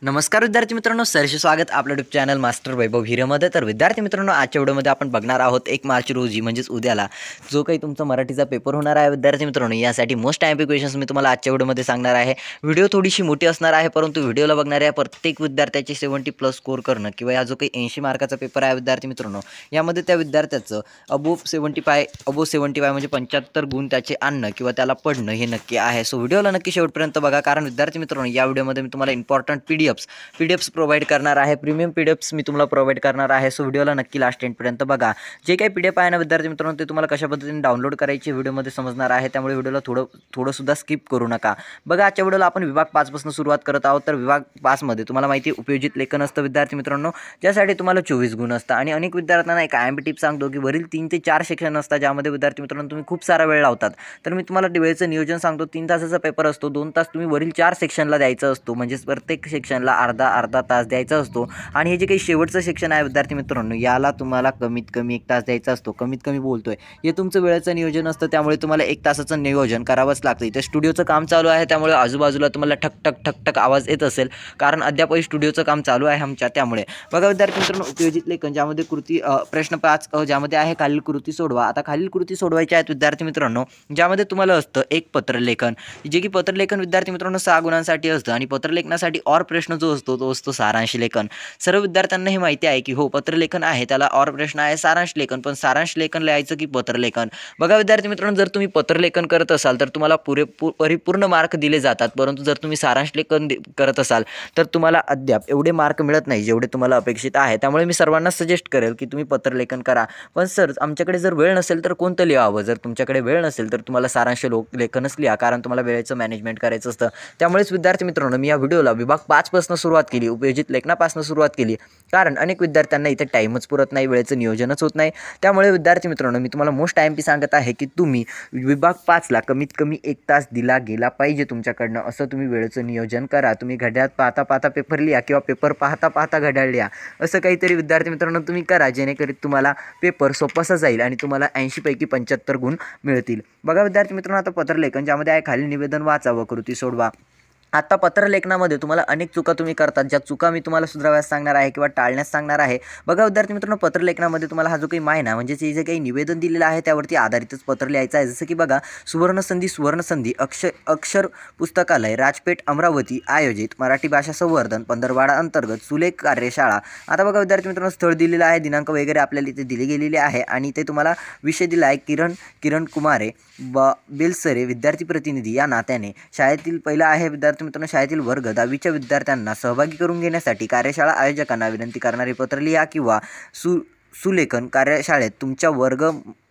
नमस्कार विद्यार्थी मित्रांनो, सहर्ष स्वागत आपलं यूट्यूब चॅनल मास्टर वैभव हिरेमध्ये। तर विद्यार्थी मित्रांनो, आजच्या व्हिडिओमध्ये आपण बघणार आहोत 1 मार्च रोजी म्हणजेच उद्याला जो काही तुमचा मराठीचा पेपर होणार आहे विद्यार्थी मित्रांनो, यासाठी मोस्ट टाइम क्वेश्चन्स मी तुम्हाला आजच्या व्हिडिओमध्ये सांगणार आहे। व्हिडिओ थोडीशी मोठी असणार आहे, परंतु व्हिडिओला बघणाऱ्या प्रत्येक विद्यार्थ्याचे 70+ स्कोर करणं किंवा हा जो काही 80 मार्काचा पेपर आहे विद्यार्थी मित्रांनो, यामध्ये त्या विद्यार्थ्याचं अबोव 75 म्हणजे 75 गुण त्याचे आणणं किंवा त्याला पडणं हे नक्की आहे। सो व्हिडिओला नक्की शेवटपर्यंत बघा, कारण विद्यार्थी मित्रांनो या व्हिडिओमध्ये मी तुम्हाला इम्पॉर्टंट पीडीएफ्स प्रोव्हाइड करणार आहे। प्रीमियम पीडीएफ्स मी तुम्हाला प्रोव्हाइड करणार आहे। सो व्हिडिओला नक्की लास्ट एंडपर्यंत बघा। जे काही पीडीएफ आहे ना विद्यार्थी मित्रांनो, ते तुम्हाला कशा पद्धतीने डाउनलोड करायची व्हिडिओमध्ये समजणार आहे, त्यामुळे व्हिडिओला थोडं सुद्धा स्किप करू नका। बघा, आजच्या व्हिडिओला आपण विभाग 5 पासून सुरुवात करत आहोत। तर विभाग 5 मध्ये तुम्हाला माहिती आहे उपयोजित लेखन असतं विद्यार्थी मित्रांनो, ज्यासाठी तुम्हाला 24 गुण असतात। आणि अनेक विद्यार्थ्यांना एक आयएमपी टिप सांगतो की वरील 3 ते 4 सेक्शन असतात, ज्यामध्ये विद्यार्थी मित्रांनो तुम्ही खूप सारा वेळ लावतात। तर मी तुम्हाला वेळेचं नियोजन सांगतो। 3 तासाचा पेपर असतो, 2 तास तुम्ही वरील 4 सेक्शनला द्यायचा असतो, म्हणजे प्रत्येक सेक्शनला अर्धा तास द्यायचा असतो। आणि हे जे काही शेवटचं सेक्शन आहे विद्यार्थी मित्रांनो, याला तुम्हाला कमीत कमी 1 तास द्यायचा असतो। कमीत कमी बोलतोय, हे तुमचं वेळेचं नियोजन असतं, त्यामुळे तुम्हाला 1 तासाचं नियोजन करावंच लागतं। इथे स्टुडिओचं काम चालू आहे, त्यामुळे आजूबाजूला तुम्हाला ठक आवाज येत असेल, कारण अद्यापही स्टुडिओचं काम चालू आहे आमच्या। त्यामुळे बघा विद्यार्थी मित्रांनो, उपयोजित लेखन ज्यामध्ये कृती प्रश्न 5 ज्यामध्ये आहे खालील कृती सोडवा। आता खालील कृती सोडवायच्या आहेत विद्यार्थी मित्रांनो, ज्यामध्ये तुम्हाला असतं एक पत्रलेखन, जे की पत्रलेखन विद्यार्थी मित्रांनो 6 गुणांसाठी असतं। आणि पत्रलेखनासाठी और प्रश्न जो असतो तो असतो सारांश लेखन। सर्व विद्यार्थ्यांना हे माहिती आहे की हो, पत्रलेखन आहे त्याला और प्रश्न आहे सारांश लेखन, पण सारांश लेखन लिहायचं की पत्रलेखन। बघा विद्यार्थी मित्रांनो, जर तुम्ही पत्रलेखन करत असाल तर तुम्हाला परिपूर्ण मार्क दिले जातात, परंतु जर तुम्ही सारांश लेखन करत असाल तर तुम्हाला अद्याप एवढे मार्क मिळत नाही जेवढे तुम्हाला अपेक्षित आहे। त्यामुळे मी सर्वांना सजेस्ट करेल की तुम्ही पत्रलेखन करा। पण सर, आमच्याकडे जर वेळ नसेल तर कोणतं लिहावं? जर तुमच्याकडे वेळ नसेल तर तुम्हाला सारांश लेखनच लिहा, कारण तुम्हाला वेळेचं मॅनेजमेंट करायचं असतं। त्यामुळेच विद्यार्थी मित्रांनो, मी या व्हिडिओला विभाग 5 पासून सुरुवात केली, उपयोजित लेखनापासून सुरुवात केली, कारण अनेक विद्यार्थ्यांना इथे टाईमच पुरत नाही, वेळेचं नियोजनच होत नाही। त्यामुळे विद्यार्थी मित्रांनो, मी तुम्हाला मोस्ट टाइम सांगत आहे की तुम्ही विभाग 5ला कमीत कमी 1 तास दिला गेला पाहिजे तुमच्याकडनं, असं तुम्ही वेळेचं नियोजन करा। तुम्ही घड्याळ पाहता पेपर लिहा किंवा पेपर पाहता घड्याळ लिहा, असं काहीतरी विद्यार्थी मित्रांनो तुम्ही करा, जेणेकरून तुम्हाला पेपर सोपासा जाईल आणि तुम्हाला 80 पैकी 75 गुण मिळतील। बघा विद्यार्थी मित्रांनो, आता पत्रलेखन ज्यामध्ये आहे खालील निवेदन वाचा व कृती सोडवा। आता पत्रलेखनामध्ये तुम्हाला अनेक चुका तुम्ही करतात, ज्या चुका मी तुम्हाला सुधारण्यास सांगणार आहे किंवा टाळण्यास सांगणार आहे। बघा विद्यार्थी मित्रांनो, पत्रलेखनामध्ये तुम्हाला हा जो काही मायना म्हणजे जे काही निवेदन दिलेलं आहे त्यावरती आधारितच पत्र लिहायचं आहे। जसं की बघा, सुवर्णसंधी अक्षर पुस्तकालय राजपेठ अमरावती आयोजित मराठी भाषा संवर्धन पंधरवाडा अंतर्गत सुलेख कार्यशाळा। आता बघा विद्यार्थी मित्रांनो, स्थळ दिलेलं आहे, दिनांक वगैरे आपल्याला इथे दिली गेलेली आहे, आणि ते तुम्हाला विषय दिला आहे किरण कुमारे बेलसरे विद्यार्थी प्रतिनिधी या नात्याने। शाळेतील पहिला आहे विद्यार्थी मित्रांनो, शाळेतील वर्ग 10वीच्या विद्यार्थ्यांना सहभागी करून घेण्यासाठी कार्यशाळा आयोजकांना विनंती करणारे पत्र लिहा किंवा सुलेखन कार्यशाळेत तुमच्या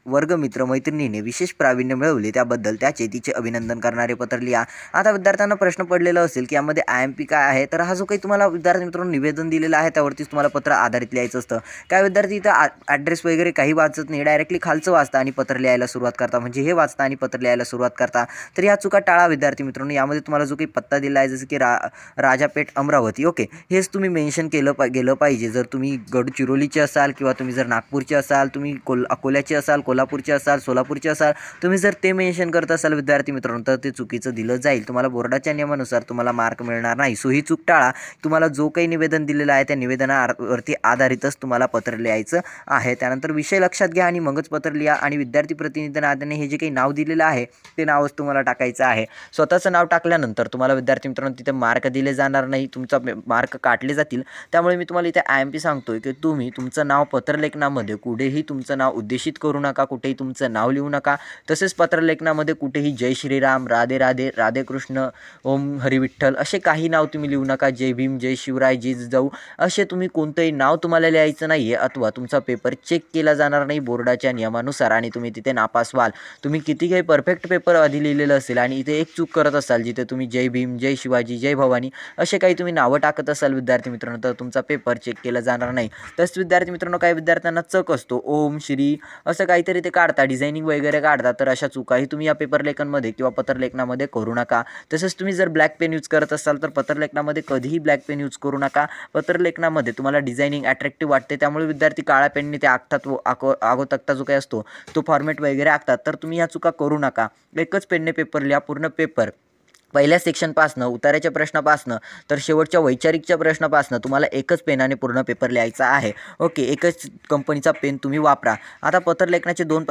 वर्गमित्र मैत्रिणीने विशेष प्रावीण्य मिळवले त्याबद्दल तिचे अभिनंदन करणारे पत्र लिहा। आता विद्यार्थ्यांना प्रश्न पडलेला असेल की यामध्ये आयएमपी काय आहे, तर हा जो काही तुम्हाला विद्यार्थी मित्रांनो निवेदन दिलेलं आहे त्यावरतीच तुम्हाला पत्र आधारित लिहायचं असतं। काय विद्यार्थी इथं ॲड्रेस वगैरे काही वाचत नाही, डायरेक्टली खालचं वाचता आणि पत्र लिहायला सुरुवात करता, म्हणजे हे वाचता आणि पत्र लिहायला सुरुवात करता। तर या चुका टाळा विद्यार्थी मित्रांनो। यामध्ये तुम्हाला जो काही पत्ता दिला आहे, जसं की राजापेठ अमरावती, ओके, हेच तुम्ही मेन्शन गेलं पाहिजे। जर तुम्ही गडचिरोलीचे असाल किंवा तुम्ही जर नागपूरचे असाल, तुम्ही अकोल्याचे असाल, कोल्हापूरचे असाल, सोलापूरचे असाल, तुम्ही जर ते मेन्शन करत असाल विद्यार्थी मित्रांनो, तर ते चुकीचं दिलं जाईल, तुम्हाला बोर्डाच्या नियमानुसार तुम्हाला मार्क मिळणार नाही। सो ही चूक टाळा। तुम्हाला जो काही निवेदन दिलेलं आहे त्या निवेदनावरती आधारितच तुम्हाला पत्र लिहायचं आहे। त्यानंतर विषय लक्षात घ्या आणि मगच पत्र लिहा। आणि विद्यार्थी प्रतिनिधी नात्याने हे जे काही नाव दिलेलं आहे ते नावच तुम्हाला टाकायचं आहे। स्वतःचं नाव टाकल्यानंतर तुम्हाला विद्यार्थी मित्रांनो तिथे मार्क दिले जाणार नाही, तुमचा मार्क काटले जातील। त्यामुळे मी तुम्हाला इथे आयएमपी सांगतोय की तुम्ही तुमचं नाव पत्रलेखनामध्ये कुठेही तुमचं नाव उद्देशित करू नका, कुठेही तुमचं नाव लिहू नका। तसेच पत्रलेखनामध्ये कुठेही जय श्रीराम, राधे राधे, राधे कृष्ण, ओम हरी विठ्ठल असे काही नाव तुम्ही लिहू नका। जय भीम, जय शिवराय, जय जिजाऊ असे तुम्ही कोणतंही नाव तुम्हाला लिहायचं नाही आहे, अथवा तुमचा पेपर चेक केला जाणार नाही बोर्डाच्या नियमानुसार आणि तुम्ही तिथे नापास व्हाल। तुम्ही किती काही परफेक्ट पेपर आधी लिहिलेलं असेल आणि इथे एक चूक करत असाल, जिथे तुम्ही जय भीम, जय शिवाजी, जय भवानी असे काही तुम्ही नावं टाकत असाल विद्यार्थी मित्रांनो, तर तुमचा पेपर चेक केला जाणार नाही। तसेच विद्यार्थी मित्रांनो, काही विद्यार्थ्यांना चक असतो, ओम श्री असं काहीतरी ते काढता, डिझायनिंग वगैरे काढता, तर अशा चुकाही तुम्ही या पेपर लेखनमध्ये किंवा पत्रलेखनामध्ये करू नका। तसेच तुम्ही जर ब्लॅक पेन यूज करत असाल तर पत्रलेखनामध्ये कधीही ब्लॅक पेन यूज करू नका। पत्रलेखनामध्ये तुम्हाला डिझायनिंग अट्रॅक्टिव्ह वाटते, त्यामुळे विद्यार्थी काळ्या पेनने ते आखतात व आगोतक्ता जो काही असतो तो फॉर्मॅट वगैरे आखतात, तर तुम्ही या चुका करू नका। एकच पेनने पेपर लिहा, पूर्ण पेपर पहिल्या सेक्शनपासनं उताराच्या प्रश्नापासनं तर शेवटच्या वैचारिकच्या प्रश्नापासनं तुम्हाला एकच पेनाने पूर्ण पेपर लिहायचा आहे. ओके, एकच कंपनीचा पेन तुम्ही वापरा. आता पत्रलेखनाचे दोन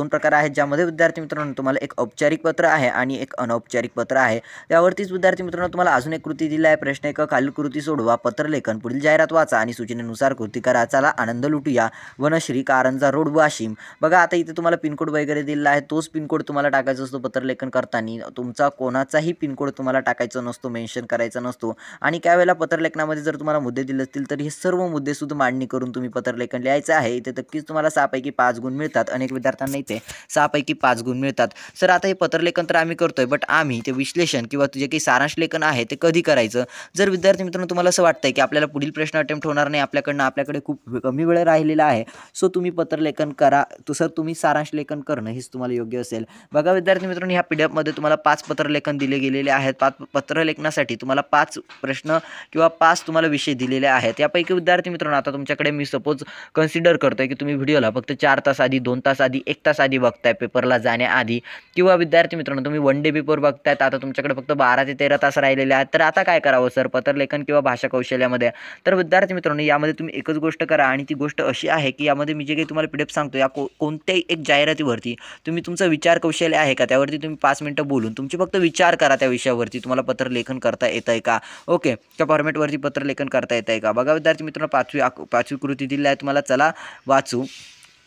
प्रकार आहेत, ज्यामध्ये विद्यार्थी मित्रांनो तुम्हाला एक औपचारिक पत्र आहे आणि एक अनौपचारिक पत्र आहे. त्यावरतीच विद्यार्थी मित्रांनो तुम्हाला अजून एक कृती दिली आहे. प्रश्न 1 खालील कृती सोडवा, पत्रलेखन, पुढील जाहिरात वाचा आणि सूचनेनुसार कृती करा. चला आनंद लुटूया. वनश्री, कारंजा रोड, वाशिम. बघा आता इथे तुम्हाला पिनकोड वगैरे दिलेला आहे. तोच पिनकोड तुम्हाला टाकायचा असतो पत्रलेखन करताना. तुमचा कोणाचाही पिनकोड तुम्हाला टाकायचा नसतो, मेन्शन करायचा नसतो. आणि त्यावेळेला पत्रलेखनामध्ये जर तुम्हाला मुद्दे दिले असतील तर हे सर्व मुद्दे सुद्धा मांडणी करून तुम्ही पत्रलेखन लिहायचं आहे. इथे नक्कीच तुम्हाला 6 पैकी 5 गुण मिळतात. अनेक विद्यार्थ्यांना इथे 6 पैकी 5 गुण मिळतात. सर आता हे पत्रलेखन तर आम्ही करतोय, बट आम्ही ते विश्लेषण किंवा जे काही सारांश लेखन आहे ते कधी करायचं? जर विद्यार्थी मित्रांनो तुम्हाला असं वाटतंय की आपल्याला पुढील प्रश्न अटेम्प्ट होणार नाही, आपल्याकडे खूप कमी वेळ राहिलेला आहे, सो तुम्ही पत्रलेखन करा. सर तुम्ही सारांश लेखन करणं हेच तुम्हाला योग्य असेल. बघा विद्यार्थी मित्रांनो, ह्या PDF मध्ये तुम्हाला 5 पत्रलेखन दिले गेलेले आहेत. 5 पत्रलेखनासाठी तुम्हाला 5 प्रश्न किंवा 5 तुम्हाला विषय दिलेले आहेत. यापैकी विद्यार्थी मित्रांनो आता तुमच्याकडे मी सपोज कन्सिडर करतोय की तुम्ही व्हिडिओला फक्त 4 तास आधी, 2 तास आधी, 1 तास आधी बघताय पेपरला जाण्याआधी, किंवा विद्यार्थी मित्रांनो तुम्ही 1 डे बिफोर बघतायत. आता तुमच्याकडे फक्त 12 ते 13 तास राहिलेले आहेत. तर आता काय करावं सर पत्रलेखन किंवा भाषा कौशल्यामध्ये? तर विद्यार्थी मित्रांनो यामध्ये तुम्ही एकच गोष्ट करा, आणि ती गोष्ट अशी आहे की यामध्ये मी जे काही तुम्हाला PDF सांगतो, या कोणत्याही एक जाहिरातीवरती तुम्ही तुमचा विचार कौशल्य आहे का त्यावरती तुम्ही 5 मिनिटं बोलून तुमची फक्त विचार करा त्या विषयावरती. तुम्हाला पत्रलेखन करता येतंय का? ओके, त्या फॉर्मॅटवरती पत्रलेखन करता येतंय का? बघा विद्यार्थी मित्रांनो, पाचवी कृती दिली आहे तुम्हाला. चला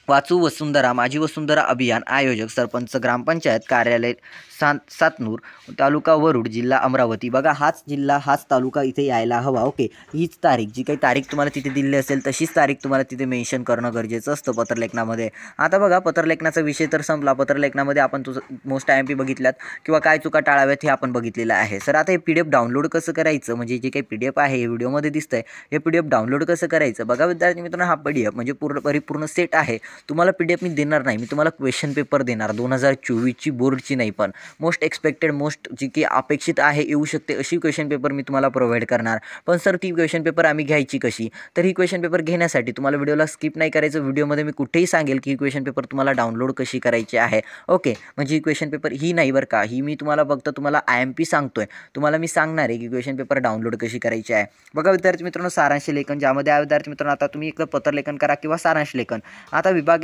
वाचू वसुंधरा, माझी वसुंधरा अभियान. आयोजक सरपंच ग्रामपंचायत कार्यालय सातनूर, तालुका वरुड, जिल्हा अमरावती. बघा हाच जिल्हा, हाच तालुका इथे यायला हवा. ओके, हीच तारीख, जी काही तारीख तुम्हाला तिथे दिली असेल तशीच तारीख तुम्हाला तिथे मेन्शन करणं गरजेचं असतं पत्रलेखनामध्ये. आता बघा पत्रलेखनाचा विषय तर संपला. पत्रलेखनामध्ये आपण मोस्ट IMP बघितल्यात किंवा काय चुका टाळाव्यात हे आपण बघितलेलं आहे. सर आता हे PDF डाउनलोड कसं करायचं? म्हणजे जे काही PDF आहे हे व्हिडिओमध्ये दिसतंय, हे PDF डाउनलोड कसं करायचं? बघा विद्यार्थी मित्रांनो, हा PDF म्हणजे परिपूर्ण सेट आहे. तुम्हाला PDF मी देणार नाही, मी तुम्हाला क्वेश्चन पेपर देणार 2024ची बोर्डची नाही, पण मोस्ट एक्सपेक्टेड, जी की अपेक्षित आहे येऊ शकते अशी क्वेश्चन पेपर मी तुम्हाला प्रोव्हाइड करणार. पण सर ती क्वेश्चन पेपर आम्ही घ्यायची कशी? तर ही क्वेश्चन पेपर घेण्यासाठी तुम्हाला व्हिडिओला स्किप नाही करायचं. व्हिडिओमध्ये मी कुठेही सांगेल की ही क्वेश्चन पेपर तुम्हाला डाउनलोड कशी करायची आहे. ओके, म्हणजे ही क्वेश्चन पेपर ही नाही बरं का, ही मी तुम्हाला फक्त तुम्हाला IMP सांगतोय. तुम्हाला मी सांगणार आहे की क्वेश्चन पेपर डाउनलोड कशी करायची आहे. बघा विद्यार्थी मित्रांनो, सारांश लेखन, ज्यामध्ये आहे विद्यार्थी मित्रांनो आता तुम्ही एक पत्रलेखन करा किंवा सारांश लेखन. आता विभाग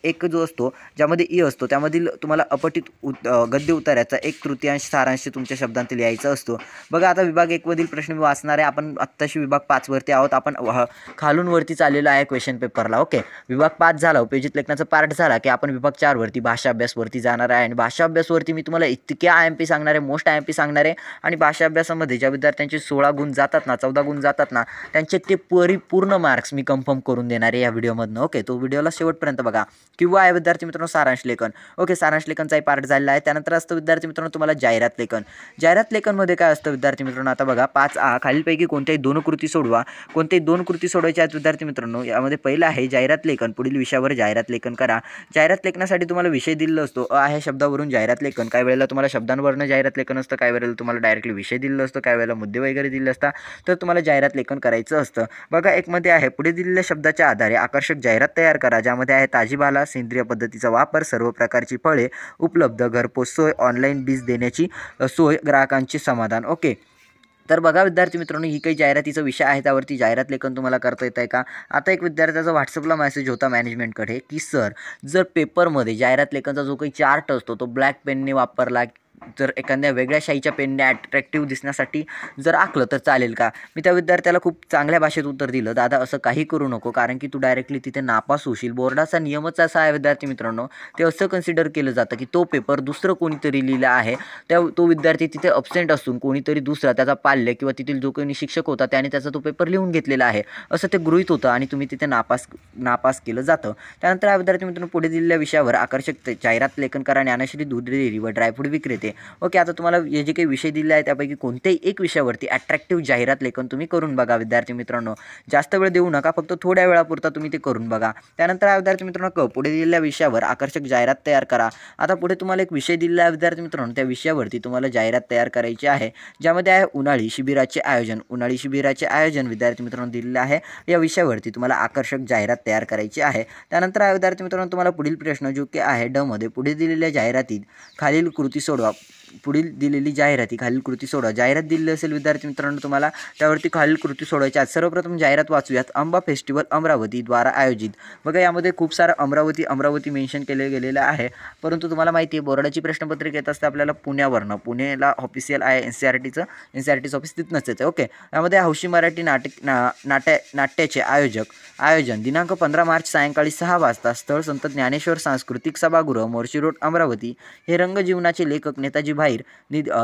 एक जो असतो ज्यामध्ये ई असतो, त्यामधील तुम्हाला अपठित गद्य उतार्याचा 1/3 सारांश तुमच्या शब्दांत लिहायचा असतो. बघा आता विभाग 1 मधील प्रश्न मी वाचणार आहे. आपण आत्ताशी विभाग 5 वरती आहोत. आपण खालून वरती चाललेलो आहे क्वेश्चन पेपरला. ओके, विभाग 5 झाला, उपयोजित लेखनाचा पार्ट झाला की आपण विभाग 4 वरती भाषा अभ्यासवरती जाणार आहे. आणि भाषा अभ्यासवरती मी तुम्हाला इतके IMP सांगणार आहे, मोस्ट IMP सांगणार आहे. आणि भाषा अभ्यासामध्ये ज्या विद्यार्थ्यांचे 16 गुण जातात ना, 14 गुण जातात ना, त्यांचे ते परिपूर्ण मार्क्स मी कन्फर्म करून देणार आहे या व्हिडिओमधनं. ओके, तो व्हिडिओला शेवटपर्यंत बघा. किंवा आहे विद्यार्थी मित्रांनो सारांश लेखन. ओके, सारांश लेखनचाही पार्ट झालेला आहे. त्यानंतर असतं विद्यार्थी मित्रांनो तुम्हाला जाहिरात लेखन. जाहिरात लेखनमध्ये काय असतं विद्यार्थी मित्रांनो? आता बघा 5A खालीलपैकी कोणत्याही 2 कृती सोडवा. कोणत्याही 2 कृती सोडवायच्या आहेत विद्यार्थी मित्रांनो. यामध्ये पहिलं आहे जाहिरात लेखन, पुढील विषयावर जाहिरात लेखन करा. जाहिरात लेखनासाठी तुम्हाला विषय दिलेला असतो. आहे शब्दावरून जाहिरात लेखन. काही वेळेला तुम्हाला शब्दांवरनं जाहिरात लेखन असतं, काही वेळेला तुम्हाला डायरेक्टली विषय दिलेला असतो, काही वेळेला मुद्दे वगैरे दिले असतात, तर तुम्हाला जाहिरात लेखन करायचं असतं. बघा 1 मध्ये आहे पुढे दिलेल्या शब्दाच्या आधारे आकर्षक जाहिरात तयार करा, ज्यामध्ये आहे ताजीबाला, सेंद्रिय पद्धतीचा वापर, सर्व प्रकारची फळे उपलब्ध, घरपोच सोय, ऑनलाईन बीज देण्याची सोय, ग्राहकांचे समाधान. ओके, तर बघा विद्यार्थी मित्रांनो, ही काही जाहिरातीचा विषय आहे, त्यावरती जाहिरात लेखन तुम्हाला करता येत आहे का? आता एक विद्यार्थ्याचा व्हॉट्सअपला मेसेज होता मॅनेजमेंटकडे की सर जर पेपरमध्ये जाहिरात लेखनचा जो काही चार्ट असतो तो ब्लॅक पेनने वापरला, जर एखाद्या वेगळ्या शाईच्या पेनने अट्रॅक्टिव्ह दिसण्यासाठी जर आखलं तर चालेल का? मी त्या विद्यार्थ्याला खूप चांगल्या भाषेत उत्तर दिलं, दादा असं काही करू नको, कारण की तू डायरेक्टली तिथे नापास होशील. बोर्डाचा नियमच असा आहे विद्यार्थी मित्रांनो, ते असं कन्सिडर केलं जातं की तो पेपर दुसरं कोणीतरी लिहिला आहे, तो विद्यार्थी तिथे अब्सेंट असून कोणीतरी दुसरा त्याचा पाल्य किंवा तिथील जो कोणी शिक्षक होता त्याने त्याचा तो पेपर लिहून घेतलेला आहे असं ते गृहीत होतं, आणि तुम्ही तिथे नापास केलं जातं. त्यानंतर हा विद्यार्थी मित्रांनो पुढे दिलेल्या विषयावर आकर्षक जाहिरात लेखन करा. ज्ञानश्री दूध डेअरी व ड्रायफ्रूट विक्रेते. ओके, आता तुम्हाला हे जे काही विषय दिले आहे त्यापैकी कोणत्याही एक विषयावरती अट्रॅक्टिव्ह जाहिरात लेखन तुम्ही करून बघा विद्यार्थी मित्रांनो. जास्त वेळ देऊ नका, फक्त थोड्या वेळापुरता तुम्ही ते करून बघा. त्यानंतर हा विद्यार्थी मित्रांनो पुढे दिलेल्या विषयावर आकर्षक जाहिरात तयार करा. आता पुढे तुम्हाला एक विषय दिलेला आहे विद्यार्थी मित्रांनो, त्या विषयावरती तुम्हाला जाहिरात तयार करायची आहे, ज्यामध्ये आहे उन्हाळी शिबिराचे आयोजन. उन्हाळी शिबिराचे आयोजन विद्यार्थी मित्रांनो दिलेले आहे. या विषयावरती तुम्हाला आकर्षक जाहिरात तयार करायची आहे. त्यानंतर हा विद्यार्थी मित्रांनो तुम्हाला पुढील प्रश्न जो की आहे ड मध्ये, पुढे दिलेल्या जाहिरातीत खालील कृती सोडवा. पुढील दिलेली जाहिराती खालील कृती सोडवा. जाहिरात दिलेली असेल विद्यार्थी मित्रांनो तुम्हाला, त्यावरती खालील कृती सोडवायच्या आहेत. सर्वप्रथम जाहिरात वाचूयात. आंबा फेस्टिवल अमरावती द्वारा आयोजित. बघा यामध्ये खूप सारं अमरावती मेन्शन केले गेलेलं आहे, परंतु तुम्हाला माहिती आहे बोर्डाची प्रश्नपत्रिका येत असते आपल्याला पुण्यावरनं. पुण्याला ऑफिशियल आहे NCERTचं ऑफिस तिथनंच येतं. ओके, यामध्ये हौशी मराठी नाट्याचे आयोजन दिनांक 15 मार्च सायंकाळी 6 वाजता. स्थळ संत ज्ञानेश्वर सांस्कृतिक सभागृह, मोर्शी रोड, अमरावती. हे रंगजीवनाचे लेखक नेताजी भाईर,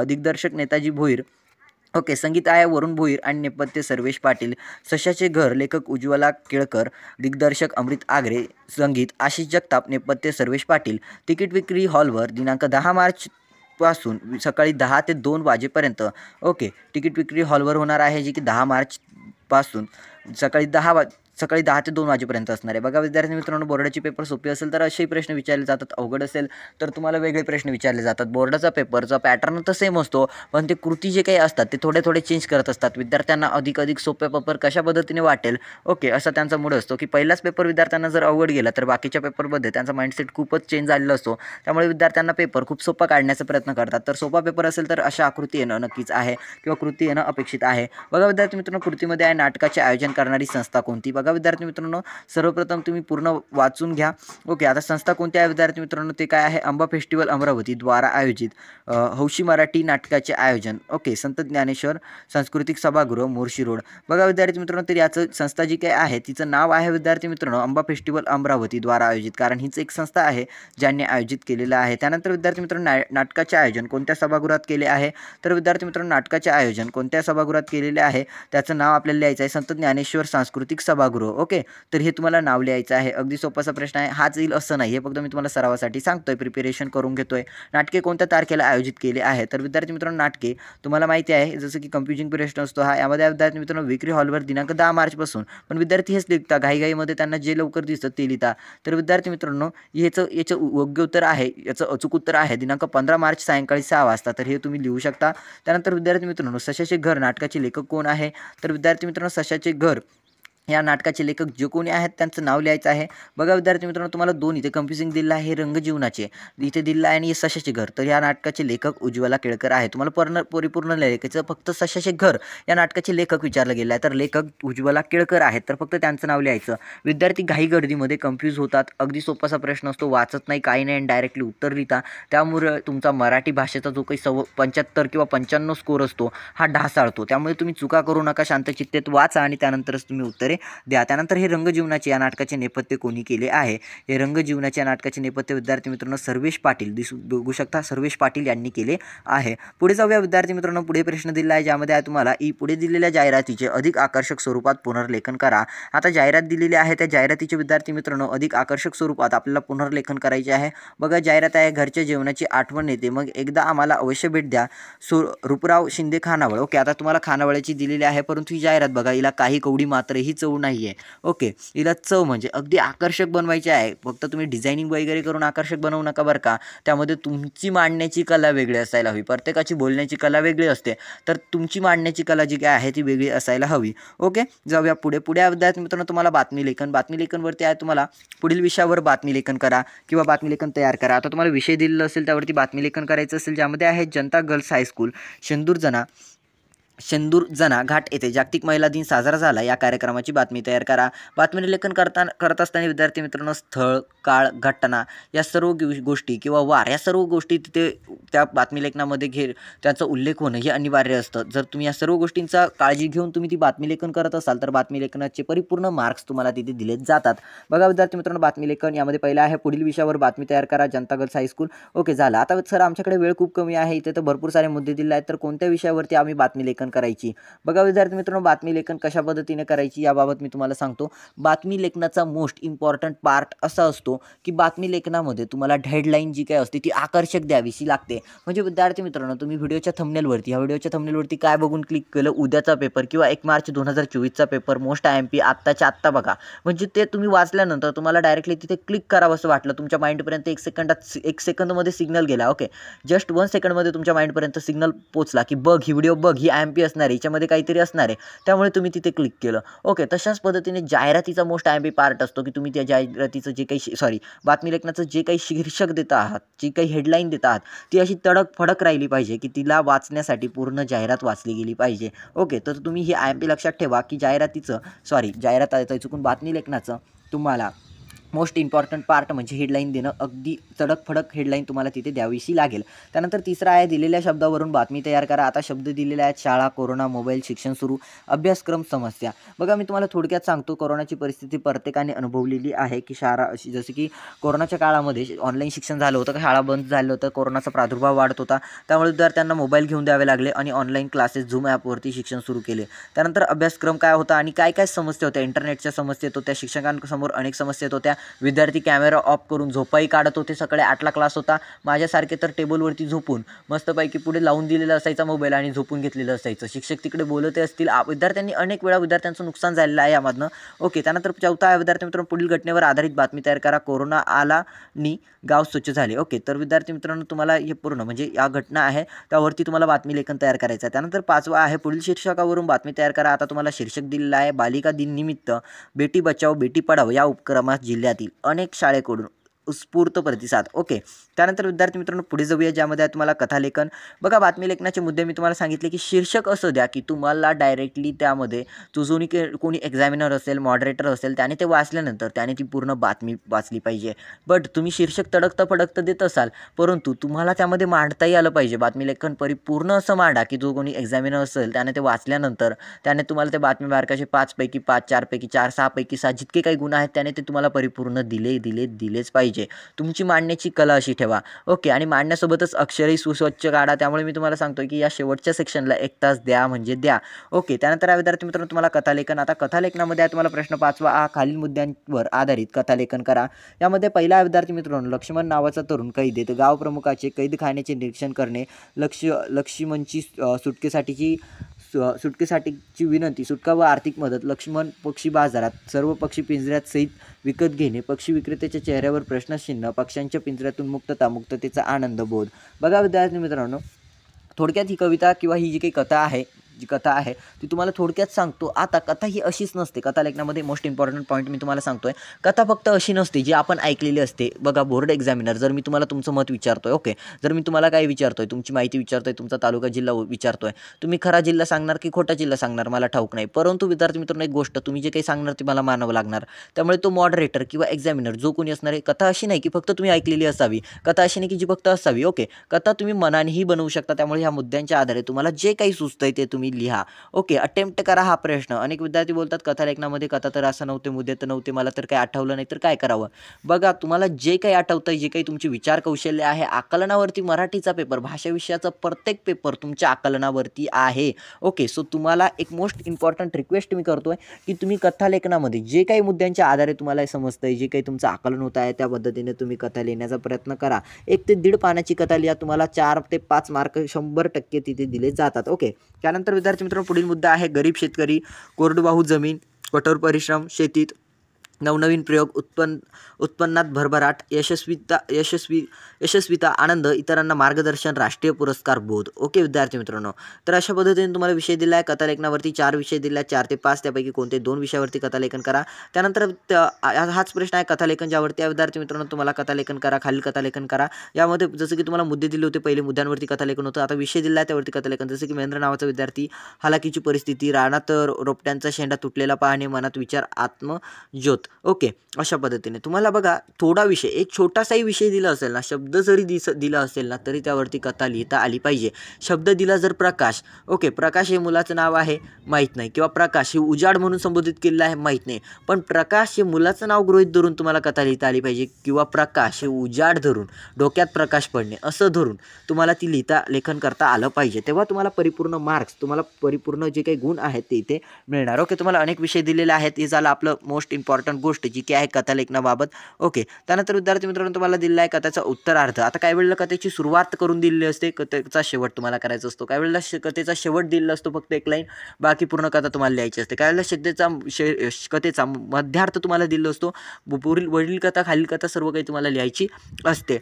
दिग्दर्शक नेताजी भोईर. ओके, संगीत आहे वरुण भोईर आणि नेपथ्य सर्वेश पाटील. सश्याचे घर, लेखक उज्ज्वला केळकर, दिग्दर्शक अमृत आगरे, संगीत आशिष जगताप, नेपथ्य सर्वेश पाटील. तिकीट विक्री हॉलवर दिनांक 10 मार्च पासून सकाळी 10 ते 2 वाजेपर्यंत. ओके, तिकीट विक्री हॉलवर होणार आहे, जी की 10 मार्च पासून सकाळी 10 ते 2 वाजेपर्यंत असणार आहे. बघा विद्यार्थी मित्रांनो, बोर्डाचे पेपर सोपे असेल तर असेही प्रश्न विचारले जातात, अवघड असेल तर तुम्हाला वेगळे प्रश्न विचारले जातात. बोर्डाचा पेपरचा पॅटर्न तर सेम असतो, पण ते कृती जे काही असतात ते थोडे चेंज करत असतात. विद्यार्थ्यांना अधिक सोपे पेपर कशा पद्धतीने वाटेल, ओके, असा त्यांचा मूड असतो की पहिलाच पेपर विद्यार्थ्यांना जर अवघड गेला तर बाकीच्या पेपरमध्ये त्यांचा माइंडसेट खूपच चेंज झालेला असतो. त्यामुळे विद्यार्थ्यांना पेपर खूप सोपा काढण्याचा प्रयत्न करतात. तर सोपा पेपर असेल तर अशा आकृती येणं नक्कीच आहे किंवा कृती येणं अपेक्षित आहे. बघा विद्यार्थी मित्रांनो, कृतीमध्ये आहे नाटकाचे आयोजन करणारी संस्था कोणती. बघा विद्यार्थी मित्रांनो, सर्वप्रथम तुम्ही पूर्ण वाचून घ्या. ओके, आता संस्था कोणती आहे विद्यार्थी मित्रांनो, ते काय आहे, आंबा फेस्टिवल अमरावती द्वारा आयोजित हौशी मराठी नाटकाचे आयोजन. ओके, संत ज्ञानेश्वर सांस्कृतिक सभागृह, मोर्शी रोड. बघा विद्यार्थी मित्रांनो, तर याचं संस्था जी काय आहे तिचं नाव आहे विद्यार्थी मित्रांनो आंबा फेस्टिवल अमरावती द्वारा आयोजित, कारण हीच एक संस्था आहे ज्यांनी आयोजित केलेलं आहे. त्यानंतर विद्यार्थी मित्रांनो, नाटकाचे आयोजन कोणत्या सभागृहात केले आहे, तर विद्यार्थी मित्रांनो नाटकाचे आयोजन कोणत्या सभागृहात केलेले आहे त्याचं नाव आपल्याला लिहायचं आहे, संत ज्ञानेश्वर सांस्कृतिक सभागृह. ओके, तर हे तुम्हाला नाव लिहायचं आहे. अगदी सोपासा प्रश्न आहे, हाच येईल असं नाही, हे फक्त मी तुम्हाला सरावासाठी सांगतोय, प्रिपेरेशन करून घेतोय. नाटके कोणत्या तारखेला आयोजित केले आहे, तर विद्यार्थी मित्रांनो नाटके तुम्हाला माहिती आहे जसं की कन्फ्युजिंग प्रश्न असतो हा, यामध्ये विद्यार्थी मित्रांनो विक्री हॉलवर दिनांक 10 मार्चपासून. पण विद्यार्थी हेच लिहिता घाईघाईमध्ये, त्यांना जे लवकर दिसतं ते लिहिता. तर विद्यार्थी मित्रांनो याचं योग्य उत्तर आहे, याचं अचूक उत्तर आहे दिनांक 15 मार्च सायंकाळी 6 वाजता. तर हे तुम्ही लिहू शकता. त्यानंतर विद्यार्थी मित्रांनो, सश्याचे घर नाटकाचे लेखक कोण आहे, तर विद्यार्थी मित्रांनो सश्याचे घर या नाटकाचे लेखक जे कोणी आहेत त्यांचं नाव लिहायचं आहे. बघा विद्यार्थी मित्रांनो, तुम्हाला दोन इथे कन्फ्युजिंग दिलं आहे, हे रंगजीवनाचे इथे दिलं आहे आणि हे सश्याचे घर. तर या नाटकाचे लेखक उज्ज्वला केळकर आहे. तुम्हाला परिपूर्ण लिहायचं फक्त सश्याचे घर या नाटकाचे लेखक विचारलं गेलं आहे, तर लेखक उज्ज्वला केळकर आहेत, तर फक्त त्यांचं नाव लिहायचं. विद्यार्थी घाई गर्दीमध्ये कन्फ्यूज होतात. अगदी सोपासा प्रश्न असतो, वाचत नाही काही नाही आणि डायरेक्टली उत्तर लिहिता. त्यामुळे तुमचा मराठी भाषेचा जो काही 75 किंवा 95 स्कोर असतो हा ढासाळतो. त्यामुळे तुम्ही चुका करू नका, शांतचित्तेत वाचा आणि त्यानंतरच तुम्ही उत्तरे द्या. त्यानंतर हे रंगजीवनाचे या नाटकाचे नेपथ्य कोणी केले आहे, हे रंगजीवनाच्या नाटकाचे नेपथ्य विद्यार्थी मित्रांनो सर्वेश पाटील बघू शकता, सर्वेश पाटील यांनी केले आहे. पुढे जाऊया विद्यार्थी मित्रांनो, पुढे प्रश्न दिला आहे ज्यामध्ये आहे तुम्हाला पुढे दिलेल्या जाहिरातीचे अधिक आकर्षक स्वरूपात पुनर्लेखन करा. आता जाहिरात दिलेली आहे, त्या जाहिरातीचे विद्यार्थी मित्रांनो अधिक आकर्षक स्वरूपात आपल्याला पुनर्लेखन करायचे आहे. बघा जाहिरात आहे, घरच्या जेवणाची आठवण येते, मग एकदा आम्हाला अवश्य भेट द्या, रूपराव शिंदे खानावळ. ओके, आता तुम्हाला खानावळ्याची दिलेली आहे, परंतु ही जाहिरात बघा, हिला काही कवडी मात्र ही चव नाही आहे. ओके, हिला चव म्हणजे अगदी आकर्षक बनवायची आहे. फक्त तुम्ही डिझायनिंग वगैरे करून आकर्षक बनवू नका बरं का. त्यामध्ये तुमची मांडण्याची कला वेगळी असायला हवी. प्रत्येकाची बोलण्याची कला वेगळी असते, तर तुमची मांडण्याची कला जी काय आहे ती वेगळी असायला हवी. ओके, जाऊया पुढे. विद्यार्थी मित्रांनो तुम्हाला बातमी लेखनवरती आहे, तुम्हाला पुढील विषयावर बातमी लेखन करा किंवा बातमी लेखन तयार करा. आता तुम्हाला विषय दिलेला असेल त्यावरती बातमी लेखन करायचं असेल, ज्यामध्ये आहे जनता गर्ल्स हायस्कूल शेंदूरजना घाट येथे जागतिक महिला दिन साजरा झाला, या कार्यक्रमाची बातमी तयार करा. बातमी लेखन करत असताना विद्यार्थी मित्रांनो स्थळ, काळ, घटना या सर्व गोष्टी किंवा वार या सर्व गोष्टी तिथे त्या बातमी लेखनामध्ये त्याचा उल्लेख होणं हे अनिवार्य असतं. जर तुम्ही या सर्व गोष्टींचा काळजी घेऊन तुम्ही ती बातमी लेखन करत असाल तर बातमी लेखनाचे परिपूर्ण मार्क्स तुम्हाला तिथे दिले जातात. बघा विद्यार्थी मित्रांनो, बातमी लेखन यामध्ये पहिला आहे पुढील विषयावर बातमी तयार करा, जनता गर्ल्स हायस्कूल. ओके, झालं. आता सर आमच्याकडे वेळ खूप कमी आहे, इथे तर भरपूर सारे मुद्दे दिले आहेत, तर कोणत्या विषयावरती आम्ही बातमी लेखन करायची. बघा विद्यार्थी मित्रांनो, बातमी लेखन कशा पद्धतीने करायची याबाबत मी तुम्हाला सांगतो. बातमी लेखनाचा मोस्ट इम्पॉर्टंट पार्ट असा असतो की बातमी लेखनामध्ये तुम्हाला हेडलाईन जी काय असते ती आकर्षक द्यावीशी लागते. म्हणजे विद्यार्थी मित्रांनो, तुम्ही व्हिडिओच्या थंबनेलवरती काय बघून क्लिक केलं, उद्याचा पेपर किंवा 1 मार्च 2024चा पेपर मोस्ट IMP आत्ताच्या आत्ता बघा. म्हणजे ते तुम्ही वाचल्यानंतर तुम्हाला डायरेक्टली तिथे क्लिक करावं असं वाटलं, तुमच्या माइंडपर्यंत 1 सेकंदमध्ये सिग्नल गेला. ओके, जस्ट 1 सेकंडमध्ये तुमच्या माइंडपर्यंत सिग्नल पोचला की बघ ही व्हिडिओ, बघ ही IMP रेसिपी असणार आहे, याच्यामध्ये काहीतरी असणार आहे, त्यामुळे तुम्ही तिथे क्लिक केलं. ओके, तशाच पद्धतीने जाहिरातीचा मोस्ट IMP पार्ट असतो की तुम्ही त्या जाहिरातीचं जे काही बातमी लेखनाचं जे काही शीर्षक देत आहात, जी काही हेडलाईन देत आहात, ती अशी तडक फडक राहिली पाहिजे की तिला वाचण्यासाठी पूर्ण जाहिरात वाचली गेली पाहिजे. ओके, तर तुम्ही ही IMP लक्षात ठेवा की जाहिरात चुकून बातमी लेखनाचं तुम्हाला मोस्ट इम्पॉर्टंट पार्ट म्हणजे हेडलाईन देणं, अगदी तडक फडक हेडलाईन तुम्हाला तिथे द्यावीशी लागेल. त्यानंतर तिसरा आहे दिलेल्या शब्दावरून बातमी तयार करा. आता शब्द दिलेले आहेत शाळा, कोरोना, मोबाईल, शिक्षण सुरू, अभ्यासक्रम, समस्या. बघा मी तुम्हाला थोडक्यात सांगतो, कोरोनाची परिस्थिती प्रत्येकाने अनुभवलेली आहे की जसं की कोरोनाच्या काळामध्ये ऑनलाईन शिक्षण झालं होतं, शाळा बंद झालं होतं, कोरोनाचा प्रादुर्भाव वाढत होता, त्यामुळे विद्यार्थ्यांना मोबाईल घेऊन द्यावे लागले आणि ऑनलाईन क्लासेस झूम ॲपवरती शिक्षण सुरू केले. त्यानंतर अभ्यासक्रम काय होता आणि काय काय समस्या होत्या, इंटरनेटच्या समस्या येत होत्या, शिक्षकांसमोर अनेक समस्या येत होत्या, विद्यार्थी कॅमेरा ऑफ करून झोपाही काढत होते. सकाळी 8ला क्लास होता, माझ्यासारखे तर टेबलवरती झोपून मस्तपैकी पुढे लावून दिलेला असायचा मोबाईल आणि झोपून घेतलेलं असायचं. शिक्षक तिकडे बोलते असतील, विद्यार्थ्यांनी अनेक वेळा विद्यार्थ्यांचं नुकसान झालेलं आहे यामधनं. ओके, त्यानंतर चौथा आहे विद्यार्थी मित्रांनो, पुढील घटनेवर आधारित बातमी तयार करा. कोरोना आला नी गाव स्वच्छ झाले. ओके, तर विद्यार्थी मित्रांनो तुम्हाला हे पूर्ण म्हणजे या घटना आहे त्यावरती तुम्हाला बातमी लेखन तयार करायचं आहे. त्यानंतर पाचवा आहे पुढील शीर्षकावरून बातमी तयार करा. आता तुम्हाला शीर्षक दिलेलं आहे बालिका दिन निमित्त बेटी बचाओ बेटी पढाओ या उपक्रमास जिल्ह्यातील अनेक शाळेकडून उत्स्फूर्त प्रतिसाद. ओके, त्यानंतर विद्यार्थी मित्रांनो पुढे जाऊया, ज्यामध्ये आहे तुम्हाला कथालेखन. बघा बातमी लेखनाचे मुद्दे मी तुम्हाला सांगितले की शीर्षक असं द्या की तुम्हाला डायरेक्टली त्यामध्ये कोणी एक्झामिनर असेल, मॉडरेटर असेल, त्याने ते वाचल्यानंतर त्याने ती पूर्ण बातमी वाचली पाहिजे. बट तुम्ही शीर्षक तडकतं फडकतं देत असाल, परंतु तुम्हाला त्यामध्ये मांडताही आलं पाहिजे. बातमी लेखन परिपूर्ण असं मांडा की जो कोणी एक्झामिनर असेल त्याने ते वाचल्यानंतर त्याने तुम्हाला ते बातमी मार्काचे 5 पैकी 5, 4 पैकी 4, 6 पैकी 6 जितके काही गुण आहेत त्याने ते तुम्हाला परिपूर्ण दिलेच पाहिजे. तुमची मांडण्याची कला अशी ठेवा. ओके, आणि मांडण्यासोबतच अक्षरही सुस्वच्छ काढा. त्यामुळे मी तुम्हाला सांगतोय की या शेवटच्या सेक्शनला 1 तास द्या म्हणजे द्या. ओके, त्यानंतर विद्यार्थी मित्रांनो तुम्हाला कथालेखन. आता कथालेखनामध्ये आहे तुम्हाला प्रश्न 5वा, खालील मुद्द्यांवर आधारित कथालेखन करा. यामध्ये पहिला विद्यार्थी मित्रांनो, लक्ष्मण नावाचा तरुण कैदेत गाव प्रमुखाचे कैदखान्याचे निरीक्षण करणे, लक्ष्मणची सुटकेसाठीची विनंती, सुटका व आर्थिक मदत, लक्ष्मण पक्षी बाजारात, सर्व पक्षी पिंजऱ्यात सहित विकत घेणे, पक्षी विक्रेत्याच्या चेहऱ्यावर प्रश्नचिन्ह, पक्ष्यांच्या पिंजऱ्यातून मुक्ततेचा आनंद बोध. बघा विद्यार्थी मित्रांनो, थोडक्यात ही कविता किंवा ही जी काही कथा आहे ती तुम्हाला थोडक्यात सांगतो. आता कथा ही अशीच नसते. कथा लेखनामध्ये मोस्ट इम्पॉर्टंट पॉईंट मी तुम्हाला सांगतोय, कथा फक्त अशी नसते जी आपण ऐकलेली असते. बघा बोर्ड एक्झामिनर जर मी तुम्हाला तुमचं मत विचारतोय, ओके, जर मी तुम्हाला काय विचारतोय, तुमची माहिती विचारतोय, तुमचा तालुका जिल्हा विचारतोय, तुम्ही खरा जिल्हा सांगणार की खोटा जिल्हा सांगणार मला ठाऊक नाही, परंतु विद्यार्थी मित्रांनो एक गोष्ट, तुम्ही जे काही सांगणार ते मला मानावं लागणार. त्यामुळे तो मॉडरेटर किंवा एक्झामिनर जो कोणी असणार आहे, कथा अशी नाही की फक्त तुम्ही ऐकलेली असावी, कथा अशी नाही की जी फक्त असावी. ओके, कथा तुम्ही मनानेही बनवू शकता. त्यामुळे ह्या मुद्द्यांच्या आधारे तुम्हाला जे काही सुचतंय ते तुम्ही लिहा. ओके, अटेम्प्ट करा हा प्रश्न. अनेक विद्यार्थी बोलतात कथालेखनामध्ये कथा तर असं नव्हते, मुद्दे तर नव्हते, मला तर काही आठवलं नाही, तर काय करावं. बघा तुम्हाला जे काही आठवतंय, जे काही तुमची विचार कौशल्य आहे, आकलनावरती मराठीचा पेपर, भाषा विषयाचा प्रत्येक पेपर तुमच्या आकलनावरती आहे. ओके, सो तुम्हाला एक मोस्ट इम्पॉर्टंट रिक्वेस्ट मी करतोय की तुम्ही कथालेखनामध्ये जे काही मुद्द्यांच्या आधारे तुम्हाला समजतंय, जे काही तुमचं आकलन होत आहे, त्या पद्धतीने तुम्ही कथा लिहिण्याचा प्रयत्न करा. 1 ते 1.5 पानाची कथा लिहा, तुम्हाला 4 ते 5 मार्क 100% तिथे दिले जातात. ओके, त्यानंतर विद्यार्थी मित्रांनो पुढील मुद्दा आहे गरीब शेतकरी, कोरडवाहू जमीन, कठोर परिश्रम शेतीत, नवनवीन प्रयोग, उत्पन्नात भरभराट, यशस्वीता, आनंद, इतरांना मार्गदर्शन, राष्ट्रीय पुरस्कार, बोध. ओके विद्यार्थी मित्रांनो, तर अशा पद्धतीने तुम्हाला विषय दिला आहे. कथालेखनावरती 4 विषय दिले आहेत, 4 ते 5, त्यापैकी कोणते 2 विषयावरती कथालेखन करा. त्यानंतर हाच प्रश्न आहे कथालेखन, ज्यावरती विद्यार्थी मित्रांनो तुम्हाला कथालेखन करा, खालील कथालेखन करा. यामध्ये जसं की तुम्हाला मुद्दे दिले होते, पहिले मुद्द्यांवरती कथालेखन होतं, आता विषय दिला आहे त्यावरती कथालेखन. जसं की महेंद्र नावाचा विद्यार्थी, हालाकीची परिस्थिती, रानात रोपट्यांचा शेंडा तुटलेला पाहणे, मनात विचार, आत्मज्योत. ओके, अशा पद्धतीने तुम्हाला बघा थोडा विषय, एक छोटासाही विषय दिला असेल ना, शब्द जरी दिला असेल ना, तरी त्यावरती कथा लिहिता आली पाहिजे. शब्द दिला जर प्रकाश, ओके, प्रकाश हे मुलाचं नाव आहे माहीत नाही, किंवा प्रकाश हे उजाड म्हणून संबोधित केलेलं आहे माहीत नाही, पण प्रकाश हे मुलाचं नाव गृहीत धरून तुम्हाला कथा लिहिता आली पाहिजे, किंवा प्रकाश हे उजाड धरून, डोक्यात प्रकाश पडणे असं धरून तुम्हाला ती लेखन करता आलं पाहिजे. तेव्हा तुम्हाला परिपूर्ण मार्क्स, तुम्हाला परिपूर्ण जे काही गुण आहेत ते इथे मिळणार. ओके, तुम्हाला अनेक विषय दिलेले आहेत. हे झालं आपलं मोस्ट इम्पॉर्टंट गोष्ट जी की आहे कथालेखनाबाबत. ओके, त्यानंतर विद्यार्थी मित्रांनो तुम्हाला दिलेला आहे कथेचा उत्तरार्ध. आता काही वेळेला कथेची सुरुवात करून दिलेली असते, कथेचा शेवट तुम्हाला करायचा असतो. काही वेळेला कथेचा शेवट दिलेला असतो, फक्त एक लाईन, बाकी पूर्ण कथा तुम्हाला लिहायची असते. काही वेळेला कथेचा मध्यार्थ तुम्हाला दिलेला असतो, वरील कथा खालील कथा सर्व काही तुम्हाला लिहायची असते.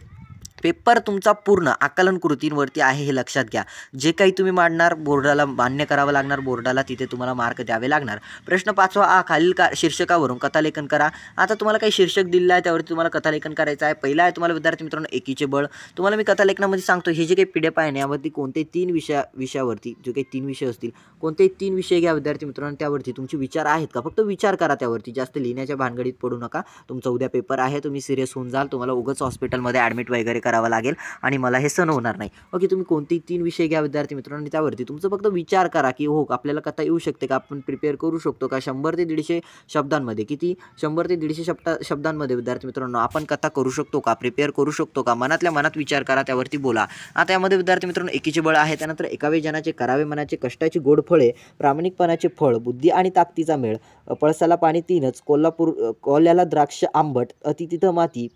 पेपर तुमचा पूर्ण आकलन कृतींवरती आहे हे लक्षात घ्या. जे काही तुम्ही मांडणार बोर्डाला मान्य करावं लागणार, बोर्डाला तिथे तुम्हाला मार्क द्यावे लागणार. प्रश्न 5वा आ खालील शीर्षकावरून कथालेखन करा. आता तुम्हाला काही शीर्षक दिलेलं आहे, त्यावरती तुम्हाला कथालेखन करायचं आहे. पहिला आहे तुम्हाला विद्यार्थी मित्रांनो एकीचे बळ. तुम्हाला मी कथालेखनामध्ये सांगतो हे जे काही PDF आहे यावरती कोणते 3 विषयावरती जे काही 3 विषय असतील कोणतेही 3 विषय घ्या विद्यार्थी मित्रांनो. त्यावरती तुमचे विचार आहेत का, फक्त विचार करा त्यावरती, जास्त लिहिण्याच्या भानगडीत पडू नका. तुमचा उद्या पेपर आहे, तुम्ही सिरियस होऊन जाल, तुम्हाला उगाच हॉस्पिटलमध्ये ॲडमिट वगैरे करावं लागेल आणि मला हे सहन होणार नाही. ओके, तुम्ही कोणतेही 3 विषय घ्या विद्यार्थी मित्रांनो आणि त्यावरती तुमचं फक्त विचार करा की हो आपल्याला कथा येऊ शकते का, आपण प्रिपेअर करू शकतो का. 100 ते 150 शब्दांमध्ये किती 100 ते 150 शब्दांमध्ये विद्यार्थी मित्रांनो आपण कथा करू शकतो का, प्रिपेअर करू शकतो का. मनातल्या मनात विचार करा, त्यावरती बोला. आता यामध्ये विद्यार्थी मित्रांनो एकीचे बळ आहे, त्यानंतर एकावे जनाचे करावे मनाचे कष्टाची गोड फळे, प्रामाणिकपणाचे फळ, बुद्धी आणि ताकदीचा मेळ, पळसाला पाणी 3च, कोल्ह्याला द्राक्ष आंबट, अति तिथं माती,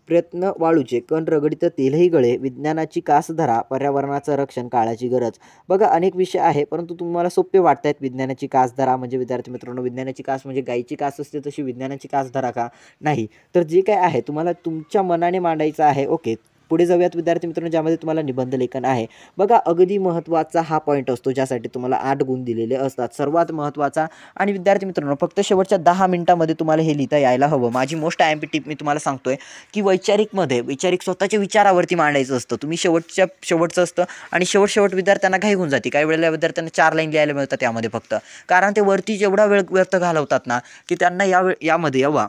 प्रयत्न वाळूचे, कण रगडीत तेलही गळे, विज्ञानाची कास धरा, पर्यावरणाचं रक्षण, काळाची गरज. बघा अनेक विषय आहे परंतु तुम्हाला सोपे वाटत आहेत. विज्ञानाची कास धरा म्हणजे विद्यार्थी मित्रांनो विज्ञानाची कास म्हणजे गायीची कास असते तशी विज्ञानाची कास धरा का, नाही. तर जे काय आहे तुम्हाला तुमच्या मनाने मांडायचं आहे. ओके, पुढे जाऊयात विद्यार्थी मित्रांनो, ज्यामध्ये तुम्हाला निबंध लेखन आहे. बघा अगदी महत्त्वाचा हा पॉईंट असतो ज्यासाठी तुम्हाला 8 गुण दिलेले असतात, सर्वात महत्त्वाचा. आणि विद्यार्थी मित्रांनो फक्त शेवटच्या 10 मिनिटांमध्ये तुम्हाला हे लिहिता यायला हवं. माझी मोस्ट IMP टिप मी तुम्हाला सांगतोय की वैचारिक स्वतःच्या विचारावरती मांडायचं असतं. तुम्ही शेवटचं असतं आणि शेवट विद्यार्थ्यांना घाई होऊन जाते. काही वेळेला विद्यार्थ्यांना 4 लाईन लिहायला मिळतात त्यामध्ये फक्त, कारण ते वरती जेवढा वेळ व्यर्थ घालवतात ना की त्यांना यामध्ये यावा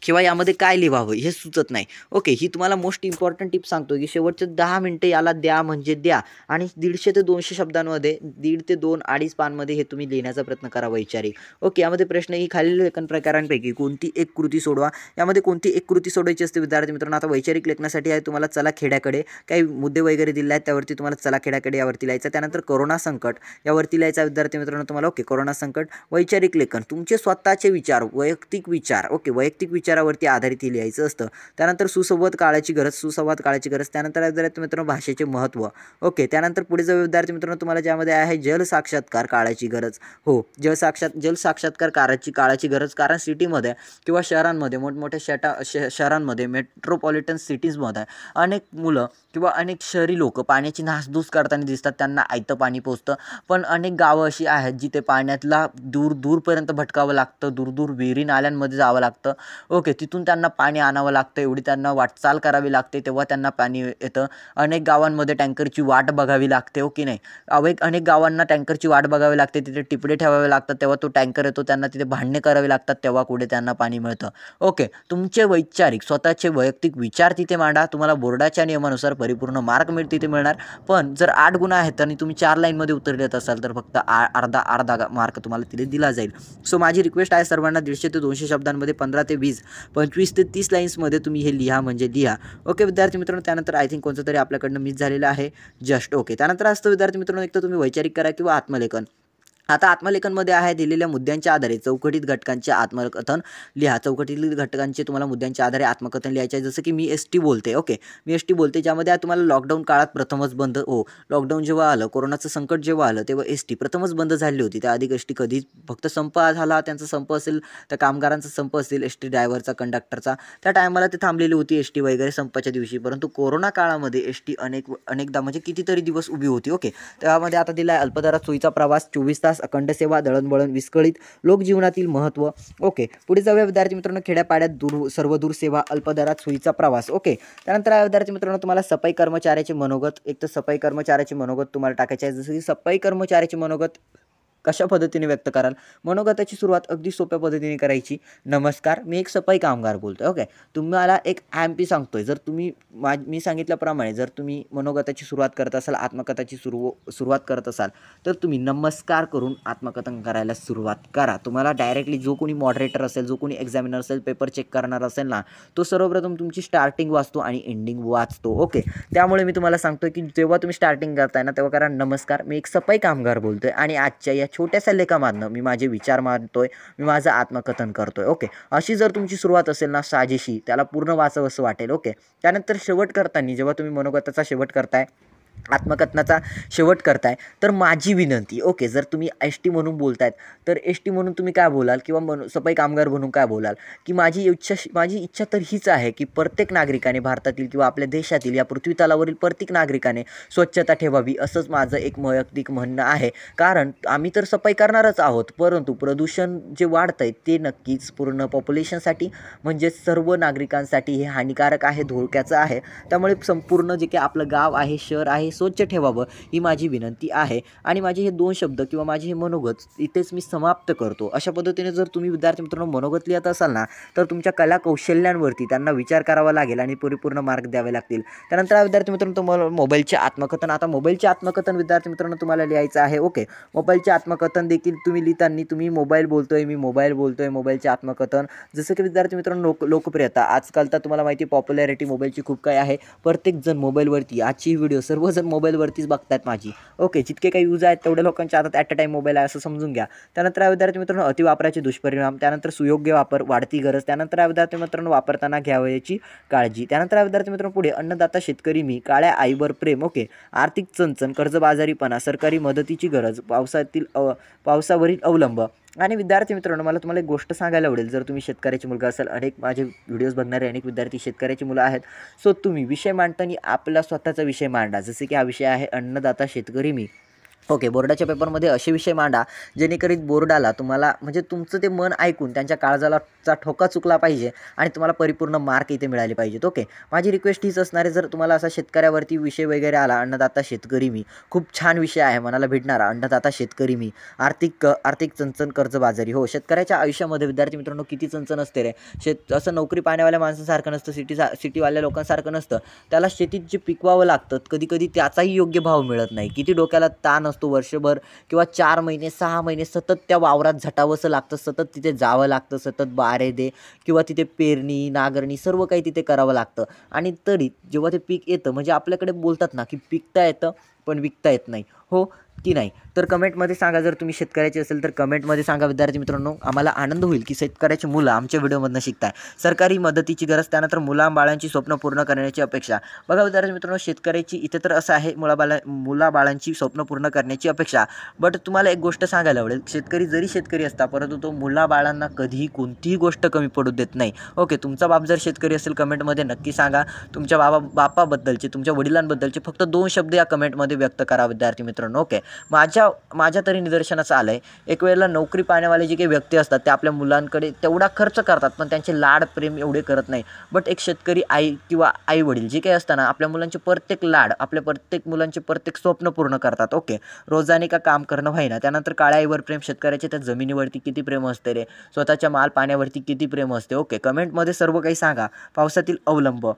किंवा यामध्ये काय लिहावं हे सुचत नाही. ओके, ही तुम्हाला मोस्ट इम्पॉर्टंट टिप सांगतो की शेवटचे 10 मिनिटे याला द्या म्हणजे द्या आणि 150 ते 200 शब्दांमध्ये 1.5 ते 2.5 पानमध्ये हे तुम्ही लिहिण्याचा प्रयत्न करा वैचारिक. ओके, यामध्ये प्रश्न ही खालील लेखन प्रकारांपैकी कोणती एक कृती सोडवा. यामध्ये कोणती एक कृती सोडवायची असते विद्यार्थी मित्रांनो. आता वैचारिक लेखनासाठी आहे तुम्हाला चला खेड्याकडे, काही मुद्दे वगैरे दिले आहेत त्यावरती तुम्हाला चला खेड्याकडे यावरती लिहायचं. त्यानंतर कोरोना संकट यावरती लिहायचा विद्यार्थी मित्रांनो तुम्हाला. ओके, कोरोना संकट. वैचारिक लेखन तुमचे स्वतःचे विचार, वैयक्तिक विचार. ओके, वैयक्तिक विचारावरती आधारित लिहायचं असतं. त्यानंतर सुसंवाद काळाची गरज. त्यानंतर विद्यार्थी मित्रांनो भाषेचे महत्त्व. ओके, त्यानंतर पुढे जाऊ विद्यार्थी मित्रांनो तुम्हाला ज्यामध्ये आहे जल साक्षात्कार काळाची गरज. हो, जल साक्षात्कार काळाची गरज, कारण सिटीमध्ये किंवा शहरांमध्ये मोठमोठ्या शहरांमध्ये मेट्रोपॉलिटन सिटीजमध्ये अनेक मुलं किंवा अनेक शहरी लोक पाण्याची नासधूस करताना दिसतात. त्यांना आयतं पाणी पोचतं, पण अनेक गावं अशी आहेत जिथे पाण्यातला दूरपर्यंत भटकावं लागतं, दूर विहिरी नाल्यांमध्ये जावं लागतं. ओके, तिथून त्यांना पाणी आणावं लागतं, एवढी त्यांना वाटचाल करावी लागते तेव्हा त्यांना पाणी येतं. अनेक गावांमध्ये टँकरची वाट बघावी लागते. ओके, नाही अनेक गावांना टँकरची वाट बघावी लागते, तिथे टिपडे ठेवावे लागतात तेव्हा तो टँकर येतो, त्यांना तिथे भांडणे करावे लागतात तेव्हा कुठे त्यांना पाणी मिळतं. ओके, तुमचे वैचारिक स्वतःचे वैयक्तिक विचार तिथे मांडा. तुम्हाला बोर्डाच्या नियमानुसार परिपूर्ण मार्क तिथे मिळणार. पण जर 8 गुण आहेत आणि तुम्ही 4 लाईनमध्ये उत्तर देत असाल तर फक्त अर्धा मार्क तुम्हाला तिथे दिला जाईल. सो माझी रिक्वेस्ट आहे सर्वांना 150 ते 200 शब्दांमध्ये 15 ते 20 25 ते 30 लाईन्समध्ये तुम्ही हे लिहा म्हणजे लिहा. ओके विद्यार्थी मित्रांनो, त्यानंतर आय थिंक कोणतं तरी आपल्याकडनं मिस झालेलं आहे जस्ट. ओके, त्यानंतर असतं विद्यार्थी मित्रांनो एक तर तुम्ही वैचारिक करा किंवा आत्मलेखन. आता आत्मलेखनमध्ये आहे दिलेल्या मुद्द्यांच्या आधारे चौकटीत घटकांचे आत्मकथन लिहा. चौकटीतील घटकांचे तुम्हाला मुद्द्यांच्या आधारे आत्मकथन लिहायचे आहे. जसं की मी ST बोलते. ओके, मी ST बोलते, ज्यामध्ये तुम्हाला लॉकडाऊन काळात प्रथमच बंद लॉकडाऊन जेव्हा आलं, कोरोनाचं संकट जेव्हा आलं तेव्हा ST प्रथमच बंद झाली होती. त्या आधी ST कधीच फक्त संप झाला, त्यांचा संप असेल, त्या कामगारांचा संप असेल, ST ड्रायव्हरचा, कंडक्टरचा, त्या टायमाला ते थांबलेली होती ST वगैरे संपाच्या दिवशी. परंतु कोरोना काळामध्ये ST अनेकदा म्हणजे कितीतरी दिवस उभी होती. ओके, त्यामध्ये आता दिला आहे अल्पदरात सोयीचा प्रवास, 24 तास अखंड सेवा, दळणवळण विस्कळीत, लोकजीवनातील महत्त्व. ओके, पुढे जाऊया विद्यार्थी मित्रांनो खेड्यापाड्यात सर्व दूर सेवा, अल्पदरात सोयीचा प्रवास. ओके, त्यानंतर विद्यार्थी मित्रांनो तुम्हाला सफाई कर्मचाऱ्याचे मनोगत. एक तर सफाई कर्मचाऱ्याचे मनोगत तुम्हाला टाकायचे आहे. जसं की सफाई कर्मचाऱ्याचे मनोगत कशा पद्धतीने व्यक्त कराल. मनोगताची सुरुवात अगदी सोप्या पद्धतीने करायची. नमस्कार, मी एक सफाई कामगार बोलतोय. ओके, तुम्हाला एक IMP सांगतोय. जर तुम्ही मी सांगितल्याप्रमाणे जर तुम्ही मनोगताची सुरुवात करत असाल, आत्मकथाची सुरुवात करत असाल तर तुम्ही नमस्कार करून आत्मकथन करायला सुरुवात करा. तुम्हाला डायरेक्टली जो कोणी मॉडरेटर असेल, जो कोणी एक्झामिनर असेल, पेपर चेक करणार असेल ना, तो सर्वप्रथम तुमची स्टार्टिंग वाचतो आणि एंडिंग वाचतो. ओके, त्यामुळे मी तुम्हाला सांगतोय की जेव्हा तुम्ही स्टार्टिंग करताय ना तेव्हा करा नमस्कार, मी एक सफाई कामगार बोलतोय आणि आजच्या या छोट्याशा लेखामधनं मी माझे विचार मांडतोय, मी माझं आत्मकथन करतोय. ओके, अशी जर तुमची सुरुवात असेल ना साजेशी, त्याला पूर्ण वाचावंसं वाटेल. ओके, त्यानंतर शेवट करताना जेव्हा तुम्ही मनोगताचा शेवट करताय आत्मकथनाचा शेवट करताय तर माझी विनंती, ओके, जर तुम्ही एस-टी म्हणून बोलतायत तर एस-टी म्हणून तुम्ही काय बोलाल किंवा सफाई कामगार म्हणून काय बोलाल की माझी इच्छा तर हीच आहे की प्रत्येक नागरिकाने भारतातील किंवा आपल्या देशातील या पृथ्वीतलावरील प्रत्येक नागरिकाने स्वच्छता ठेवावी, असंच माझं एक वैयक्तिक म्हणणं आहे. कारण आम्ही तर सफाई करणारच आहोत, परंतु प्रदूषण जे वाढतं आहे ते नक्कीच पूर्ण पॉप्युलेशनसाठी म्हणजे सर्व नागरिकांसाठी हे हानिकारक आहे, धोक्याचं आहे. त्यामुळे संपूर्ण जे काही आपलं गाव आहे, शहर आहे, स्वच्छ ठेवावं ही माझी विनंती आहे. आणि माझे हे 2 शब्द किंवा माझे हे मनोगत इथेच मी समाप्त करतो. अशा पद्धतीने जर तुम्ही विद्यार्थी मित्रांनो मनोगत लिहित असाल ना, तर तुमच्या कला कौशल्यांवरती त्यांना विचार करावा लागेल आणि परिपूर्ण मार्क द्यावे लागतील. त्यानंतर विद्यार्थी मित्रांनो तुम्हाला मोबाईलचे आत्मकथन, आता मोबाईलचे आत्मकथन विद्यार्थी मित्रांनो तुम्हाला लिहायचं आहे. ओके, मोबाईलचे आत्मकथन देखील तुम्ही लिहिताना तुम्ही मोबाईल बोलतोय, मी मोबाईल बोलतोय, मोबाईलचे आत्मकथन जसं की विद्यार्थी मित्रांनो लोकप्रियता आजकाल तर तुम्हाला माहिती आहे पॉप्युलॅरिटी मोबाईलची खूप काय आहे. प्रत्येकजण मोबाईलवरती आजची व्हिडिओ सर्वजण मोबाईलवरतीच बघतायत माझी. ओके, जितके काही यूज आहेत तेवढ्या लोकांच्या हातात ॲट अ टाईम मोबाईल आहे असं समजून घ्या. त्यानंतर विद्यार्थी मित्रांनो अतिवापराचे दुष्परिणाम, त्यानंतर सुयोग्य वापर, वाढती गरज, त्यानंतर विद्यार्थी मित्रांनो वापरताना घ्यावयाची काळजी, त्यानंतर विद्यार्थी मित्रांनो पुढे अन्नदाता शेतकरी मी, काळ्या आईवर प्रेम, ओके, आर्थिक चणचण, कर्जबाजारीपणा, सरकारी मदतीची गरज, पावसावरील अवलंब. आणि विद्यार्थी मित्रांनो मला तुम्हाला एक गोष्ट सांगायला आवडेल, जर तुम्ही शेतकऱ्याची मुलगा असाल, अनेक माझे व्हिडिओज बघणारे अनेक विद्यार्थी शेतकऱ्याची मुलं आहेत. सो तुम्ही विषय मांडताना आपला स्वतःचा विषय मांडा. जसे की हा विषय आहे अन्नदाता शेतकरी मी. ओके, बोर्डाच्या पेपरमध्ये असे विषय मांडा जेणेकरून बोर्डाला तुम्हाला म्हणजे तुमचं ते मन ऐकून त्यांच्या काळजाचा ठोका चुकला पाहिजे आणि तुम्हाला परिपूर्ण मार्क इथे मिळाले पाहिजेत. ओके, माझी रिक्वेस्ट हीच असणार आहे, जर तुम्हाला असा शेतकऱ्यावरती विषय वगैरे आला, अन्नदाता शेतकरी मी, खूप छान विषय आहे मनाला भेटणारा, अन्नदाता शेतकरी मी, आर्थिक चणचण, कर्जबाजारी. हो, शेतकऱ्याच्या आयुष्यामध्ये विद्यार्थी मित्रांनो किती चणचण असते रे. असं नोकरी पाहण्यावाल्या माणसांसारखं नसतं, सिटीवाल्या लोकांसारखं नसतं. त्याला शेतीत जे पिकवावं लागतं कधी त्याचाही योग्य भाव मिळत नाही. किती डोक्याला ताण असतो, वर्षभर किंवा 4 महिने 6 महिने सतत त्या वावरात झटावंसं लागतं, सतत तिथे जावं लागतं, सतत बारेदे किंवा तिथे पेरणी, नांगरणी सर्व काही तिथे करावं लागतं. आणि तरी जेव्हा ते पीक येतं म्हणजे आपल्याकडे बोलतात ना की पिकता येतं पण विकता येत नाही, हो की नाही. तर कमेंटमध्ये सांगा, जर तुम्ही शेतकऱ्याचे असेल तर कमेंटमध्ये सांगा विद्यार्थी मित्रांनो. आम्हाला आनंद होईल की शेतकऱ्याची मुलं आमच्या व्हिडिओमधनं शिकताय. सरकारी मदतीची गरज, त्यानंतर मुलाबाळांची स्वप्न पूर्ण करण्याची अपेक्षा. बघा विद्यार्थी मित्रांनो, शेतकऱ्याची इथे तर असं आहे मुलाबाळांची स्वप्न पूर्ण करण्याची अपेक्षा. बट तुम्हाला एक गोष्ट सांगायला आवडेल, शेतकरी जरी शेतकरी असता परंतु तो मुलाबाळांना कधीही कोणतीही गोष्ट कमी पडू देत नाही. ओके, तुमचा बाप जर शेतकरी असेल कमेंटमध्ये नक्की सांगा. तुमच्या बापाबद्दलचे, तुमच्या वडिलांबद्दलचे फक्त 2 शब्द या कमेंटमध्ये व्यक्त करा विद्यार्थी मित्रांनो. ओके, माझ्या तरी निदर्शनाचं आलं आहे, एक वेळेला नोकरी पाहण्यावाले जे काही व्यक्ती असतात ते आपल्या मुलांकडे तेवढा खर्च करतात पण त्यांचे लाड प्रेम एवढे करत नाही. बट एक शेतकरी आई किंवा आई वडील जे काही असताना आपल्या मुलांचे प्रत्येक लाड, आपल्या प्रत्येक मुलांचे प्रत्येक स्वप्न पूर्ण करतात. ओके, रोजाने का काम करणं व्हायना. त्यानंतर काळ्या आईवर प्रेम, शेतकऱ्याचे त्या जमिनीवरती किती प्रेम असते रे, स्वतःच्या माल पाण्यावरती किती प्रेम असते. ओके, कमेंटमध्ये सर्व काही सांगा. पावसातील अवलंब,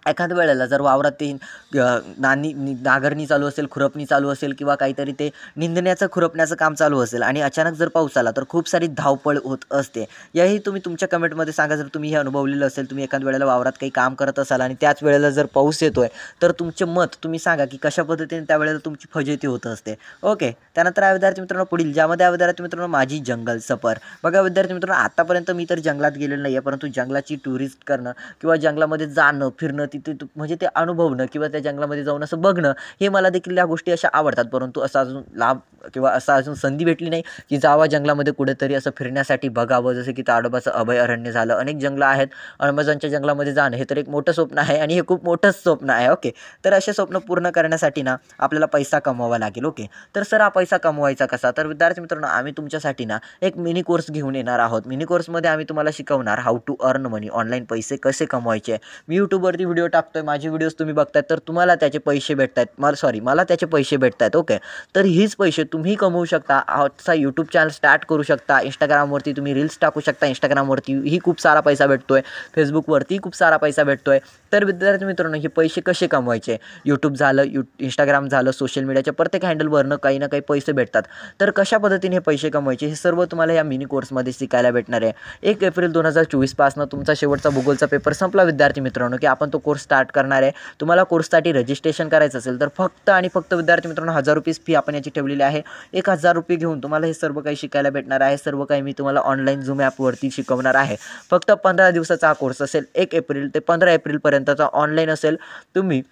एखाद्या वेळेला जर वावरात ते नांगरणी चालू असेल, खुरपणी चालू असेल किंवा काहीतरी ते निंदण्याचं खुरपण्याचं काम चालू असेल आणि अचानक जर पाऊस आला तर खूप सारी धावपळ होत असते. याही तुम्ही तुमच्या कमेंटमध्ये सांगा, जर तुम्ही हे अनुभवलेलं असेल. तुम्ही एखाद्या वेळेला वावरात काही काम करत असाल आणि त्याच वेळेला जर पाऊस येतोय तर तुमचे मत तुम्ही सांगा की कशा पद्धतीने त्यावेळेला तुमची फजिती होत असते. ओके, त्यानंतर विद्यार्थी मित्रांनो पुढील ज्यामध्ये विद्यार्थी मित्रांनो माझी जंगल सफर. बघा विद्यार्थी मित्रांनो, आतापर्यंत मी तर जंगलात गेलेलो नाही आहे, परंतु जंगलाची टुरिस्ट करणं किंवा जंगलामध्ये जाणं फिरणं, तिथे म्हणजे ते अनुभवणं किंवा त्या जंगलामध्ये जाऊन असं बघणं, हे मला देखील या गोष्टी अशा आवडतात. परंतु असा अजून लाभ किंवा असा अजून संधी भेटली नाही की जावा जंगलामध्ये कुठेतरी असं फिरण्यासाठी बघावं. जसं की ताडोबाचं अभयारण्य झालं, अनेक जंगलं आहेत. अमेझॉनच्या जंगलामध्ये जाणं हे तर एक मोठं स्वप्न आहे आणि हे खूप मोठंच स्वप्न आहे. ओके, तर असे स्वप्न पूर्ण करण्यासाठी ना आपल्याला पैसा कमवावा लागेल. ओके, तर सर हा पैसा कमवायचा कसा. तर विद्यार्थी मित्रांनो, आम्ही तुमच्यासाठी ना एक मिनी कोर्स घेऊन येणार आहोत. मिनी कोर्समध्ये आम्ही तुम्हाला शिकवणार how to earn money, online पैसे कसे कमवायचे. मी यूट्यूबवरती व्हिडिओ टाकतोय, माझे व्हिडिओज तुम्ही बघताय तर तुम्हाला त्याचे पैसे भेटत आहेत. मला त्याचे पैसे भेटत आहेत. ओके, तर हीच पैसे तुम्ही कमवू शकता. आजचा यूट्यूब चॅनल स्टार्ट करू शकता. इंस्टाग्रामवरती तुम्ही रील्स टाकू शकता. इंस्टाग्रामवरती खूप सारा पैसा भेटतोय, फेसबुकवरती खूप सारा पैसा भेटतोय. तर विद्यार्थी मित्रांनो, हे पैसे कसे कमवायचे. यूट्यूब झालं, इंस्टाग्राम झालं, सोशल मीडियाच्या प्रत्येक हँडलवरनं काही ना काही पैसे भेटतात. तर कशा पद्धतीने हे पैसे कमवायचे हे सर्व तुम्हाला या मिनी कोर्समध्ये शिकायला भेटणार आहे. 1 एप्रिल 2024 पासून तुमचा शेवटचा भूगोलचा पेपर संपला विद्यार्थी मित्रांनो, की आपण तो कोर्स स्टार्ट करणार आहे. तुम्हाला कोर्ससाठी रजिस्ट्रेशन करायचं असेल तर फक्त आणि फक्त विद्यार्थी मित्रांनो 1000 रुपये फी आपण याची ठेवलेली आहे. 1000 रुपये घेऊन तुम्हाला हे सर्व काही शिकायला भेटणार आहे. सर्व काही मी तुम्हाला ऑनलाईन झूम ॲपवरती शिकवणार आहे. फक्त 15 दिवसाचा हा कोर्स असेल. 1 एप्रिल ते 15 एप्रिलपर्यंतचा ऑनलाईन असेल. तुम्ही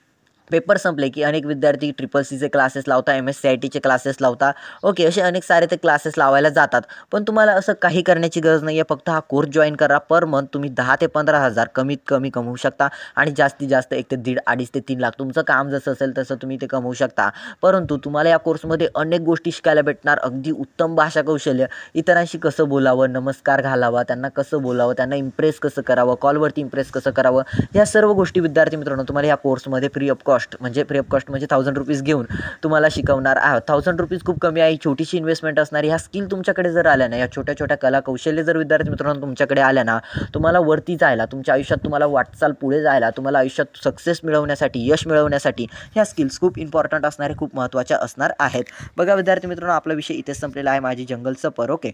पेपर संपले की अनेक विद्यार्थी CCCचे क्लासेस लावता, MSCITचे क्लासेस लावता. ओके, असे अनेक सारे ते क्लासेस लावायला जातात. पण तुम्हाला असं काही करण्याची गरज नाही आहे. फक्त हा कोर्स जॉईन करा. पर मंथ तुम्ही 10 ते 15,000 कमीत कमी कमवू शकता आणि जास्तीत जास्त 1 ते दीड, 2.5 ते 3 लाख तुमचं काम जसं असेल तसं तुम्ही ते कमवू शकता. परंतु तुम्हाला या कोर्समध्ये अनेक गोष्टी शिकायला भेटणार. अगदी उत्तम भाषा कौशल्य, इतरांशी कसं बोलावं, नमस्कार घालावा, त्यांना कसं बोलावं, त्यांना इम्प्रेस कसं करावं, कॉलवरती इम्प्रेस कसं करावं, ह्या सर्व गोष्टी विद्यार्थी मित्रांनो तुम्हाला या कोर्समध्ये फ्री ऑफ कॉस्ट म्हणजे ₹1000 घेऊन तुम्हाला शिकवणार आहोत. ₹1000 खूप कमी आहे. छोटीशी इन्व्हेस्टमेंट असणारी ह्या स्किल तुमच्याकडे जर आल्या ना, या छोट्या छोट्या कला कौशल्य जर विद्यार्थी मित्रांनो तुमच्याकडे आल्या ना, तुम्हाला वरती जायला, तुमच्या आयुष्यात तुम्हाला वाटचाल पुढे जायला, तुम्हाला आयुष्यात सक्सेस मिळवण्यासाठी, यश मिळवण्यासाठी ह्या स्किल्स खूप इम्पॉर्टंट असणारे, खूप महत्त्वाच्या असणार आहेत. बघा विद्यार्थी मित्रांनो, आपला विषय इथेच संपलेला आहे. माझी जंगल सफर. ओके,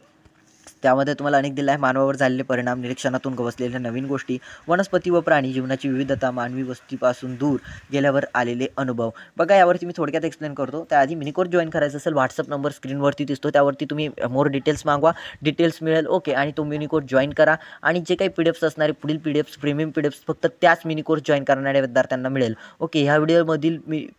त्यामध्ये तुम्हाला अनेक दिले आहे. मानवावर झालेले परिणाम, निरीक्षणातून गवसलेल्या नवीन गोष्टी, वनस्पती व प्राणी जीवनाची विविधता, मानवी वस्तीपासून दूर गेल्यावर आलेले अनुभव. बघा यावरती मी थोडक्यात एक्सप्लेन करतो. त्याआधी मिनी कोर्स जॉईन करायचं असेल, व्हॉट्सअप नंबर स्क्रीनवरती दिसतो, त्यावरती तुम्ही मोर डिटेल्स मागवा, डिटेल्स मिळेल. ओके, आणि तो मिनी कोर्स जॉईन करा आणि जे काही PDFs असणारे पुढील PDFs, प्रीमियम PDFs फक्त त्याच मिनी कोर्स जॉईन करणाऱ्या विद्यार्थ्यांना मिळेल. ओके, ह्या व्हिडिओमधील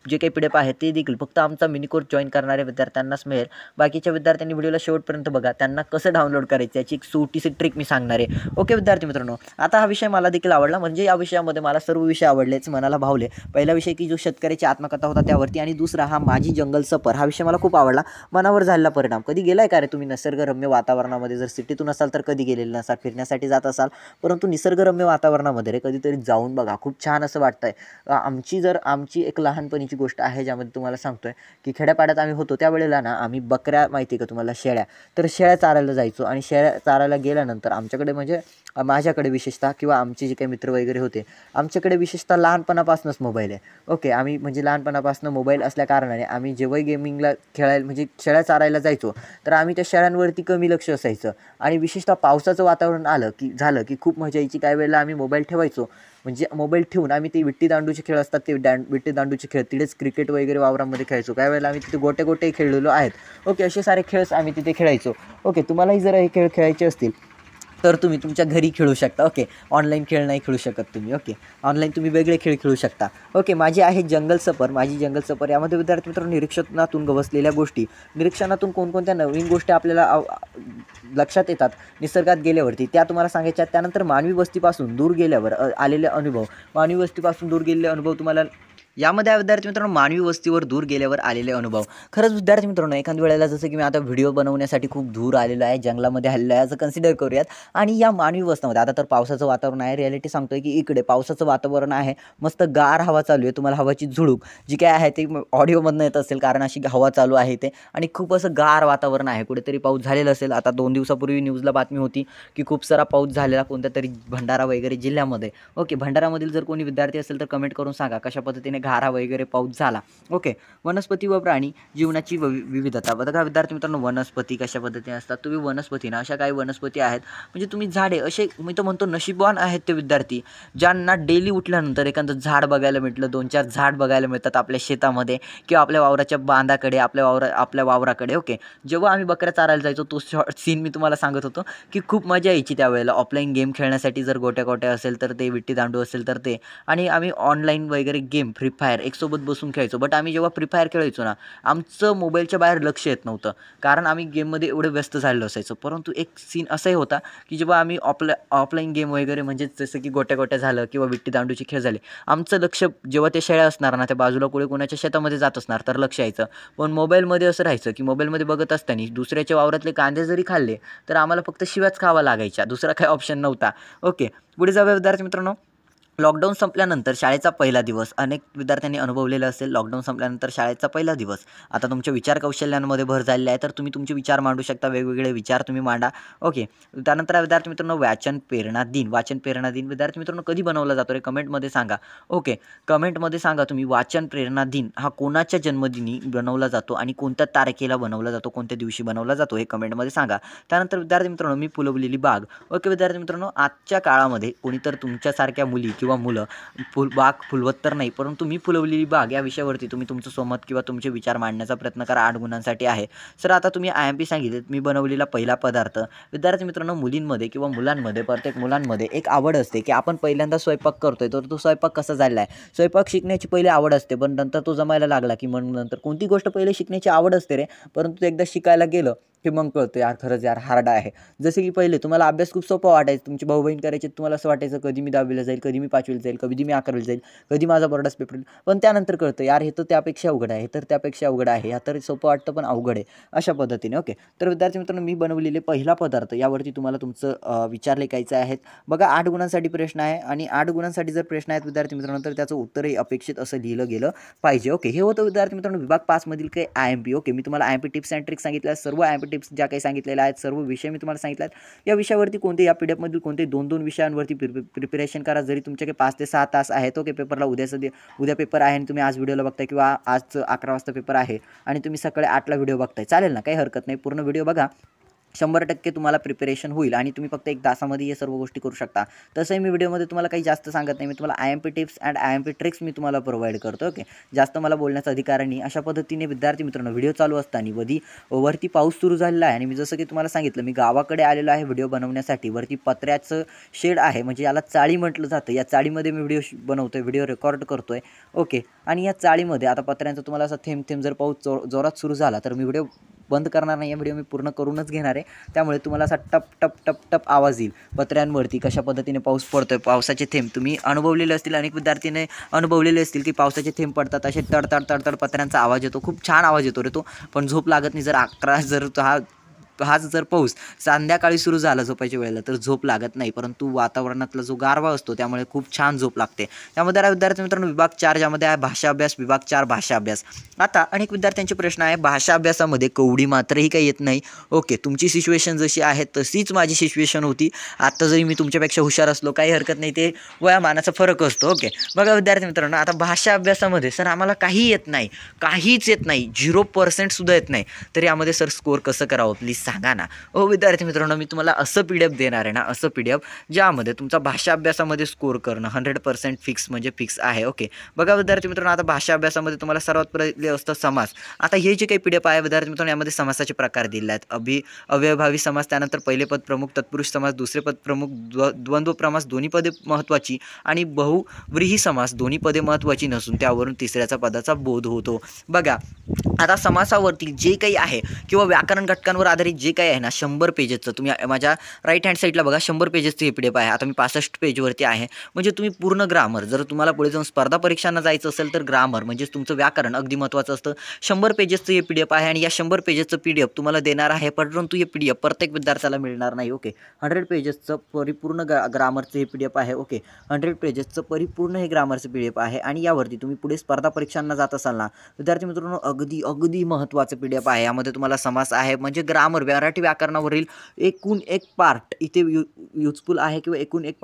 जे काही PDF आहेत ते देखील फक्त आमचा मिनी कोर्स जॉईन करणाऱ्या विद्यार्थ्यांनाच मिळेल. बाकीच्या विद्यार्थ्यांनी व्हिडिओला शेवटपर्यंत बघा, त्यांना कसं डाउनलोड करायचं याची एक छोटीशी ट्रिक मी सांगणार आहे. ओके विद्यार्थी मित्रांनो, आता हा विषय मला देखील आवडला. म्हणजे या विषयामध्ये मला सर्व विषय आवडलेच, मनाला भावले. पहिला विषय की जो शेतकऱ्याची आत्मकथा होता त्यावरती, आणि दुसरा हा माझी जंगल सफर, हा विषय मला खूप आवडला. मनावर झालेला परिणाम. कधी गेलाय का रे तुम्ही निसर्गरम्य वातावरणामध्ये? जर सिटीतून असाल तर कधी गेलेलं नसाल, फिरण्यासाठी जात असाल, परंतु निसर्गरम्य वातावरणामध्ये रे कधीतरी जाऊन बघा, खूप छान असं वाटतंय. आमची एक लहानपणीची गोष्ट आहे ज्यामध्ये तुम्हाला सांगतोय की खेड्यापाड्यात आम्ही होतो त्यावेळेला ना, आम्ही बकऱ्या, माहिती आहे का तुम्हाला, शेळ्या, तर शेळ्या चारायला जायचो. आणि शेळ्या चारायला गेल्यानंतर आमच्याकडे म्हणजे माझ्याकडे विशेषतः, किंवा आमचे जे काही मित्र वगैरे होते, आमच्याकडे विशेषतः लहानपणापासूनच मोबाईल आहे. ओके, आम्ही म्हणजे लहानपणापासून मोबाईल असल्या कारणाने आम्ही जेव्हाही गेमिंगला खेळायला म्हणजे शेळ्या चारायला जायचो, तर आम्ही त्या शेळ्यांवरती कमी लक्ष असायचं. आणि विशेषतः पावसाचं वातावरण झालं की खूप मजा यायची. काही वेळेला आम्ही मोबाईल ठेवायचो, म्हणजे मोबाईल ठेवून आम्ही ते विट्टी दांडूचे खेळ असतात ते विट्टी दांडूचे खेळ, तिथेच क्रिकेट वगैरे वावरामध्ये खेळायचो. काही वेळेला आम्ही तिथे गोटे खेळलेलो आहेत. ओके, असे सारे खेळ आम्ही तिथे खेळायचो. ओके, तुम्हालाही जर हे खेळ खेळायचे असतील तर तुम्ही तुमच्या घरी खेळू शकता. ओके, ऑनलाईन खेळ नाही खेळू शकत तुम्ही. ओके, ऑनलाईन तुम्ही वेगळे खेळ खेळू शकता. ओके, माझी आहे जंगल सफर. माझी जंगल सफर यामध्ये विद्यार्थी मित्रांनो निरीक्षणातून गवसलेल्या गोष्टी, निरीक्षणातून कोणकोणत्या नवीन गोष्टी आपल्याला लक्षात येतात निसर्गात गेल्यावरती, त्या तुम्हाला सांगायच्या. त्यानंतर मानवी वस्तीपासून दूर गेल्यावर आलेले अनुभव, मानवी वस्तीपासून दूर गेलेले अनुभव तुम्हाला यामध्ये विद्यार्थी मित्रांनो मानवी वस्तीवर दूर गेल्यावर आलेले अनुभव. खरंच विद्यार्थी मित्रांनो, एखाद्या वेळेला जसं की मी आता व्हिडिओ बनवण्यासाठी खूप दूर आलेलो आहे, जंगलामध्ये आलेलो आहे असं कन्सिडर करूयात. आणि या मानवी वस्तीमध्ये आता तर पावसाचं वातावरण आहे. रिॲलिटी सांगतोय की इकडे पावसाचं वातावरण आहे, मस्त गार हवा चालू आहे. तुम्हाला हवाची झुळूक जी काय आहे ते ऑडिओमधनं येत असेल, कारण अशी हवा चालू आहे ते, आणि खूप असं गार वातावरण आहे. कुठेतरी पाऊस झालेला असेल. आता 2 दिवसापूर्वी न्यूजला बातमी होती की खूप सारा पाऊस झालेला कोणत्या तरी भंडारा वगैरे जिल्ह्यामध्ये. ओके, भंडारामधील जर कोणी विद्यार्थी असेल तर कमेंट करून सांगा कशा पद्धतीने गारा वगैरे पाऊस झाला. ओके, वनस्पती व प्राणी जीवनाची विविधता. बघा विद्यार्थी मित्रांनो, वनस्पती कशा पद्धतीने असतात. तुम्ही वनस्पती ना, अशा काही वनस्पती आहेत म्हणजे तुम्ही झाडे, असे मी तर म्हणतो नशीबवान आहेत ते विद्यार्थी ज्यांना डेली उठल्यानंतर एखादं झाड बघायला भेटलं, 2-4 झाड बघायला मिळतात आपल्या शेतामध्ये किंवा आपल्या वावराच्या बांधाकडे, आपल्या वावराकडे. ओके, जेव्हा आम्ही बकऱ्या चारायला जायचो तो सीन मी तुम्हाला सांगत होतो की खूप मजा यायची त्यावेळेला. ऑफलाईन गेम खेळण्यासाठी जर गोट्या असेल तर ते, विट्टी दांडू असेल तर ते, आणि आम्ही ऑनलाईन वगैरे गेम फ्री फायर सोबत बसून खेळायचो. बट आम्ही जेव्हा फ्री फायर खेळायचो ना, आमचं मोबाईलच्या बाहेर लक्ष येत नव्हतं, कारण आम्ही गेममध्ये एवढे व्यस्त झालेलो असायचो. परंतु एक सीन असाही होता की जेव्हा आम्ही ऑफलाईन गेम वगैरे म्हणजे जसं की गोट्या झालं किंवा विट्टी दांडूचे खेळ झाले, आमचं लक्ष जेव्हा ते शेळ्या असणार ना, त्या बाजूला कोणाच्या शेतामध्ये जात असणार तर लक्ष यायचं. पण मोबाईलमध्ये असं राहायचं की मोबाईलमध्ये बघत असताना दुसऱ्याच्या वावरातले कांदे जरी खाल्ले तर आम्हाला फक्त शिव्याच खावा लागायच्या, दुसरा काही ऑप्शन नव्हता. ओके, पुढे जाऊया विद्यार्थी मित्रांनो. लॉकडाऊन संपल्यानंतर शाळेचा पहिला दिवस. अनेक विद्यार्थ्यांनी अनुभवलेलं असेल लॉकडाऊन संपल्यानंतर शाळेचा पहिला दिवस. आता तुमच्या विचार कौशल्यांमध्ये भर झालेली आहे, तर तुम्ही तुमचे विचार मांडू शकता, वेगवेगळे विचार तुम्ही मांडा. ओके, त्यानंतर विद्यार्थी मित्रांनो वाचन प्रेरणा दिन. विद्यार्थी मित्रांनो कधी बनवला जातो रे? कमेंटमध्ये सांगा. ओके, कमेंटमध्ये सांगा तुम्ही वाचन प्रेरणा दिन हा कोणाच्या जन्मदिनी बनवला जातो आणि कोणत्या तारखेला बनवला जातो, कोणत्या दिवशी बनवला जातो, हे कमेंटमध्ये सांगा. त्यानंतर विद्यार्थी मित्रांनो मी फुलवलेली बाग. ओके विद्यार्थी मित्रांनो, आजच्या काळामध्ये कोणीतर तुमच्यासारख्या मुली किंवा मुलं बाग फुलवत तर नाही, परंतु मी फुलवलेली बाग या विषयावरती तुम्ही तुमचं स्वमत किंवा तुमचे विचार मांडण्याचा प्रयत्न करा 8 गुणांसाठी आहे. सर आता तुम्ही IMP सांगितले, मी बनवलेला पहिला पदार्थ. विद्यार्थी मित्रांनो, मुलींमध्ये किंवा मुलांमध्ये, प्रत्येक मुलांमध्ये एक आवड असते की आपण पहिल्यांदा स्वयंपाक करतोय, तर तो स्वयंपाक कसा झालेला आहे. स्वयंपाक शिकण्याची पहिली आवड असते, पण नंतर तो जमायला लागला की मग नंतर कोणती गोष्ट पहिले शिकण्याची आवड असते रे, परंतु एकदा शिकायला गेलं की मग कळतं यार खरंच यार हार्ड आहे. जसे की पहिले तुम्हाला अभ्यास खूप सोपा वाटायचा, तुमची भाऊ बहीण करायचे, तुम्हाला असं वाटायचं कधी मी 10वीला जाईल, कधी मी 5वीला जाईल, कधी मी 11वीला जाईल, कधी माझा बोर्डाचा पेपर येईल. पण त्यानंतर कळतं यार हे तर त्यापेक्षा अवघड आहे, हे तर त्यापेक्षा अवघड आहे, या तर सोपं वाटतं पण अवघड आहे, अशा पद्धतीने. ओके, तर विद्यार्थी मित्रांनो, मी बनवलेले पहिला पदार्थ यावरती तुम्हाला तुमचं विचार लिहायचे आहेत. बघा 8 गुणांसाठी प्रश्न आहे आणि 8 गुणांसाठी जर प्रश्न आहेत विद्यार्थी मित्रांनो, तर त्याचं उत्तरही अपेक्षित असं लिहिलं गेलं पाहिजे. ओके, हे होतं विद्यार्थी मित्रांनो विभाग 5 मधील काही IMP. ओके, मी तुम्हाला IMP टिप्स अँड ट्रिक्स सांगितल्या, सर्व IMP टिप्स ज्या काही सांगितलेल्या आहेत, सर्व विषय मी तुम्हाला सांगितले आहेत. या विषयावरती कोणते, या PDF मधील कोणते 2-2 विषयांवरती प्रिपरेशन करा. जरी तुमच्याकडे 5 ते 6 तास आहेत, ओके, पेपरला उद्या पेपर आहे आणि तुम्ही आज व्हिडिओला बघताय किंवा आज 11 वाजता पेपर आहे आणि तुम्ही सकाळी 8ला व्हिडिओ बघताय, चालेल ना, काही हरकत नाही. पूर्ण व्हिडिओ बघा, 100% तुम्हाला प्रिपरेशन होईल आणि तुम्ही फक्त 1 तासामध्ये हे सर्व गोष्टी करू शकता. तसंही मी व्हिडिओमध्ये तुम्हाला काही जास्त सांगत नाही, मी तुम्हाला IMP tips and IMP tricks मी तुम्हाला प्रोव्हाइड करतो. ओके, जास्त मला बोलण्याचा अधिकार नाही. अशा पद्धतीने विद्यार्थी मित्रांनो, व्हिडिओ चालू असताना वरती पाऊस सुरू झालेला आहे आणि मी जसं की तुम्हाला सांगितलं, मी गावाकडे आलेलो आहे व्हिडिओ बनवण्यासाठी. वरती पत्र्याचं शेड आहे, म्हणजे याला चाळी म्हटलं जातं. या चाळीमध्ये मी व्हिडिओ बनवतोय, व्हिडिओ रेकॉर्ड करतोय. ओके, आणि या चाळीमध्ये आता पत्र्यांचा तुम्हाला असा थेंब थेंब जर पाऊस जोरात सुरू झाला तर मी व्हिडिओ बंद करणार नाही, या व्हिडिओ मी पूर्ण करूनच घेणार आहे. त्यामुळे तुम्हाला असा टप टप टप टप आवाज येईल पत्र्यांवरती, कशा पद्धतीने पाऊस पडतोय, पावसाचे थेंब तुम्ही अनुभवलेले असतील, अनेक विद्यार्थीने अनुभवलेले असतील की पावसाचे थेंब पडतात, असे तडतड तडतड पत्र्यांचा आवाज येतो, खूप छान आवाज येतो रे तो. पण झोप लागत नाही. जर 11 जर हाच जर पाऊस संध्याकाळी सुरू झाला झोपायच्या वेळेला तर झोप लागत नाही, परंतु वातावरणातला जो गारवा असतो त्यामुळे खूप छान झोप लागते. त्यामध्ये विद्यार्थी मित्रांनो विभाग 4 ज्यामध्ये आहे भाषा अभ्यास, विभाग 4 भाषा अभ्यास. आता अनेक विद्यार्थ्यांचे प्रश्न आहे, भाषा अभ्यासामध्ये कवडी मात्रही काही येत नाही. ओके, तुमची सिच्युएशन जशी आहे तशीच माझी सिच्युएशन होती. आता जरी मी तुमच्यापेक्षा हुशार असलो काही हरकत नाही, ते वयामानाचा फरक असतो. ओके, बघा विद्यार्थी मित्रांनो, आता भाषा अभ्यासामध्ये सर आम्हाला काही येत नाही, काहीच येत नाही, 0% सुद्धा येत नाही, तर यामध्ये सर स्कोअर कसं करावं प्लीज सांगा ना. हो विद्यार्थी मित्रांनो, मी तुम्हाला असं PDF देणार आहे ना, असं PDF ज्यामध्ये तुमचा भाषा अभ्यासामध्ये स्कोअर करणं 100% फिक्स म्हणजे फिक्स आहे. ओके, बघा विद्यार्थी मित्रांनो, आता भाषा अभ्यासामध्ये तुम्हाला सर्वात पहिले असतं समास. आता हे जे काही PDF आहे विद्यार्थी मित्रांनो, यामध्ये समासाचे प्रकार दिले आहेत. अव्ययभावी समास, त्यानंतर पहिले पद प्रमुख तत्पुरुष समास, दुसरे पद प्रमुख द्वंद्व समास, दोन्ही पदे महत्त्वाची, आणि बहुव्रीही समास, दोन्ही पदे महत्त्वाची नसून त्यावरून तिसऱ्याचा पदाचा बोध होतो. बघा आता समासावरती जे काही आहे किंवा व्याकरण घटकांवर आधारित जे काही आहे ना, 100 पेजेसचं, तुम्ही माझ्या राईट हँड साईडला बघा 100 पेजेसचं हे PDF आहे. आता मी 65 पेजवरती आहे, म्हणजे तुम्ही पूर्ण ग्रामर, जर तुम्हाला पुढे जाऊन स्पर्धा परीक्षांना जायचं असेल तर ग्रामर म्हणजेच तुमचं व्याकरण अगदी महत्त्वाचं असतं. 100 पेजेसचं हे PDF आहे आणि या 100 पेजेसचं PDF तुम्हाला देणार आहे, परंतु हे PDF प्रत्येक विद्यार्थ्याला मिळणार नाही. ओके, 100 पेजेसचं परिपूर्ण ग्रामरचं हे PDF आहे. ओके, 100 पेजेसचं परिपूर्ण हे ग्रामरचं PDF आहे आणि यावरती तुम्ही पुढे स्पर्धा परीक्षांना जात असाल ना विद्यार्थी मित्रांनो, अगदी महत्त्वाचं PDF आहे. यामध्ये तुम्हाला समास आहे, म्हणजे ग्रामर, मराठी व्याकरणावरील एकूण एक पार्ट इथे युजफुल आहे किंवा एकूण एक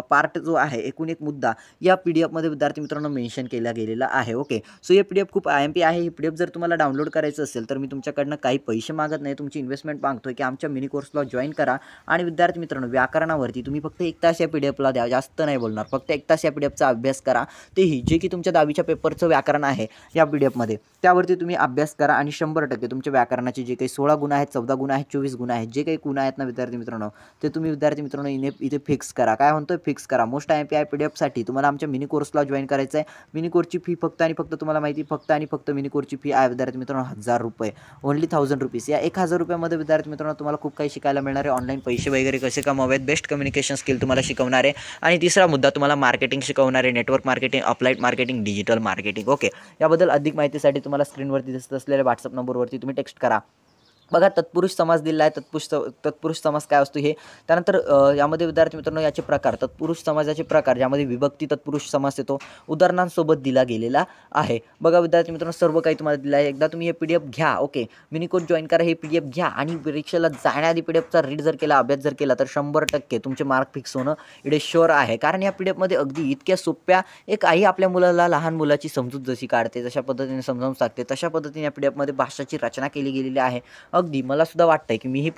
पार्ट जो आहे, एकूण एक मुद्दा या PDF मध्ये विद्यार्थी मित्रांनो मेन्शन केला गेलेला आहे. ओके, सो हे PDF खूप IMP आहे. हे PDF जर तुम्हाला डाउनलोड करायचं असेल तर मी तुमच्याकडनं काही पैसे मागत नाही, तुमची इन्व्हेस्टमेंट मागतोय की आमच्या मिनी कोर्सला जॉईन करा. आणि विद्यार्थी मित्रांनो, व्याकरणावरती तुम्ही फक्त 1 तास या PDFला द्या, जास्त नाही बोलणार, फक्त 1 तास या PDFचा अभ्यास करा. तेही जे की तुमच्या 10वीच्या पेपरचं व्याकरण आहे या PDFमध्ये, त्यावरती तुम्ही अभ्यास करा आणि 100% तुमच्या व्याकरणाचे जे काही 16 गुण आहेत, 14 गुण आहेत, 24 गुण आहेत, जे काही गुण आहेत ना विद्यार्थी मित्रांनो, ते तुम्ही विद्यार्थी मित्रांनो इथे फिक्स करा. काय म्हणतोय, फिक्स करा. मोस्ट IMP PDFसाठी तुम्हाला आमच्या मिनी कोर्सला जॉईन करायचं आहे. मिनी कोर्सची फी फक्त आणि फक्त तुम्हाला माहिती, फक्त आणि फक्त मिनी कोर्सची फी आहे विद्यार्थी मित्रांनो 1000 रुपये, ओनली 1000 रुपीज. या 1000 रुपयामध्ये विद्यार्थी मित्रांनो तुम्हाला खूप काही शिकायला मिळणार आहे. ऑनलाईन पैसे वगैरे कसे कमवावेत, बेस्ट कम्युनिकेशन स्किल तुम्हाला शिकवणार आहे. आणि तिसरा मुद्दा, तुम्हाला मार्केटिंग शिकवणार आहे, network marketing, applied marketing, digital marketing. Okay, याबद्दल अधिक माहितीसाठी तुम्हाला स्क्रीनवरती दिसत असलेल्या WhatsApp नंबरवरती तुम्ही टेक्स्ट करा. बघा तत्पुरुष समास दिला आहे, तत्पुरुष समास काय असतो हे. त्यानंतर यामध्ये विद्यार्थी मित्रांनो याचे प्रकार, तत्पुरुष समासाचे प्रकार ज्यामध्ये विभक्ती तत्पुरुष समास येतो, उदाहरणांसोबत दिला गेलेला आहे. बघा विद्यार्थी मित्रांनो, सर्व काही तुम्हाला दिलं आहे. एकदा तुम्ही हे PDF घ्या. ओके, मिनी कोर्स जॉईन करा, हे PDF घ्या आणि परीक्षेला जाण्याआधी PDFचा रीड जर केला, अभ्यास जर केला तर 100% तुमचे मार्क फिक्स होणं इकडे शुअर आहे. कारण या PDFमध्ये अगदी इतक्या सोप्या, एक आई आपल्या मुलाला, लहान मुलाची समजूत जशी काढते, जशा पद्धतीने समजावून सांगते, तशा पद्धतीने या PDFमध्ये भाषाची रचना केली गेलेली आहे. अगदी मला सुद्धा वाटतंय की मीही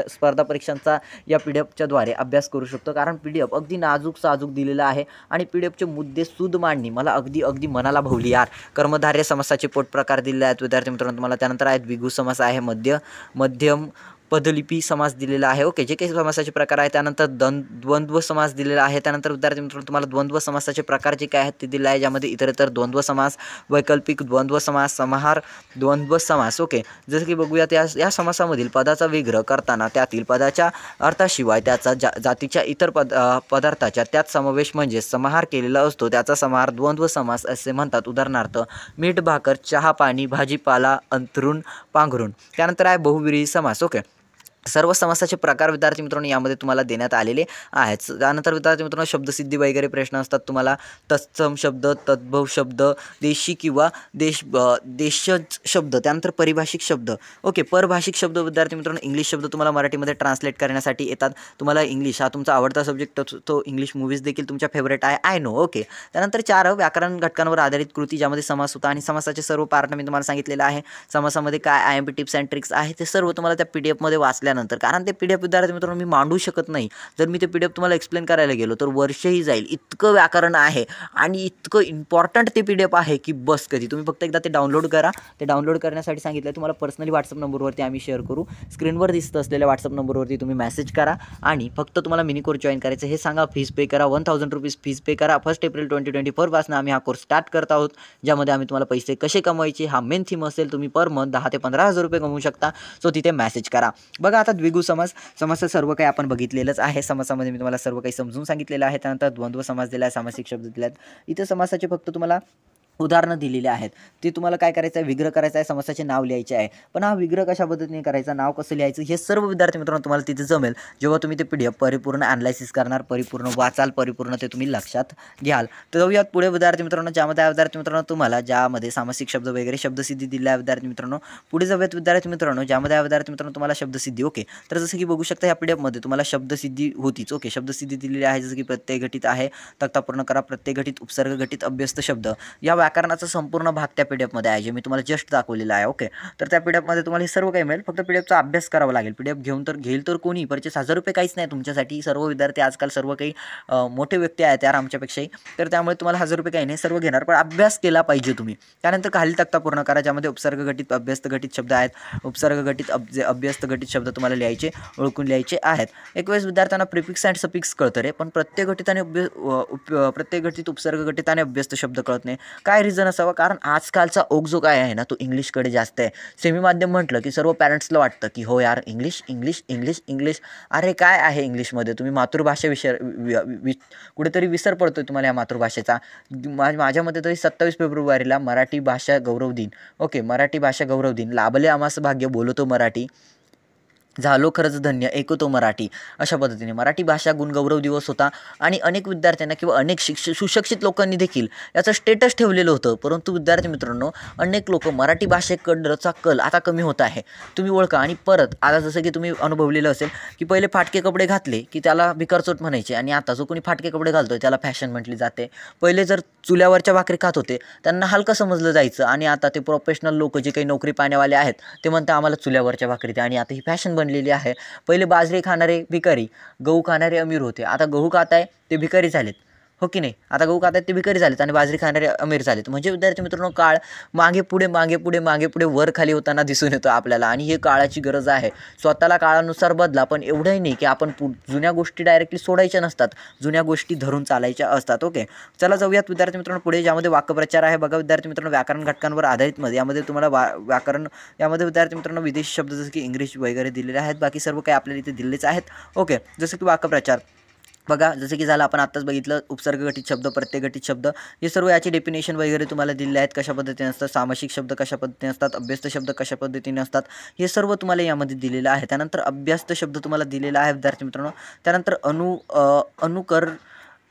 स्पर्धा परीक्षांचा या PDF द्वारे अभ्यास करू शकतो, कारण PDF अगदी नाजूक साजूक दिलेला आहे आणि PDFचे मुद्दे सूद मांडणी मला अगदी अगदी मनाला भावली यार. कर्मधारय समासाचे पोटप्रकार दिले आहेत विद्यार्थी मित्रांनो तुम्हाला. त्यानंतर आहेत द्विगु समास आहे, मध्यम पदलिपी समास दिलेला आहे. ओके, जे काही समासाचे प्रकार आहे. त्यानंतर द्वंद्व समास दिलेला आहे. त्यानंतर विद्यार्थी मित्रांनो तुम्हाला द्वंद्व समासाचे प्रकार जे काय आहेत ते दिले आहे, ज्यामध्ये इतरतर द्वंद्व समास, वैकल्पिक द्वंद्व समास, समाहार द्वंद्व समास. ओके, जसं की बघूयात या समासामधील पदाचा विग्रह करताना त्यातील पदाच्या अर्थाशिवाय त्याचा जातीच्या इतर पदार्थाच्या त्यात समावेश म्हणजे समाहार केलेला असतो, त्याचा समाहार द्वंद्व समास असे म्हणतात. उदाहरणार्थ मीठ भाकर, चहा पाणी, भाजीपाला, अंथरूण पांघरूण. त्यानंतर आहे बहुव्रीही समास. ओके, सर्व समासाचे प्रकार विद्यार्थी मित्रांनो यामध्ये तुम्हाला देण्यात आलेले आहेत. त्यानंतर विद्यार्थी मित्रांनो शब्दसिद्धी वगैरे प्रश्न असतात तुम्हाला. तत्सम शब्द, तद्भव शब्द, देशी किंवा देशज शब्द, त्यानंतर परिभाषिक शब्द. ओके, परभाषिक शब्द विद्यार्थी मित्रांनो इंग्लिश शब्द तुम्हाला मराठीमध्ये ट्रान्सलेट करण्यासाठी येतात. तुम्हाला इंग्लिश हा तुमचा आवडता सब्जेक्ट, तो इंग्लिश मूवीज देखील तुमच्या फेवरेट आहे, आय नो. ओके, त्यानंतर 4 व्याकरण घटकांवर आधारित कृती, ज्यामध्ये समास होता आणि समासाचे सर्व पार्ट मी तुम्हाला सांगितलेलं आहे. समासामध्ये काय IMP टिप्स अँड ट्रिक्स आहे ते सर्व तुम्हाला त्या PDF वाचल्या नंतर, कारण ते PDF विद्यार्थी मित्रांनो मी मांडू शकत नाही. जर मी ते PDF तुम्हाला एक्सप्लेन करायला गेलो तर वर्षही जाईल. इतकं व्याकरण आहे आणि इतकं इम्पॉर्टंट ते PDF आहे की बस कधी. तुम्ही फक्त एकदा ते डाउनलोड करा. ते डाउनलोड करण्यासाठी सांगितलं तुम्हाला पर्सनली WhatsApp नंबरवरती आम्ही शेअर करू. स्क्रीनवर दिसत असलेल्या WhatsApp नंबरवरती तुम्ही मेसेज करा आणि फक्त तुम्हाला मिनी कोर्स जॉईन करायचं हे सांगा. फीस पे करा, 1000 रुपीज फीस पे करा. 1 एप्रिल 2024 पासून आम्ही हा कोर्स स्टार्ट करत आहोत, ज्यामध्ये आम्ही तुम्हाला पैसे कसे कमवायचे हा मेन थीम असेल. तुम्ही पर मंथ 10 ते 15,000 रुपये कमवू शकता. सो तिथे मेसेज करा. बघा आता द्विगु समास सर्व काही आपण बघितलेलंच आहे. समासामध्ये मी तुम्हाला सर्व काही समजून सांगितलेलं आहे. त्यानंतर द्वंद्व समास दिला आहे, सामासिक शब्द दिले आहेत. इथे समासाचे फक्त तुम्हाला उदाहरणं दिलेली आहेत. ते तुम्हाला काय करायचं आहे, विग्रह करायचा आहे, समासाचे नाव लिहायचे आहे. पण हा विग्रह कशा पद्धतीने करायचा, नाव कसं लिहायचं, हे सर्व विद्यार्थी मित्रांनो तुम्हाला तिथे जमेल जेव्हा तुम्ही ते PDF परिपूर्ण ॲनालायसिस करणार, परिपूर्ण वाचाल, परिपूर्ण ते तुम्ही लक्षात घ्याल. तर जाऊयात पुढे विद्यार्थी मित्रांनो, ज्यामध्ये विद्यार्थी मित्रांनो तुम्हाला ज्यामध्ये सामासिक शब्द वगैरे शब्दसिद्धी दिल्या आहे विद्यार्थी मित्रांनो. पुढे जाऊयात विद्यार्थी मित्रांनो, ज्यामध्ये विद्यार्थी मित्रांनो तुम्हाला शब्दसिद्धी. ओके, तर जसं की बघू शकता या PDF तुम्हाला शब्दसिद्धी होतीच. ओके, शब्दसिद्धी दिलेली आहे, जसं की प्रत्यय घटित आहे, तक्ता पूर्ण करा, प्रत्यय घटित, उपसर्ग घटित, अभ्यस्त शब्द. या व्याकरणाचा संपूर्ण भाग त्या PDF आहे, जे मी तुम्हाला जस्ट दाखवलेला आहे. ओके, तर त्या PDF तुम्हाला हे सर्व काही मिळेल. फक्त PDFचा अभ्यास करावा लागेल. PDF घेईल तर कोणी, परचेस 1000 रुपये काहीच नाही तुमच्यासाठी. सर्व विद्यार्थी आजकाल सर्व काही मोठे व्यक्ती आहेत यार आमच्यापेक्षाही, तर त्यामुळे तुम्हाला 1000 रुपये काही नाही, सर्व घेणार, पण अभ्यास केला पाहिजे तुम्ही. त्यानंतर खाली तक्ता पूर्ण करा, ज्यामध्ये उपसर्ग घटित, अभ्यस्त घटित शब्द आहेत. उपसर्ग घटित, अभ्यस्त घटित शब्द तुम्हाला लिहायचे, ओळखून लिहायचे आहेत. एक वेळेस विद्यार्थ्यांना प्रिफिक्स अँड सफिक्स कळतं रे, पण प्रत्यय घटित आणि प्रत्यय घटित, उपसर्ग घटित आणि अभ्यस्त शब्द कळत नाही. काय रिझन असावं, कारण आजकालचा ओघ जो काय आहे ना तो इंग्लिशकडे जास्त आहे. सेमी माध्यम म्हटलं की सर्व पॅरेंट्सला वाटतं की हो यार इंग्लिश इंग्लिश इंग्लिश इंग्लिश. अरे काय आहे इंग्लिशमध्ये, तुम्ही मातृभाषा कुठेतरी विसर पडतोय तुम्हाला या मातृभाषेचा. माझ्या तरी 27 फेब्रुवारीला मराठी भाषा गौरव दिन. ओके, मराठी भाषा गौरव दिन. लाभले आम्हास भाग्य, बोलतो मराठी, झालो खरंच धन्य, ऐकतो मराठी. अशा पद्धतीने मराठी भाषा गुणगौरव दिवस होता आणि अनेक विद्यार्थ्यांना किंवा अनेक सुशिक्षित लोकांनी देखील याचं स्टेटस ठेवलेलं होतं. परंतु विद्यार्थी मित्रांनो अनेक लोक मराठी भाषेकडचा कल आता कमी होत आहे. तुम्ही ओळखा. आणि परत आता जसं की तुम्ही अनुभवलेलं असेल की पहिले फाटके कपडे घातले की त्याला भिकारचोट म्हणायचे आणि आता जो कोणी फाटके कपडे घालतोय त्याला फॅशन म्हटली जाते. पहिले जर चुल्यावरच्या भाकरी खात होते त्यांना हलकं समजलं जायचं आणि आता ते प्रोफेशनल लोक जे काही नोकरी पाहण्यावाले आहेत ते म्हणतात आम्हाला चुल्यावरच्या भाकरी द्या, आणि आता ही फॅशन बनलेली आहे. पहिले बाजरी खाणारे भिकारी, गहू खाणारे अमीर होते. आता गहू खाताय ते भिकारी झालेत, हो की नाही. आता गहू खातायत ते भिकारी झालेत आणि बाजरी खाणारे अमीर झालेत. म्हणजे विद्यार्थी मित्रांनो काळ मागे पुढे मागे पुढे मागे पुढे वर खाली होताना दिसून येतो आपल्याला, आणि हे काळाची गरज आहे. स्वतःला काळानुसार बदला, पण एवढंही नाही की आपण जुन्या गोष्टी डायरेक्टली सोडायच्या नसतात, जुन्या गोष्टी धरून चालायच्या असतात. ओके, चला जाऊयात विद्यार्थी मित्रांनो पुढे, ज्यामध्ये वाक्यप्रचार आहे. बघा विद्यार्थी मित्रांनो व्याकरण घटकांवर आधारित मध्ये यामध्ये तुम्हाला व्याकरण यामध्ये विद्यार्थी मित्रांनो विदेशी शब्द जसे की इंग्लिश वगैरे दिलेले आहेत. बाकी सर्व काही आपल्याला इथे दिलेलेच आहेत. ओके, जसं की वाक्यप्रचार बघा, जसं की झालं आपण आत्ताच बघितलं उपसर्ग घटित शब्द, प्रत्यय घटित शब्द, हे सर्व याची डेफिनेशन वगैरे तुम्हाला दिलेले आहेत. कशा पद्धतीने असतात, सामासिक शब्द कशा पद्धतीने असतात, अभ्यस्त शब्द कशा पद्धतीने असतात, हे सर्व तुम्हाला यामध्ये दिलेलं आहे. त्यानंतर अभ्यस्त शब्द तुम्हाला दिलेला आहे विद्यार्थी मित्रांनो. त्यानंतर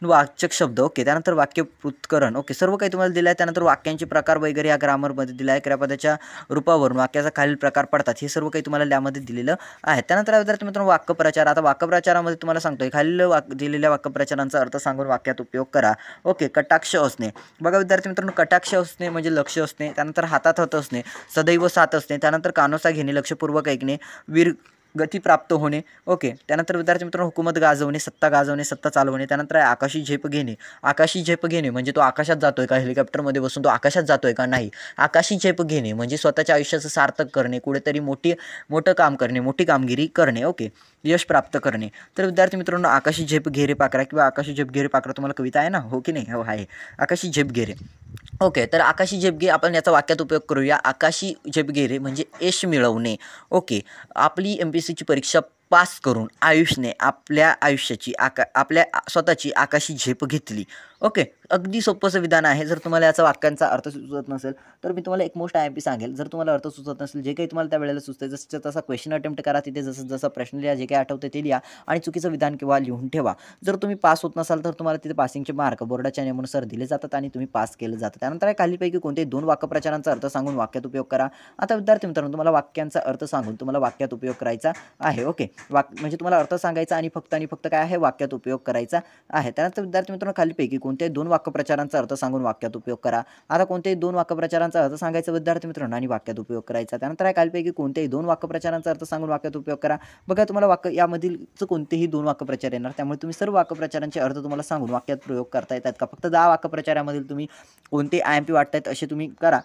वाचक शब्द ओके, त्यानंतर वाक्य पृथक्करण ओके, सर्व काही तुम्हाला दिलं आहे. त्यानंतर वाक्यांचे प्रकार वगैरे या ग्रामरमध्ये दिलं आहे. क्रियापदाच्या रूपावरून वाक्याचा खालील प्रकार पडतात हे सर्व काही तुम्हाला यामध्ये दिलेलं आहे. त्यानंतर विद्यार्थी मित्रांनो वाक्यप्रचार. आता वाक्यप्रचारामध्ये तुम्हाला सांगतोय खालील दिलेल्या वाक्यप्रचारांचा अर्थ सांगून वाक्यात उपयोग करा. ओके, कटाक्ष असणे. बघा विद्यार्थी मित्रांनो, कटाक्ष असणे म्हणजे लक्ष असणे, त्यानंतर हातात हात असणे, सदैव साथ असणे, त्यानंतर कानोसा घेणे, लक्षपूर्वक ऐकणे, वीर गती प्राप्त होणे. ओके, त्यानंतर विद्यार्थी मित्रांनो हुकूमत गाजवणे, सत्ता गाजवणे, सत्ता चालवणे. त्यानंतर आकाशी झेप घेणे. आकाशी झेप घेणे म्हणजे तो आकाशात जातोय का, हेलिकॉप्टरमध्ये बसून तो आकाशात जातोय का, नाही. आकाशी झेप घेणे म्हणजे स्वतःच्या आयुष्याचं सार्थक करणे, कुठेतरी मोठं काम करणे, मोठी कामगिरी करणे. ओके, यश प्राप्त करणे. तर विद्यार्थी मित्रांनो आकाशी झेप घेरे पाकरा किंवा आकाशी झेप घेरे पाकरा तुम्हाला कविता आहे ना, हो की नाही, हो आहे. आकाशी झेप घेरे. ओके, तर आकाशी झेप घे आपण याचा वाक्यात उपयोग करूया. आकाशी झेप घेरे म्हणजे यश मिळवणे. ओके, आपली MPSCची परीक्षा पास करून आयुषने आपल्या आयुष्याची आपल्या स्वतःची आकाशी झेप घेतली. ओके, अगदी सोपंसं विधान आहे. जर तुम्हाला याचा वाक्यांचा अर्थ सुचत नसेल तर मी तुम्हाला एक मोस्ट IMP सांगेल. जर तुम्हाला अर्थ सुचत नसेल, जे काही तुम्हाला त्या वेळेला सुचते जसं तसा क्वेश्चन अटेम्प्ट करा, तिथे जसं जसं प्रश्न लिहा, जे काही आठवते ते लिहा आणि चुकीचं विधान किंवा लिहून ठेवा. जर तुम्ही पास होत नसाल तर तुम्हाला तिथे पासिंगचे मार्क बोर्डाच्या नियमानुसार दिले जातात आणि तुम्ही पास केलं जातं. त्यानंतर खालीपैकी कोणतेही 2 वाक्यप्रचारांचा अर्थ सांगून वाक्यात उपयोग करा. आता विद्यार्थी मित्रांनो तुम्हाला वाक्यांचा अर्थ सांगून तुम्हाला वाक्यात उपयोग करायचा आहे. ओके, म्हणजे तुम्हाला अर्थ सांगायचा आणि फक्त काय आहे, वाक्यात उपयोग करायचा आहे. त्यानंतर विद्यार्थी मित्रांनो खालीपैकी कोणत्याही 2 वाक्यप्रचारांचा अर्थ सांगून वाक्यात उपयोग करा. आता कोणत्याही 2 वाक्यप्रचारांचा अर्थ सांगायचा विद्यार्थी मित्रांनो आणि वाक्यात उपयोग करायचा. त्यानंतर खालीपैकी कोणत्याही 2 वाक्यप्रचारांचा अर्थ सांगून वाक्यात उपयोग करा. बघा तुम्हाला यामधील कोणतेही 2 वाक्यप्रचार येणार, त्यामुळे तुम्ही सर्व वाक्यप्रचारांचे अर्थ तुम्हाला सांगून वाक्यात प्रयोग करता येतात का. फक्त 10 वाक्यप्रचारामधील तुम्ही कोणते IMP वाटतायत असे तुम्ही करा.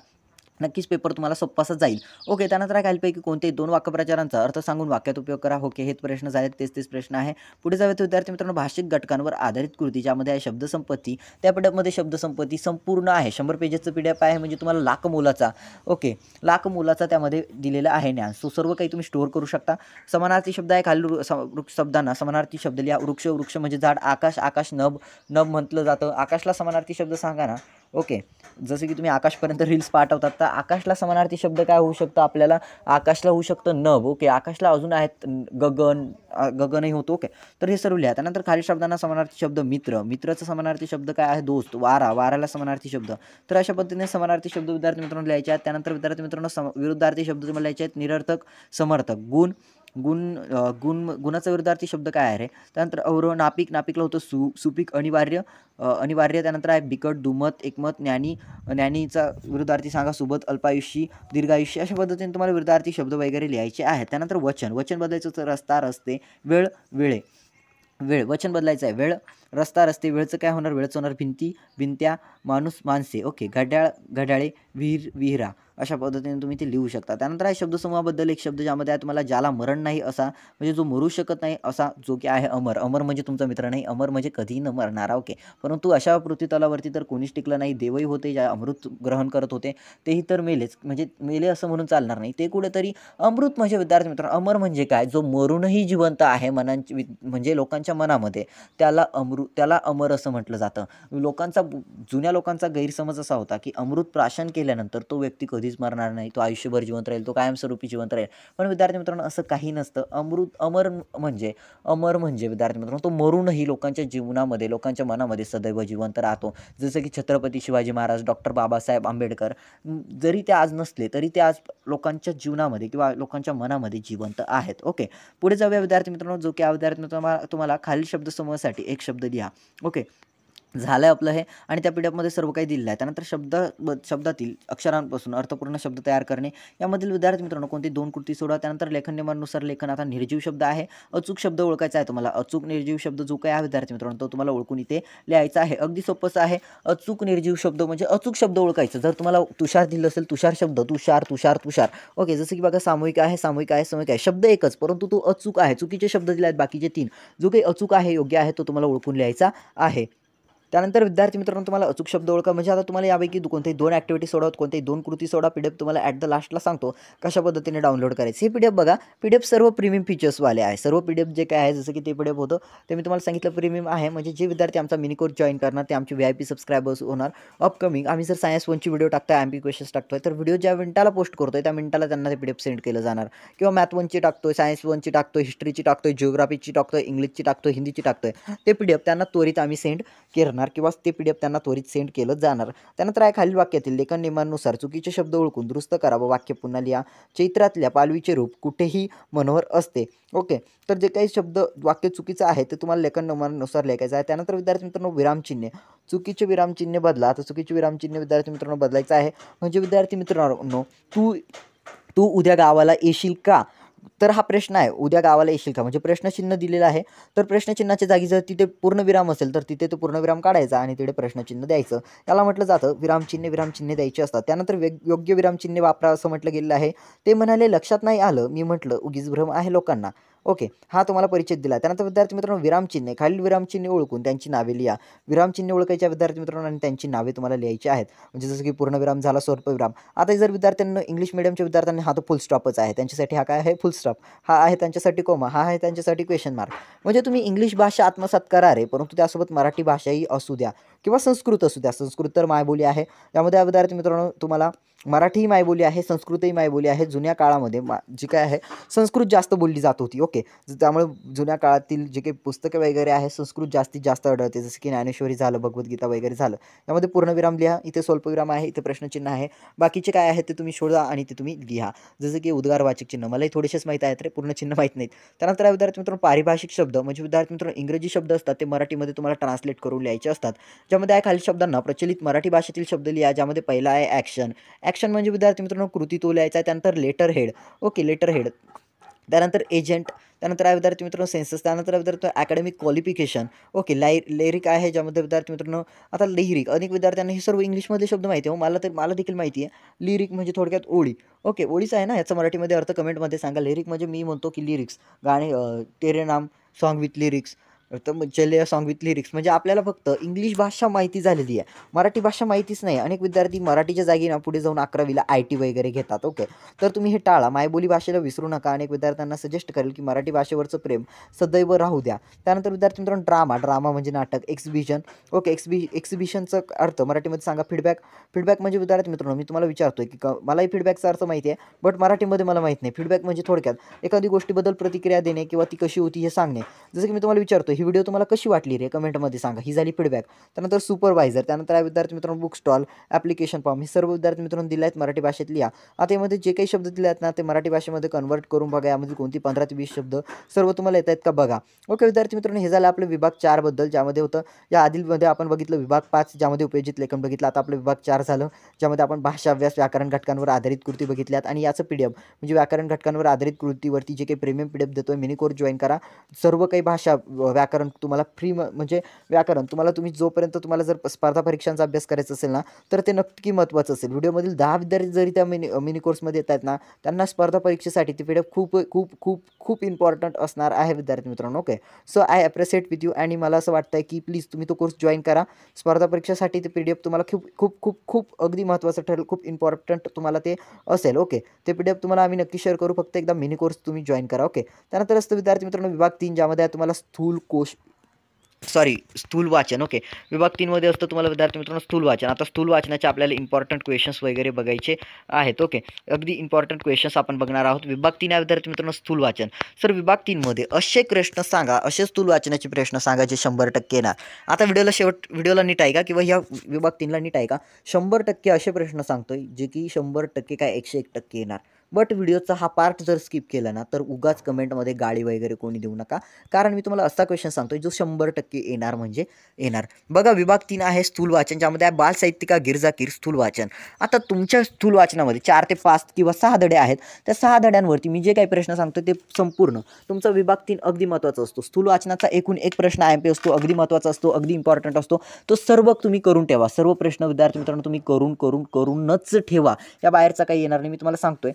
नक्कीच पेपर तुम्हाला सोप्पासा जाईल. ओके, त्यानंतर खालीपैकी कोणतेही 2 वाक्यप्रचारांचा अर्थ सांगून वाक्यात उपयोग करा. ओके, हेच प्रश्न झाले, तेच प्रश्न आहे. पुढे जाऊयात विद्यार्थी मित्रांनो भाषिक घटकांवर आधारित कृती, ज्यामध्ये आहे शब्दसंपत्ती. त्या PDF शब्दसंपत्ती संपूर्ण आहे. 100 पेजेसचं PDF आहे, म्हणजे तुम्हाला लाख मोलाचा. ओके, लाख मोलाचा त्यामध्ये दिलेला आहे ज्ञान. सर्व काही तुम्ही स्टोअर करू शकता. समानार्थी शब्द आहे, खालील शब्दांना समानार्थी शब्द लिहा. वृक्ष म्हणजे झाड, आकाश नभ म्हटलं जातं. आकाशला समानार्थी शब्द सांगा ना. ओके, जसं की तुम्ही आकाशपर्यंत रील्स पाठवतात तर आकाशला समानार्थी शब्द काय होऊ शकतं आपल्याला. आकाशला होऊ शकतं नभ. ओके, आकाशला अजून आहेत गगनही होतो. ओके, तर हे सर्व लिहा. त्यानंतर खाली शब्दांना समानार्थी शब्द मित्राचा समानार्थी शब्द काय आहे, दोस्त. वाऱ्याला समानार्थी शब्द. तर अशा पद्धतीने समानार्थी शब्द विद्यार्थी मित्रांनो लिहायचे आहेत. त्यानंतर विद्यार्थी मित्रांनो विरुद्धार्थी शब्द तुम्हाला लिहायचे आहेत. निरर्थक, समर्थक. गुणाचा विरुद्धार्थी शब्द काय आहे रे. त्यानंतर अवरोह, नापिकला होतं सुपीक, अनिवार्य. त्यानंतर आहे बिकट, दुमत, एकमत. ज्ञानीचा विरुद्धार्थी सांगा. सुबत, अल्पायुषी, दीर्घायुष्य. अशा पद्धतीने तुम्हाला विरुद्धार्थी शब्द वगैरे लिहायचे आहेत. त्यानंतर वचन बदलायचं तर रस्ता, रस्ते, वेळ वचन बदलायचं आहे. वेळ, रस्ता, रस्ते. वेळचं काय होणार, वेळचं होणार भिंत्या, माणसे. ओके, घड्याळे, विहिरा. अशा पद्धतीने तुम्ही ते लिहू शकता. त्यानंतर आहे शब्दसमूहाबद्दल एक शब्द, ज्यामध्ये आहे तुम्हाला ज्याला मरण नाही असा, म्हणजे जो मरू शकत नाही असा, जो की आहे अमर. अमर म्हणजे तुमचा मित्र नाही, अमर म्हणजे कधीही न मरणारा. ओके, परंतु अशा पृथ्वीतलावरती तर कोणीच टिकलं नाही. देवही होते, ज्या अमृत ग्रहण करत होते, तेही तर मेलेच. म्हणजे मेले असं म्हणून चालणार नाही, ते कुठेतरी अमृत म्हणजे विद्यार्थी मित्र अमर म्हणजे काय, जो मरूनही जिवंत आहे म्हणजे लोकांच्या मनामध्ये, त्याला अमर असं म्हटलं जातं. जुन्या लोकांचा गैरसमज असा होता की अमृत प्राशन केल्यानंतर तो व्यक्ती कधीच मरणार नाही, तो आयुष्यभर जिवंत राहील, तो कायमस्वरूपी जिवंत राहील. पण विद्यार्थी मित्रांनो असं काही नसतं. अमर म्हणजे विद्यार्थी मित्रांनो तो मरूनही लोकांच्या जीवनामध्ये, लोकांच्या मनामध्ये सदैव जिवंत राहतो. जसं की छत्रपती शिवाजी महाराज, डॉक्टर बाबासाहेब आंबेडकर, जरी ते आज नसले तरी ते आज लोकांच्या जीवनामध्ये किंवा लोकांच्या मनामध्ये जिवंत आहेत. ओके, पुढे जाऊया विद्यार्थी मित्रांनो, जो की विद्यार्थी मित्रांनो तुम्हाला खालील शब्दसमूहासाठी एक शब्द लिहा. ओके, झालं आहे आपलं हे, आणि त्या PDF सर्व काही दिलेलं आहे. त्यानंतर शब्दातील अक्षरांपासून अर्थपूर्ण शब्द तयार करणे. यामधील विद्यार्थी मित्रांनो कोणती 2 कृती सोडा. त्यानंतर लेखन नियमानुसार लेखन. आता निर्जीव शब्द आहे, अचूक शब्द ओळखायचा आहे तुम्हाला. अचूक निर्जीव शब्द जो काय आहे विद्यार्थी मित्रांनो तो तुम्हाला ओळखून इथे लिहायचा आहे. अगदी सोपंच आहे. अचूक निर्जीव शब्द म्हणजे अचूक शब्द ओळखायचं. जर तुम्हाला तुषार दिलं असेल, तुषार शब्द, तुषार. ओके, जसं की बघा सामूहिक आहे. शब्द एकच, परंतु तो अचूक आहे. चुकीचे शब्द दिले आहेत बाकीचे 3. जो काही अचूक आहे, योग्य आहे, तो तुम्हाला ओळखून लिहायचा आहे. त्यानंतर विद्यार्थी मित्रांनो तुम्हाला अचूक शब्द ओळखा, म्हणजे आता तुम्हाला यापैकी कोणत्याही 2 ॲक्टिव्हिटी सोडवत, कोणत्याही 2 कृती सोडा. पीडीएफ तुम्हाला ॲट द लास्टला सांगतो कशा पद्धतीने डाउनलोड करायचं. हे पीडीएफ बघा, पीडीएफ सर्व प्रीमियम फीचर्सवाले आहे. सर्व पीडीएफ जे काय आहे, जसं की ते पीडीएफ होतं ते मी तुम्हाला सांगितलं प्रीमियम आहे. म्हणजे जे विद्यार्थी आमचा मिनी कोर्स जॉइन करणार ते आमचे VIP सबस्क्रायबर्स होणार. अपकमिंग आम्ही जर सायन्स 1ची व्हिडिओ टाकतोय, MP क्वेश्चन्स टाकतोय, तर व्हिडिओ ज्या मिनिटाला पोस्ट करतोय त्या मिनिटाला त्यांना ते पीडीएफ सेंड केलं जाणार. किंवा मॅथ 1ची टाकतोय, सायन्स 1ची टाकतोय, हिस्ट्रीची टाकतोय, जिओग्राफीची टाकतोय, इंग्लिशची टाकतोय, हिंदीची टाकतोय, ते पीडीएफ त्यांना त्वरित आम्ही सेंड करणार किंवा ते पीडीएफ त्यांना त्वरित सेंड केलं जाणार. त्यानंतर आहे खालील वाक्यातील लेखन नियमांनुसार चुकीचे शब्द ओळखून दुरुस्त करावं. वाक्य पुन्हा लिहा. चैत्रातल्या पालवीचे रूप कुठेही मनोहर असते. ओके, तर जे काही शब्द वाक्य चुकीचं आहे ते तुम्हाला लेखन नियमांनुसार लिहायचं आहे. त्यानंतर विद्यार्थी मित्रांनो विरामचिन्हे, चुकीचे विरामचिन्हे बदला. आता चुकीचे विरामचिन्हे विद्यार्थी मित्रांनो बदलायचं आहे. म्हणजे विद्यार्थी मित्रांनो तू उद्या गावाला येशील का, तर हा प्रश्न आहे. उद्या गावाला येशील का म्हणजे प्रश्नचिन्ह दिलेलं आहे. तर प्रश्नचिन्हाच्या जागी जर तिथे पूर्णविराम असेल तर तिथे तो पूर्णविराम काढायचा आणि तिथे प्रश्नचिन्ह द्यायचं. याला म्हटलं जातं विरामचिन्हे द्यायची असतात. त्यानंतर योग्य विरामचिन्हे वापरा असं म्हटलं गेलेलं आहे. ते म्हणाले लक्षात नाही आलं, मी म्हटलं उगीच भ्रम आहे लोकांना. ओके, हा तुम्हाला परिचय दिला. त्यानंतर विद्यार्थी मित्रांनो विरामचिन्हे, खालील विरामचिन्हे ओळखून त्यांची नावे लिहा. विरामचिन्हे ओळखायच्या विद्यार्थी मित्रांनो आणि त्यांची नावे तुम्हाला लिहायची आहेत. म्हणजे जसं की पूर्णविराम झाला, स्वल्पविराम. आता जर विद्यार्थ्यांना इंग्लिश मिडियमच्या विद्यार्थ्यांना हा तो फुल स्टॉपच आहे. त्यांच्यासाठी हा काय आहे, फुल स्टॉप. हा आहे त्यांच्यासाठी कोमा, हा आहे त्यांच्यासाठी क्वेश्चन मार्क. म्हणजे तुम्ही इंग्लिश भाषा आत्मसात करा रे, परंतु त्यासोबत मराठी भाषाही असू द्या किंवा संस्कृत असू द्या. संस्कृत तर मायबोली आहे. त्यामध्ये विद्यार्थी मित्रांनो तुम्हाला मराठीही मायबोली आहे, संस्कृतही मायबोली आहे. जुन्या काळामध्ये जी काय आहे संस्कृत जास्त बोलली जात होती. ओके, त्यामुळे जुन्या काळातील जे काही पुस्तकं वगैरे आहे संस्कृत जास्तीत जास्त आढळते. जसं की ज्ञानेश्वरी झालं, भगवद्गीता वगैरे झालं. यामध्ये पूर्णविराम लिहा, इथे स्वल्पविराम आहे, इथे प्रश्नचिन्ह आहे. बाकीचे काय आहे ते तुम्ही शोधा आणि ते तुम्ही लिहा. जसं की उद्गारवाचक चिन्ह मलाही थोडेसेच माहीत आहेत रे, पूर्ण चिन्ह माहीत नाहीत. त्यानंतर विद्यार्थी मित्रांनो पारिभाषिक शब्द, म्हणजे विद्यार्थी मित्रांनो इंग्रजी शब्द असतात ते मराठीमध्ये तुम्हाला ट्रान्सलेट करून लिहायचे असतात. ज्यामध्ये आहे खालील शब्दांना प्रचलित मराठी भाषेतील शब्द लिहा. ज्यामध्ये पहिला आहे ॲक्शन. ॲक्शन म्हणजे विद्यार्थी मित्रांनो कृती तो लिहायचा आहे. त्यानंतर letter head. Okay, letter head. त्यानंतर एजंट. त्यानंतर आहे विद्यार्थी मित्रांनो सेन्सस. त्यानंतर विद्यार्थी अकॅडमिक क्वालिफिकेशन. ओके, लिरिक आहे. ज्यामध्ये विद्यार्थी मित्रांनो आता लिरिक अनेक विद्यार्थ्यांना हे सर्व इंग्लिशमधले शब्द माहिती आहे. मला देखील माहिती आहे. लिरिक म्हणजे थोडक्यात ओळी. ओके, ओळीच आहे ना, याचा मराठीमध्ये अर्थ कमेंटमध्ये सांगा. लिरिक म्हणजे मी म्हणतो की लिरिक्स गाणे, तेरे नाम सॉन्ग विथ लिरिक्स, तर चले सॉन्ग विथ लिरिक्स. म्हणजे आपल्याला फक्त इंग्लिश भाषा माहिती झालेली आहे, मराठी भाषा माहितीच नाही. अनेक विद्यार्थी मराठीच्या जागी ना पुढे जाऊन 11वीला IT वगैरे घेतात. ओके, तर तुम्ही हे टाळा, मायबोली भाषेला विसरू नका. अनेक विद्यार्थ्यांना सजेस्ट करेल की मराठी भाषेवरचं प्रेम सदैव राहू द्या. त्यानंतर विद्यार्थी मित्रांनो ड्रामा म्हणजे नाटक. एक्झिबिशन. ओके, एक्झिबिशनचा अर्थ मराठीमध्ये सांगा. फीडबॅक म्हणजे विद्यार्थी मित्रांनो मी तुम्हाला विचारतोय की मलाही फीडबॅकचा अर्थ माहिती आहे, बट मराठीमध्ये मला माहीत नाही. फीडबॅक म्हणजे थोडक्यात एखादी गोष्टीबद्दल प्रतिक्रिया देणे किंवा ती कशी होती हे सांगणे. जसं की मी तुम्हाला विचारतो ही व्हिडिओ तुम्हाला कशी वाटली रे, कमेंटमध्ये सांगा. ही झाली फीडबॅक. त्यानंतर सुपरवायझर. त्यानंतर आहे विद्यार्थी मित्रांनो बुक स्टॉल, ॲप्लिकेशन फॉर्म. हे सर्व विद्यार्थी मित्रांनो दिले आहेत मराठी भाषेत लिहा. आता यामध्ये जे काही शब्द दिले आहेत ना ते मराठी भाषेमध्ये कन्वर्ट करून बघा. यामध्ये कोणती 15 ते 20 शब्द सर्व तुम्हाला येत आहेत का बघा. ओके विद्यार्थी मित्रांनो, हे झालं आपलं विभाग 4 बद्दल, ज्यामध्ये होतं या आधीमध्ये आपण बघितलं विभाग 5 ज्यामध्ये उपयोजित लेखन बघितलं. आता आपलं विभाग 4 झालं ज्यामध्ये आपण भाषा अभ्यास, व्याकरण घटकांवर आधारित कृती बघितल्यात. आणि याचं PDF म्हणजे व्याकरण घटकांवर आधारित कृतीवरती जे काही प्रीमियम PDF देतोय मिनी कोर्स जॉईन करा. सर्व काही भाषा व्याकरण तुम्हाला फ्री, म्हणजे व्याकरण तुम्ही जोपर्यंत तुम्हाला जर स्पर्धा परीक्षांचा अभ्यास करायचा असेल ना तर ते नक्की महत्त्वाचं असेल. व्हिडिओमधील 10 विद्यार्थी जरी त्या मिनी कोर्समध्ये येत आहेत ना त्यांना स्पर्धा परीक्षेसाठी ते PDF खूप खूप खूप खूप इम्पॉर्टंट असणार आहे विद्यार्थी मित्रांनो. Okay, so I appreciate with you. आणि मला असं वाटतं की प्लीज तुम्ही तो कोर्स जॉईन करा. स्पर्धा परीक्षेसाठी ते PDF तुम्हाला खूप खूप खूप खूप अगदी महत्त्वाचं ठरेल, खूप इम्पॉर्टंट तुम्हाला ते असेल. ओके, ते PDF तुम्हाला आम्ही नक्की शेअर करू, फक्त एकदा मिनी कोर्स तुम्ही जॉईन करा. ओके, त्यानंतर असतं विद्यार्थी मित्रांनो विभाग 3 ज्यामध्ये तुम्हाला स्थूल वाचन. ओके, विभाग 3 मध्ये असतं तुम्हाला विद्यार्थी मित्रांनो स्थूल वाचन. आता स्थूल वाचनाचे आपल्याला इम्पॉर्टंट क्वेश्चन्स वगैरे बघायचे आहेत. ओके, अगदी इम्पॉर्टंट क्वेश्चन्स आपण बघणार आहोत. विभाग 3 विद्यार्थी मित्रांनो स्थूल वाचन. सर विभाग 3 मध्ये असे प्रश्न सांगा, असे स्थूल वाचनाचे प्रश्न सांगा जे 100% येणार. आता व्हिडिओला नीट आहे का, किंवा ह्या विभाग 3ला नीट आहे का. 100% असे प्रश्न सांगतोय जे की 100% काय 101% येणार. बट व्हिडिओचा हा पार्ट जर स्किप केला ना तर उगाच कमेंटमध्ये गाळी वगैरे कोणी देऊ नका, कारण मी तुम्हाला असा क्वेश्चन सांगतोय जो 100% येणार म्हणजे येणार. बघा विभाग 3 आहे स्थूल वाचन, ज्यामध्ये आहे बाल साहित्यिका गिरजा कीर स्थूल वाचन. आता तुमच्या स्थूल वाचनामध्ये 4 ते 5 किंवा 6 धडे आहेत. त्या 6 धड्यांवरती मी जे काही प्रश्न सांगतो ते संपूर्ण तुमचा विभाग 3 अगदी महत्त्वाचा असतो. स्थूल वाचनाचा एकूण एक प्रश्न IMP असतो, अगदी महत्त्वाचा असतो, अगदी इम्पॉर्टंट असतो. तो सर्व तुम्ही करून ठेवा. सर्व प्रश्न विद्यार्थी मित्रांनो तुम्ही करूनच ठेवा. या बाहेरचा काही येणार नाही, मी तुम्हाला सांगतोय.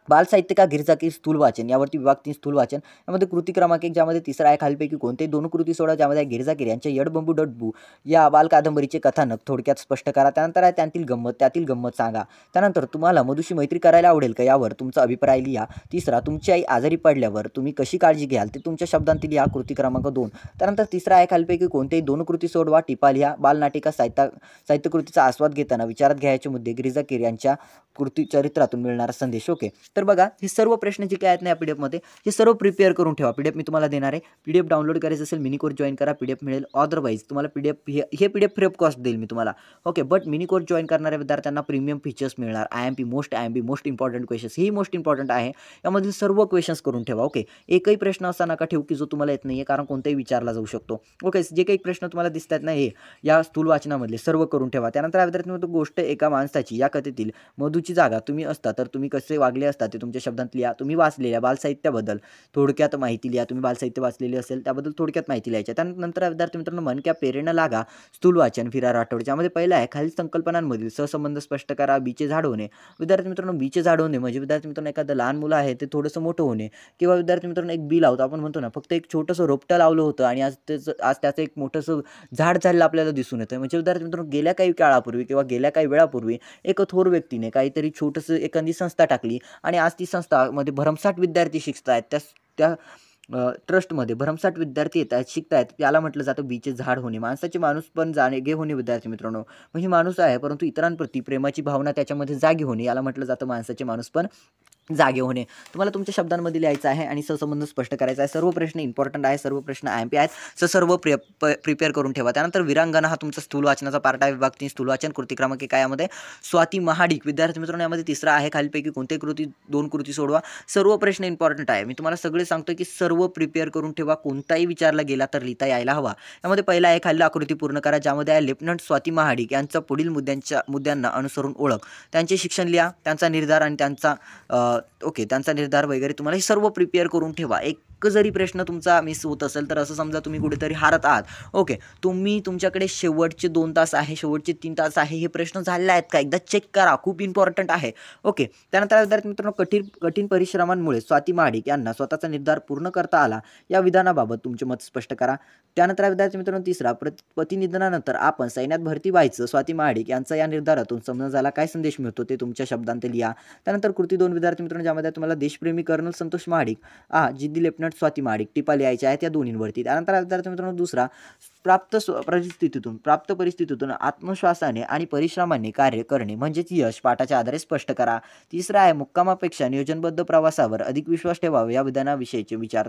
बालसाहित्य का गिरजाकीर स्थूल वाचन यावरती विभाग 3 स्थूल वाचन यामध्ये कृती क्रमांक 1 ज्यामध्ये तिसरा आहे खालीलपैकी कोणते दोन कृती सोडा ज्यामध्ये गिरजाकीर यांच्या यडबंबू डडबू या बाल कादंबरीचे कथानक थोडक्यात स्पष्ट करा. त्यानंतर आहे त्यातील गंमत सांगा. त्यानंतर तुम्हाला मधूशी मैत्री करायला आवडेल का यावर तुमचा अभिप्राय लिहा. तिसरा तुमची आई आजारी पडल्यावर तुम्ही कशी काळजी घ्याल ते तुमच्या शब्दांत लिहा. कृती क्रमांक 2. त्यानंतर तिसरा आहे खालीलपैकी कोणतेही दोन कृती सोडवा टिपा लिहा. बालनाटिका साहित्यकृतीचा आस्वाद घेताना विचारात घ्यायचे मुद्दे गिरजाकीर यांच्या कृती चरित्रातून मिळणारा संदेश. ओके, तर बघा हे सर्व प्रश्न जे काय आहेत ना या PDF मध्ये हे सर्व प्रिपेअर करून ठेवा. PDF मी तुम्हाला देणार आहे. PDF डाउनलोड करायचं असेल मिनी कोर्स जॉईन करा, PDF मिळेल. अदरवाईज तुम्हाला PDF हे PDF फ्री ऑफ कॉस्ट देईल मी तुम्हाला. Okay, but mini course join करणाऱ्या विद्यार्थ्यांना प्रीमियम फीचर्स मिळणार. IMP मोस्ट इम्पॉर्टंट क्वेश्चन्स ही मोस्ट इम्पॉर्टंट आहे. यामधील सर्व क्वेश्चन्स करून ठेवा. ओके, एकही प्रश्न असा नका ठेवू की जो तुम्हाला येत नाहीये, कारण कोणताही विचारला जाऊ शकतो. ओके, जे काही प्रश्न तुम्हाला दिसतात ना हे या स्थूल वाचनामधले सर्व करून ठेवा. त्यानंतर विद्यार्थी गोष्ट एका माणसाची या कथेतील मधूची जागा तुम्ही असता तर तुम्ही कसे वागले असता ते तुमच्या शब्दांत लिहा. तुम्ही वाचलेल्या बालसाहित्याबद्दल थोडक्यात माहिती लिहा. तुम्ही बालसाहित्य वाचलेली असेल त्याबद्दल थोडक्यात माहिती लिहायची. त्यानंतर विद्यार्थी मित्रांनो मनक्या प्रेरणा लागा स्थूल वाचन फिरा राठोड ज्यामध्ये पहिला आहे खालील संकल्पनांमधील सहसंबंध स्पष्ट करा. बीचे झाड होणे. विद्यार्थी मित्रांनो बीचे झाड होणे म्हणजे विद्यार्थी मित्रांनो एखादं लहान मुलं आहे ते थोडंसं मोठं होणे किंवा विद्यार्थी मित्रांनो एक बी लावतो आपण म्हणतो ना फक्त एक छोटंसं रोपटं लावलं होतं आणि आज त्याचं एक मोठंसं झाड झालेलं आपल्याला दिसून येतं. म्हणजे विद्यार्थी मित्रांनो गेल्या काही काळापूर्वी किंवा गेल्या काही वेळापूर्वी एक थोर व्यक्तीने काहीतरी छोटंसं एखादी संस्था टाकली आणि आज ती संस्थामध्ये भरमसाठ विद्यार्थी शिकत आहेत. त्या ट्रस्टमध्ये भरमसाठ विद्यार्थी येत आहेत शिकत आहेत. त्याला म्हटलं जातं बीचे झाड होणे. माणसाचे माणूस पण जागे होणे विद्यार्थी मित्रांनो म्हणजे माणूस आहे परंतु इतरांप्रती प्रेमाची भावना त्याच्यामध्ये जागी होणे याला म्हटलं जातं माणसाचे माणूस पण जागे होणे. तुम्हाला तुमच्या शब्दांमध्ये लिहायचं आहे आणि सहसंबंध स्पष्ट करायचा आहे. सर्व प्रश्न इम्पॉर्टंट आहे. सर्व प्रश्न IMP आहेत. सर्व प्रिपेअर करून ठेवा. त्यानंतर विरांगना हा तुमचा स्थूल वाचनाचा पार्ट आहे. विभाग 3 स्थूल वाचन कृती क्रमांक 1 यामध्ये स्वाती महाडिक. विद्यार्थी मित्रांनो यामध्ये तिसरा आहे खालीलपैकी कोणते कृती दोन कृती सोडवा. सर्व प्रश्न इम्पॉर्टंट आहे. मी तुम्हाला सगळे सांगतो की सर्व प्रिपेअर करून ठेवा. कोणताही विचारला गेला तर लिहिता यायला हवा. यामध्ये पहिला आहे खालील आकृती पूर्ण करा ज्यामध्ये आहे लेफ्टनंट स्वाती महाडिक यांचा पुढील मुद्द्यांना अनुसरून ओळख. त्यांचे शिक्षण लिहा. त्यांचा निर्धार आणि त्यांचा निर्धार वगैरे तुम्हाला हे सर्व प्रिपेअर करून ठेवा. एक जरी प्रश्न तुमचा मिस होत असेल तर असं समजा तुम्ही कुठेतरी हारत आहात. ओके, तुम्ही तुमच्याकडे शेवटचे 2 तास आहे शेवटचे 3 तास आहे हे प्रश्न झालेले आहेत का एकदा चेक करा. खूप इम्पॉर्टंट आहे. ओके, त्यानंतर विद्यार्थी मित्रांनो कठीण परिश्रमांमुळे स्वाती महाडिक यांना स्वतःचा निर्धार पूर्ण करता आला या विधानाबाबत तुमचे मत स्पष्ट करा. त्यानंतर विद्यार्थी मित्रांनो तिसरा पतीनिधनानंतर आपण सैन्यात भरती व्हायचं स्वाती महाडिक यांचा या निर्धारातून समाजाला काय संदेश मिळतो ते तुमच्या शब्दांत लिहा. त्यानंतर कृती 2 विद्यार्थी मित्रांनो ज्यामध्ये तुम्हाला देशप्रेमी कर्नल संतोष महाडिक जिद्दी लेफ्टनंट स्वाती महाडिक टिपा लिहायच्या आहेत या दोन्हींवरती. त्यानंतर विद्यार्थी मित्रांनो दुसरा प्राप्त परिस्थितीतून आत्मविश्वासाने आणि परिश्रमाने कार्य करणे म्हणजेच यश पाठाच्या आधारे स्पष्ट करा. तिसरा आहे मुक्कामापेक्षा नियोजनबद्ध प्रवासावर अधिक विश्वास ठेवावा या विधानाविषयीचे विचार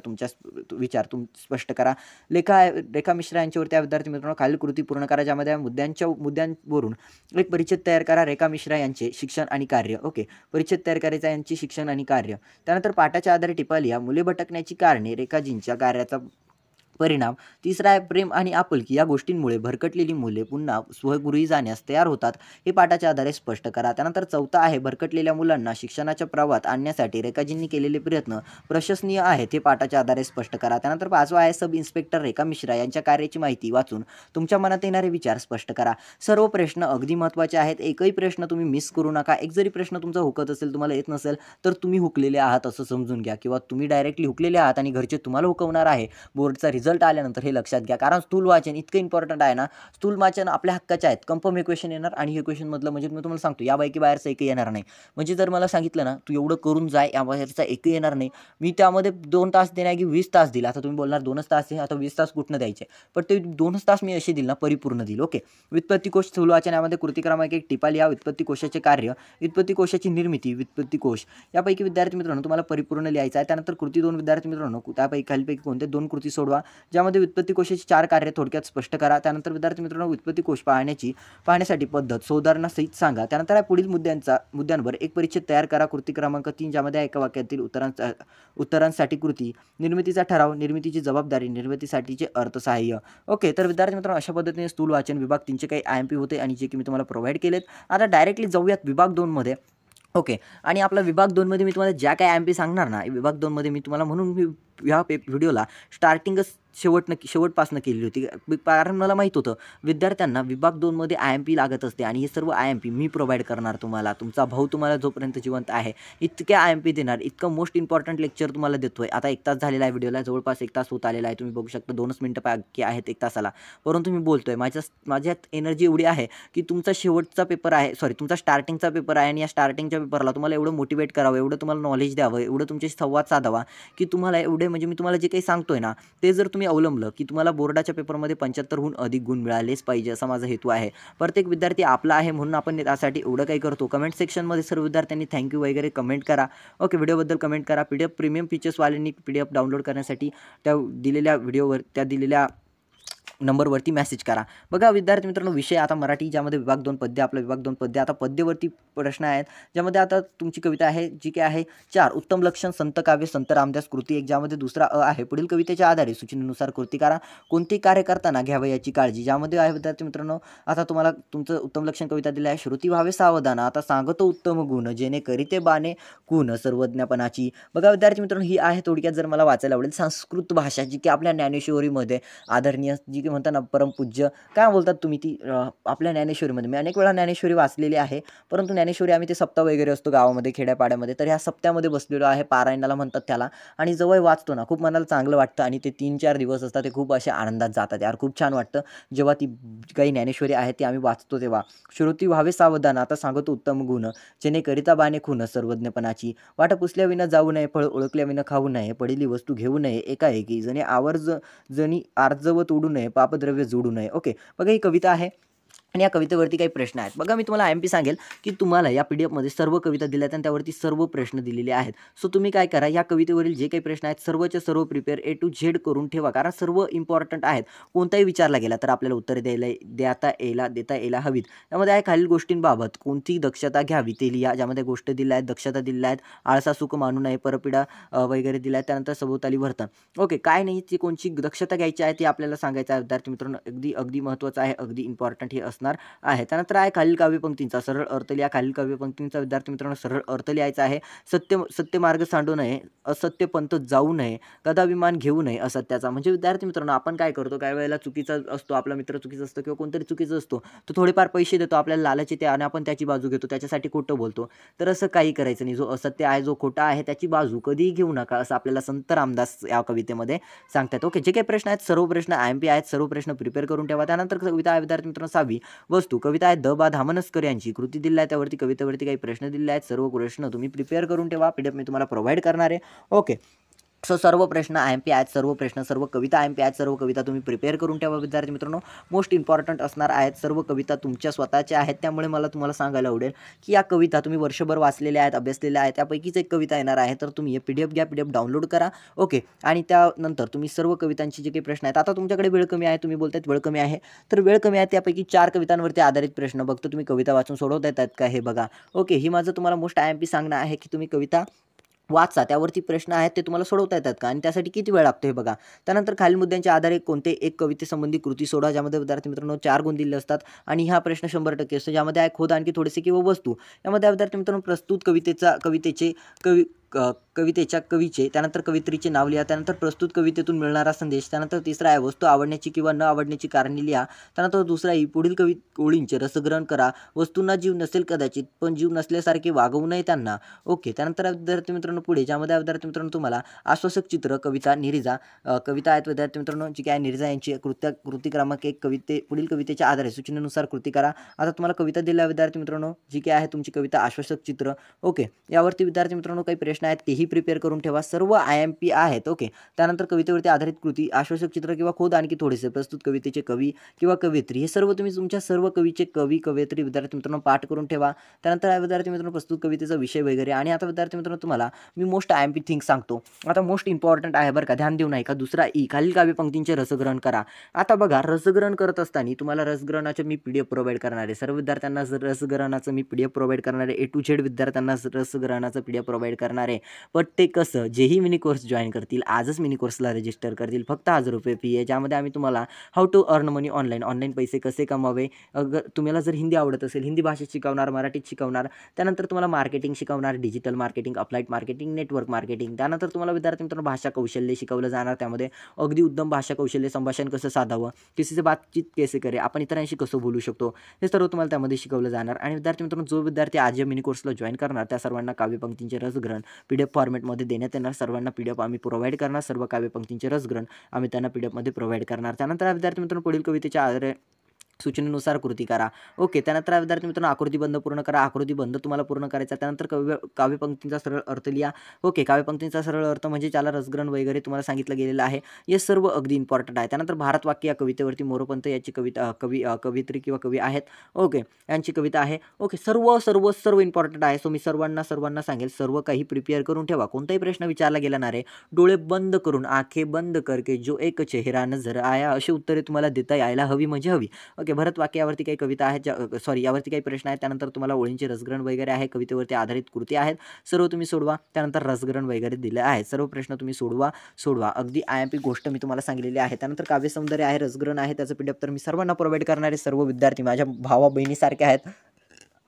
स्पष्ट करा. रेखा मिश्रा यांच्यावरती विद्यार्थी मित्रांनो खालील कृती पूर्ण करा ज्यामध्ये मुद्द्यांवरून एक परिच्छेद तयार करा. रेखा मिश्रा यांचे शिक्षण आणि कार्य. ओके, परिच्छेद तयार करायचा यांची शिक्षण आणि कार्य. त्यानंतर पाठाच्या आधारे टिपा लिहा. मुले भटकण्याची कारणे रेखाजींच्या कार्याचा परिणाम. तिसरा आहे प्रेम आणि आपुलकी या गोष्टींमुळे भरकटलेली मुले पुन्हा स्वगृही जाण्यास तयार होतात हे पाठाच्या आधारे स्पष्ट करा. त्यानंतर चौथा आहे भरकटलेल्या मुलांना शिक्षणाच्या प्रवाहात आणण्यासाठी रेखाजींनी केलेले प्रयत्न प्रशंसनीय आहेत हे पाठाच्या आधारे स्पष्ट करा. त्यानंतर पाचवा आहे सब इन्स्पेक्टर रेखा मिश्रा यांच्या कार्याची माहिती वाचून तुमच्या मनात येणारे विचार स्पष्ट करा. सर्व प्रश्न अगदी महत्त्वाचे आहेत. एकही प्रश्न तुम्ही मिस करू नका. एक जरी प्रश्न तुमचा हुकत असेल तुम्हाला येत नसेल तर तुम्ही हुकलेले आहात असं समजून घ्या किंवा तुम्ही डायरेक्टली हुकलेले आहात आणि घरचे तुम्हाला हुकवणार आहे बोर्डचा रिझल्ट आल्यानंतर हे लक्षात घ्या. कारण स्थूल वाचन इतकं इम्पॉर्टंट आहे ना. स्थूल वाचन आपल्या हक्काचे आहेत. कन्फर्म हे क्वेश्चन येणार आणि हे क्वेश्चन मधलं म्हणजे मी तुम्हाला सांगतो यापैकी बाहेरचं एकही येणार नाही. म्हणजे जर मला सांगितलं ना तू एवढं करून जाय या बाहेरचा एकही येणार नाही. मी त्यामध्ये 2 तास देण्याऐवजी 20 तास दिला. आता तुम्ही बोलणार 2च तास आहे आता 20 तास कुठनं द्यायचे पण ते 2च तास मी असे दिल ना परिपूर्ण दिल. ओके, व्युत्पत्ती कोश स्थूल वाचन यामध्ये कृती क्रमांक 1 टिपा लिहा. व्युत्पत्ती कोशाचे कार्य, व्युत्पत्ती कोशाची निर्मिती, व्युत्पत्ती कोश यापैकी विद्यार्थी मित्रांनो तुम्हाला परिपूर्ण लिहायचं आहे. त्यानंतर कृती 2 विद्यार्थी मित्रांनो त्यापैकी खालीपैकी कोणते 2 कृती सोडवा ज्यामध्ये व्युत्पत्ती कोशाची 4 कार्य थोडक्यात स्पष्ट करा. त्यानंतर विद्यार्थी मित्रांनो व्युत्पत्ती कोश पाहण्यासाठी पद्धत सुधारणा सहित सांगा. त्यानंतर पुढील मुद्द्यांवर एक परिच्छेद तयार करा. कृती क्रमांक 3 ज्यामध्ये एका वाक्यातील उत्तरांसाठी कृती, निर्मितीचा ठराव, निर्मितीची जबाबदारी, निर्मितीसाठीचे अर्थसहाय्य. ओके, तर विद्यार्थी मित्रांनो अशा पद्धतीने स्थूल वाचन विभाग 3चे काही IMP होते आणि जे की मी तुम्हाला प्रोव्हाइड केलेत. आता डायरेक्टली जाऊयात विभाग 2 मध्ये. ओके, आणि आपला विभाग 2 मध्ये मी तुम्हाला ज्या काही IMP सांगणार ना विभाग 2 मध्ये मी तुम्हाला म्हणून ह्या व्हिडिओला शेवटपासून केलेली होती, कारण मला माहीत होतं विद्यार्थ्यांना विभाग 2 मध्ये IMP लागत असते आणि हे सर्व IMP मी प्रोव्हाइड करणार तुम्हाला. तुमचा भाऊ तुम्हाला जोपर्यंत जिवंत आहे इतके IMP देणार, इतकं मोस्ट इम्पॉर्टंट लेक्चर तुम्हाला देतोय. आता 1 तास झालेला आहे व्हिडिओला, जवळपास 1 तास होत आलेला आहे. तुम्ही बघू शकता 2च मिनिटं बाकी आहेत 1 तासाला, परंतु मी बोलतोय. माझ्यात एनर्जी एवढी आहे की तुमचा शेवटचा पेपर आहे, तुमचा स्टार्टिंगचा पेपर आहे आणि या स्टार्टिंगच्या पेपरला तुम्हाला एवढं मोटिवेट करावं, एवढं तुम्हाला नॉलेज द्यावं, एवढं तुमच्याशी संवाद साधावा की तुम्हाला एवढे म्हणजे मी तुम्हाला जे काही सांगतोय ना ते जर तुम्ही अवलंबलं की तुम्हाला बोर्डाच्या पेपरमध्ये 75हून अधिक गुण मिळालेच पाहिजे, असा माझा हेतू आहे. प्रत्येक विद्यार्थी आपला आहे म्हणून आपण त्यासाठी एवढं काही करतो. कमेंट सेक्शनमध्ये सर्व विद्यार्थ्यांनी थँक्यू वगैरे कमेंट करा. ओके, व्हिडिओबद्दल कमेंट करा. PDF प्रीमियम फीचर्सवाल्यांनी PDF डाउनलोड करण्यासाठी त्या दिलेल्या नंबरवरती मेसेज करा. बघा विद्यार्थी मित्रांनो, विषय आता मराठी, ज्यामध्ये विभाग 2 पद्य, आपला विभाग 2 पद्य. आता पद्यवरती प्रश्न आहेत, ज्यामध्ये आता तुमची कविता आहे जी काय आहे 4 उत्तम लक्षण संत काव्य संत रामदास कृती 1, ज्यामध्ये दुसरा आहे पुढील कवितेच्या आधारे सूचनेनुसार कृती करा. कोणते कार्य करताना घ्यावं याची काळजी, ज्यामध्ये आहे विद्यार्थी मित्रांनो आता तुम्हाला तुमचं उत्तम लक्षण कविता दिली आहे. श्रुती व्हावे सावधान, आता सांगतो उत्तम गुण जेणे करीते बाणे गुण सर्वज्ञपणाची. बघा विद्यार्थी मित्रांनो, ही आहे थोडक्यात जर मला वाचायला आवडेल संस्कृत भाषा, जी की आपल्या ज्ञानेश्वरीमध्ये आदरणीय जी की म्हणतात ना परमपूज्य काय बोलतात तुम्ही ती आपल्या ज्ञानेश्वरीमध्ये मी अनेक वेळा ज्ञानेश्वरी वाचलेली आहे, परंतु ज्ञानेश्वरी आम्ही ते सप्ताह वगैरे असतो गावामध्ये खेड्यापाड्यामध्ये, तर ह्या सप्त्यामध्ये बसलेलो आहे, पारायणाला म्हणतात त्याला. आणि जवळ वाचतो ना खूप मनाला चांगलं वाटतं आणि ते 3-4 दिवस असतात ते खूप असे आनंदात जातात यार, खूप छान वाटतं जेव्हा ती काही ज्ञानेश्वरी आहे ती आम्ही वाचतो तेव्हा. श्रुती व्हावे सावधान, आता सांगतो उत्तम गुण जेणे करिता बाणे खून सर्वज्ञपणाची. वाट पुसल्याविना जाऊ नये, फळ ओळखल्याविना खाऊ नये, पडिली वस्तू घेऊ नये एकाएकी, जणी आर्जवत उडू नये, पापद्रव्य जोडू नये. ओके, बघा ही कविता आहे आणि या कवितेवरती काही प्रश्न आहेत. बघा मी तुम्हाला IMP सांगेल की तुम्हाला या PDF सर्व कविता दिल्या आहेत आणि त्यावरती सर्व प्रश्न दिलेले आहेत. सो तुम्ही काय करा, या कवितेवरील जे काही प्रश्न आहेत सर्वच्या सर्व प्रिपेअर A to Z करून ठेवा, कारण सर्व इम्पॉर्टंट आहेत. कोणताही विचारला गेला तर आपल्याला उत्तर देता यायला हवीत. त्यामध्ये आहे खालील गोष्टींबाबत कोणती दक्षता घ्यावी ते लिहा, ज्यामध्ये गोष्ट दिल्या आहेत, दक्षता दिल्या आहेत, आळसा सुख मानू नये, परपीडा वगैरे दिल्या आहेत. त्यानंतर सभोवताली वर्तन. ओके, काय नाही ती कोणची दक्षता घ्यायची आहे ती आपल्याला सांगायचं आहे विद्यार्थी मित्रांनो. अगदी महत्त्वाचं आहे, अगदी इम्पॉर्टंट हे असणार आहे. त्यानंतर आहे खालील काव्यपंक्तींचा सरळ अर्थ लिहा. खालील काव्यपंक्तींचा विद्यार्थी मित्रांनो सरळ अर्थ लिहायचा आहे. सत्य मार्ग सांडू नये, असत्य पंथ जाऊ नये, गदाभिमान घेऊ नये असत्याचा. म्हणजे विद्यार्थी मित्रांनो आपण काय करतो, काही वेळेला चुकीचा असतो, आपला मित्र चुकीचा असतो किंवा कोणतरी चुकीचं असतो, तो थोडेफार पैसे देतो आपल्याला लालच येते आणि आपण त्याची बाजू घेतो, त्याच्यासाठी खोटं बोलतो. तर असं काही करायचं नाही. जो असत्य आहे, जो खोटा आहे, त्याची बाजू कधीही घेऊ नका, असं आपल्याला संत रामदास या कवितेमध्ये सांगतात. ओके, जे काही प्रश्न आहेत सर्व प्रश्न IMP आहेत, सर्व प्रश्न प्रिपेअर करून ठेवा. त्यानंतर कविता आहे विद्यार्थी मित्रांनो 6वी वस्तू. कविता आहे द. बा. धामनसकर यांची कृती दिली आहे, त्यावरती कवितेवरती काही प्रश्न दिले आहेत. सर्व प्रश्न तुम्ही प्रिपेअर करून ठेवा, PDF मी तुम्हाला प्रोव्हाइड करणार आहे. ओके, सो सर्व प्रश्न IMP आहेत, सर्व कविता IMP आहेत, सर्व कविता तुम्ही प्रिपेअर करून ठेवा विद्यार्थी मित्रांनो. मोस्ट इम्पॉर्टंट असणार आहेत, सर्व कविता तुमच्या स्वतःच्या आहेत. त्यामुळे मला तुम्हाला सांगायला आवडेल की या कविता तुम्ही वर्षभर वाचलेल्या आहेत, अभ्यासलेल्या आहेत, त्यापैकीच एक कविता येणार आहे. तर तुम्ही हे PDF घ्या, PDF डाउनलोड करा. ओके, आणि त्यानंतर तुम्ही सर्व कवितांची जे काही प्रश्न आहेत, आता तुमच्याकडे वेळ कमी आहे, तुम्ही बोलतायत वेळ कमी आहे, तर वेळ कमी आहे, त्यापैकी 4 कवितांवरती आधारित प्रश्न बघतो तुम्ही कविता वाचून सोडवता येतात का हे बघा. ओके, ही माझं तुम्हाला मोस्ट IMP सांगणं आहे की तुम्ही कविता वाचा, त्यावरती प्रश्न आहेत ते तुम्हाला सोडवता येतात का आणि त्यासाठी किती वेळ लागतो हे बघा. त्यानंतर खालील मुद्द्यांच्या आधारे कोणते एक कवितेसंबंधी कृती सोडा, ज्यामध्ये विद्यार्थी मित्रांनो 4 गुण दिले असतात आणि हा प्रश्न 100% असतो. ज्यामध्ये आहे खोद आणखी थोडेसे किंवा वस्तू. यामध्ये विद्यार्थी मित्रांनो प्रस्तुत कवितेच्या कवीचे, त्यानंतर कवित्रीचे नाव लिहा. त्यानंतर प्रस्तुत कवितेतून मिळणारा संदेश. त्यानंतर तिसरा आहे वस्तू आवडण्याची किंवा न आवडण्याची कारणे लिहा. त्यानंतर दुसरा आहे पुढील ओळींचे रसग्रहण करा. वस्तूंना जीव नसेल कदाचित, पण जीव नसल्यासारखे वागवू नये त्यांना. ओके, त्यानंतर विद्यार्थी मित्रांनो पुढे, ज्यामध्ये विद्यार्थी मित्रांनो तुम्हाला आश्वासक चित्र कविता निरिजा कविता आहेत विद्यार्थी मित्रांनो, जी काय निरिजा यांची कृती क्रमांक 1 पुढील कवितेच्या आधारे सूचनेनुसार कृती करा. आता तुम्हाला कविता दिल्या विद्यार्थी मित्रांनो, जी काय आहे तुमची कविता आश्वासक चित्र. ओके, यावरती विद्यार्थी मित्रांनो काही प्रश्न आहेत तेही प्रिपेअर करून ठेवा, सर्व IMP आहेत. ओके, त्यानंतर कवितेवरती आधारित कृती, आश्वासक चित्र किंवा खोद आणखी थोडेसे, प्रस्तुत कवितेचे कवी किंवा कवयित्री, हे सर्व तुम्ही तुमच्या सर्व कवीचे कवी कवयित्री विद्यार्थी मित्रांनो पाठ करून ठेवा. त्यानंतर विद्यार्थी मित्रांनो प्रस्तुत कवितेचा विषय वगैरे. आणि आता विद्यार्थी मित्रांनो तुम्हाला मी मोस्ट IMP थिंग सांगतो. आता मोस्ट इम्पॉर्टंट आहे बरं का, ध्यान देऊ नये का. दुसरा ई, खालील काव्यपंक्तींचे रसग्रहण करा. आता बघा रसग्रहण करत असताना तुम्हाला रसग्रहणाचे मी PDF प्रोव्हाइड करणार आहे. सर्व विद्यार्थ्यांना रसग्रहणाचं मी PDF प्रोव्हाइड करणार आहे. A to Z विद्यार्थ्यांना रसग्रहणाचं PDF प्रोव्हाइड करणार आहे. आहे. बट ते कसं, जेही मिनी कोर्स जॉईन करतील, आजच मिनी कोर्सला रजिस्टर करतील, फक्त 1000 रुपये फी आहे, ज्यामध्ये आम्ही तुम्हाला how to earn money online पैसे कसे कमावे, तुम्हाला जर हिंदी आवडत असेल हिंदी भाषेत शिकवणार, मराठीत शिकवणार, त्यानंतर तुम्हाला मार्केटिंग शिकवणार, digital marketing, applied marketing, network marketing, त्यानंतर तुम्हाला विद्यार्थी मित्रांनो भाषा कौशल्य शिकवलं जाणार, त्यामध्ये अगदी उत्तम भाषा कौशल्य, संभाषण कसं साधावं, किसी से बातचीत कैसे करे, आपण इतरांशी कसं बोलू शकतो, हे सर्व तुम्हाला त्यामध्ये शिकवलं जाणार. आणि विद्यार्थी मित्रांनो, जो विद्यार्थी आज या मिनी कोर्सला जॉईन करणार त्या सर्वांना काव्यपंक्तींचे रसग्रहण PDF फॉर्मॅटमध्ये देण्यात येणार. सर्वांना PDF आम्ही प्रोव्हाइड करणार, सर्व काव्यपंक्तींचे रसग्रहण आम्ही त्यांना PDF मध्ये प्रोव्हाइड करणार. त्यानंतर विद्यार्थी मित्रांनो, पुढील कवितेच्या आधारे सूचनेनुसार कृती करा. ओके, त्यानंतर विद्यार्थी मित्रांनो, आकृतीबंध पूर्ण करा. आकृतीबंध तुम्हाला पूर्ण करायचा. त्यानंतर काव्यपंक्तींचा सरळ अर्थ लिहा. ओके, काव्यपंक्तींचा सरळ अर्थ म्हणजे ज्याला रसग्रहण वगैरे तुम्हाला सांगितलं गेलेलं आहे, हे सर्व अगदी इम्पॉर्टंट आहे. त्यानंतर भारत वाक्य या कवितेवरती मोरोपंत याची कविता कवित्री किंवा कवी आहेत. ओके, यांची कविता आहे. ओके, सर्व इम्पॉर्टंट आहे. सो मी सर्वांना सांगेल, सर्व काही प्रिपेअर करून ठेवा. कोणताही प्रश्न विचारला गेला नाही रे, डोळे बंद करून, आंखें बंद करके जो एक चेहरा नजर आया, अशी उत्तरे तुम्हाला देता यायला हवी म्हणजे हवी. ओके, भरत वाक्य यावरती काही कविता आहेत, यावरती काही प्रश्न आहेत. त्यानंतर तुम्हाला ओळींचे रसग्रहण वगैरे आहे, कवितेवरती आधारित कृती आहेत, सर्व तुम्ही सोडवा. त्यानंतर रसग्रहण वगैरे दिले आहेत, सर्व प्रश्न तुम्ही सोडवा. अगदी IMP गोष्ट मी तुम्हाला सांगितलेली आहे. त्यानंतर काव्यसौंदर्य आहे, रसग्रहण आहे, त्याचं PDF तर मी सर्वांना प्रोव्हाइड करणारे. सर्व विद्यार्थी माझ्या भावा बहिणीसारखे आहेत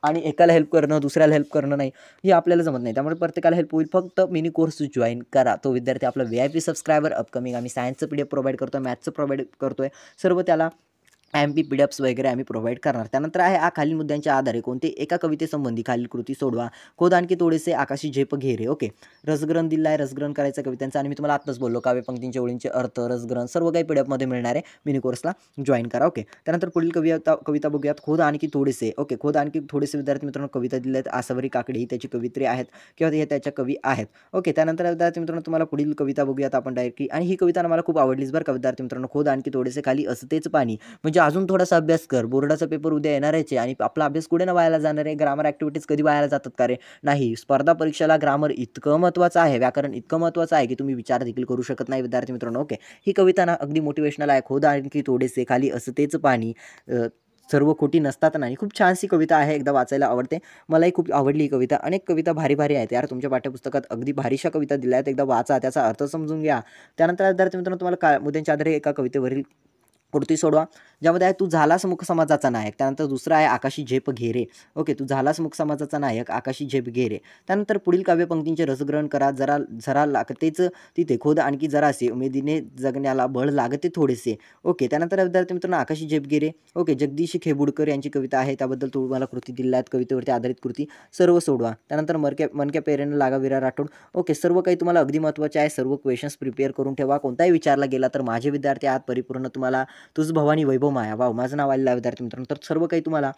आणि एकाला हेल्प करणं, दुसऱ्याला हेल्प करणं नाही, हे आपल्याला जमत नाही. त्यामुळे प्रत्येकाला हेल्प होईल. फक्त मिनी कोर्स जॉईन करा. तो विद्यार्थी आपला VIP सबस्क्रायबर. अपकमिंग आम्ही सायन्सचं PDF प्रोव्हाइड करतो, मॅथ्सचं प्रोव्हाइड करतोय, सर्व त्याला IMP PDFs वगैरे आम्ही प्रोव्हाइड करणार. त्यानंतर आहे खालील मुद्द्यांच्या आधारे कोणते एका कवितेसंबंधी खालील कृती सोडवा. खोद आणखी थोडेसे, आकाशी झेप घेरे. ओके, रसग्रहण दिला आहे, रसग्रहण करायचं कवितांचं. आणि मी तुम्हाला आत्ताच बोललो, काव्यपंक्तींच्या ओळींचे अर्थ, रसग्रहण सर्व काही PDF मध्ये मिळणार आहे. मिनी कोर्सला जॉईन करा. ओके, त्यानंतर पुढील कविता बघूयात. खोद आणखी थोडेसे. ओके, खोद आणखी थोडेसे विद्यार्थी मित्रांनो कविता दिल्या आहेत. आसावरी काकडे ही त्याची कवित्री आहेत किंवा हे त्याच्या कवी आहेत. ओके, त्यानंतर विद्यार्थी मित्रांनो तुम्हाला पुढील कविता बघूयात आपण डायरेक्टली. आणि ही कविता मला खूप आवडलीच बरं का विद्यार्थी मित्रांनो. खोद आणखी थोडेसे, खाली असतेच पाणी, म्हणजे अजून थोडासा अभ्यास कर. बोर्डाचा पेपर उद्या येणारच आहे आणि आपला अभ्यास कुठे ना व्हायला जाणार आहे. ग्रामर ॲक्टिव्हिटीज कधी व्हायला जातात का रे? नाही. स्पर्धा परीक्षेला ग्रामर इतकं महत्त्वाचं आहे, व्याकरण इतकं महत्त्वाचं आहे की तुम्ही विचार देखील करू शकत नाही विद्यार्थी मित्रांनो. ओके, ही कविता ना अगदी मोटिवेशनल आहे. खोद आणखी थोडेसे, खाली असतेच पाणी, सर्व खोटी नसतात नाही. खूप छानशी कविता आहे, एकदा वाचायला आवडते. मलाही खूप आवडली ही कविता. अनेक कविता भारी आहेत यार तुमच्या पाठ्यपुस्तकात, अगदी भारीशा कविता दिल्या आहेत. एकदा वाचा, त्याचा अर्थ समजून घ्या. त्यानंतर विद्यार्थी मित्रांनो तुम्हाला मुद्द्यांच्या आधारे एका कवितेवरील कृती सोडवा, ज्यामध्ये आहे तू झालास मुख समाजाचा नायक. त्यानंतर दुसरा आहे आकाशी झेप घेरे. ओके, तू झालास मुख समाजाचा नायक, आकाशी झेप घेरे. त्यानंतर पुढील काव्यपंक्तींचे रसग्रहण करा. जरा लागतेच तिथे, खोद आणखी जरासे, उमेदीने जगण्याला बळ लागते थोडेसे. ओके, त्यानंतर विद्यार्थी मित्रांनो आकाशी झेप घेरे. ओके, जगदीश खेबुडकर यांची कविता आहे, त्याबद्दल तुम्हाला कृती दिल्या आहेत, कवितेवरती आधारित कृती सर्व सोडवा. त्यानंतर मनक्या पेरेनं लागा विरा राठोड. ओके, सर्व काही तुम्हाला अगदी महत्त्वाचे आहे. सर्व क्वेश्चन्स प्रिपेअर करून ठेवा. कोणताही विचारला गेला तर माझे विद्यार्थी आहात परिपूर्ण, तुम्हाला तुझ भवानी वैभव माया, वाव माझं नाव आलेलं आहे विद्यार्थी मित्रांनो. तर सर्व काही तुम्हाला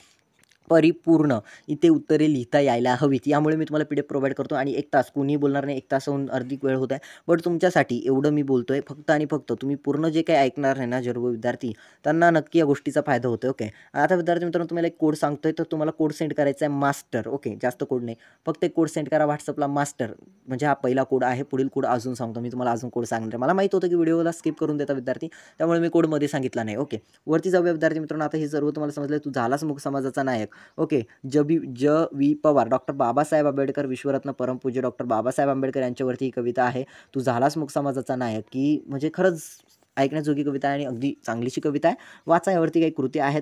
परिपूर्ण इथे उत्तरे लिहिता यायला हवीत, यामुळे मी तुम्हाला PDF प्रोव्हाइड करतो. आणि 1 तास कोणी बोलणार नाही, 1 तासाहून अधिक वेळ होत आहे, बट तुमच्यासाठी एवढं मी बोलतोय फक्त आणि फक्त तुम्ही पूर्ण जे काही ऐकणार आहे ना सर्व विद्यार्थी, त्यांना नक्की या गोष्टीचा फायदा होतो. ओके, आता विद्यार्थी मित्रांनो तुम्हाला एक कोड सांगतोय, तर तुम्हाला कोड सेंड करायचा आहे मास्टर. ओके, जास्त कोड नाही, फक्त एक कोड सेंड करा WhatsAppला मास्टर, म्हणजे हा पहिला कोड आहे. पुढील कोड अजून सांगतो मी तुम्हाला, अजून कोड सांगणार आहे. मला माहिती होतं की व्हिडिओला स्किप करून देता विद्यार्थी, त्यामुळे मी कोडमध्ये सांगितला नाही. ओके, वरती जाऊया विद्यार्थी मित्रांनो. आता हे सर्व तुम्हाला समजलं. तू झालास मुख समाजाचा नायक. Okay, V Pawar, doctor Babasaheb Ambedkar, विश्वरत्न परमपूज्य डॉक्टर बाबासाहेब आंबेडकर यांच्यावरती ही कविता आहे. तू झालास मुख समाजाचा नायक, की म्हणजे खरंच ऐकण्याजोगी कविता आहे आणि अगदी चांगलीशी कविता आहे. वाचा, यावरती काही कृती आहेत.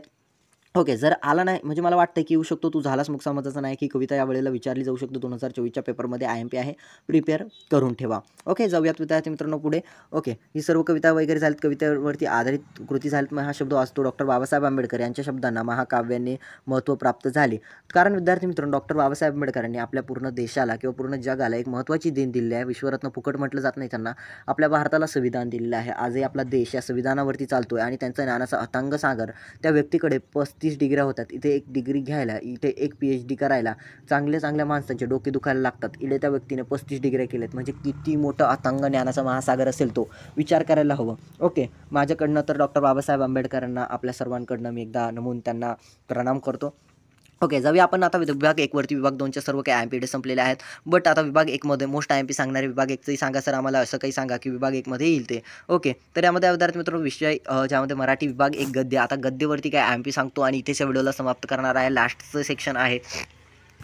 ओके, जर आला नाही म्हणजे मला वाटतं की येऊ शकतो. तू झालास मुख समाजाचा नायक ही कविता यावेळेला विचारली जाऊ शकतो. 2024च्या पेपरमध्ये IMP आहे, प्रिपेअर करून ठेवा. ओके, जाऊयात विद्यार्थी मित्रांनो पुढे. ओके, ही सर्व कविता वगैरे झालीत, कवितेवरती आधारित कृती झालीत. मग हा शब्द वाचतो, डॉक्टर बाबासाहेब आंबेडकर यांच्या शब्दांना महाकाव्याने महत्त्व प्राप्त झाले. कारण विद्यार्थी मित्रांनो डॉक्टर बाबासाहेब आंबेडकरांनी आपल्या पूर्ण देशाला किंवा पूर्ण जगाला एक महत्त्वाची देण दिली आहे. विश्वरत्न फुकट म्हटलं जात नाही त्यांना. आपल्या भारताला संविधान दिलेलं आहे. आजही आपला देश या संविधानावरती चालतोय आणि त्यांचा ज्ञानाचा अथांग सागर. त्या व्यक्तीकडे 35 डिग्र्या होतात. इथे 1 डिग्री घ्यायला, इथे 1 PhD करायला चांगल्या माणसांचे डोके दुखायला लागतात. इथे त्या व्यक्तीने 35 डिग्र्या केल्यात, म्हणजे किती मोठं अथांग ज्ञानाचा महासागर असेल तो, विचार करायला हवं. ओके, माझ्याकडनं तर डॉक्टर बाबासाहेब आंबेडकरांना आपल्या सर्वांकडनं मी एकदा नमून त्यांना प्रणाम करतो. ओके, जाऊया आपण आता विभाग 1 वरती. विभाग 2च्या सर्व काही IMP संपलेले आहेत, बट आता विभाग 1 मध्ये मोस्ट IMP सांगणारे विभाग 1चंही सांगा सर आम्हाला, असं काही सांगा की विभाग 1 मध्ये येईल ते. ओके, तर यामध्ये विद्यार्थी मित्रांनो विषय ज्यामध्ये मराठी विभाग 1 गद्य. आता गद्यवरती काय IMP सांगतो आणि इथेच या व्हिडिओला समाप्त करणार आहे. लास्टचं सेक्शन आहे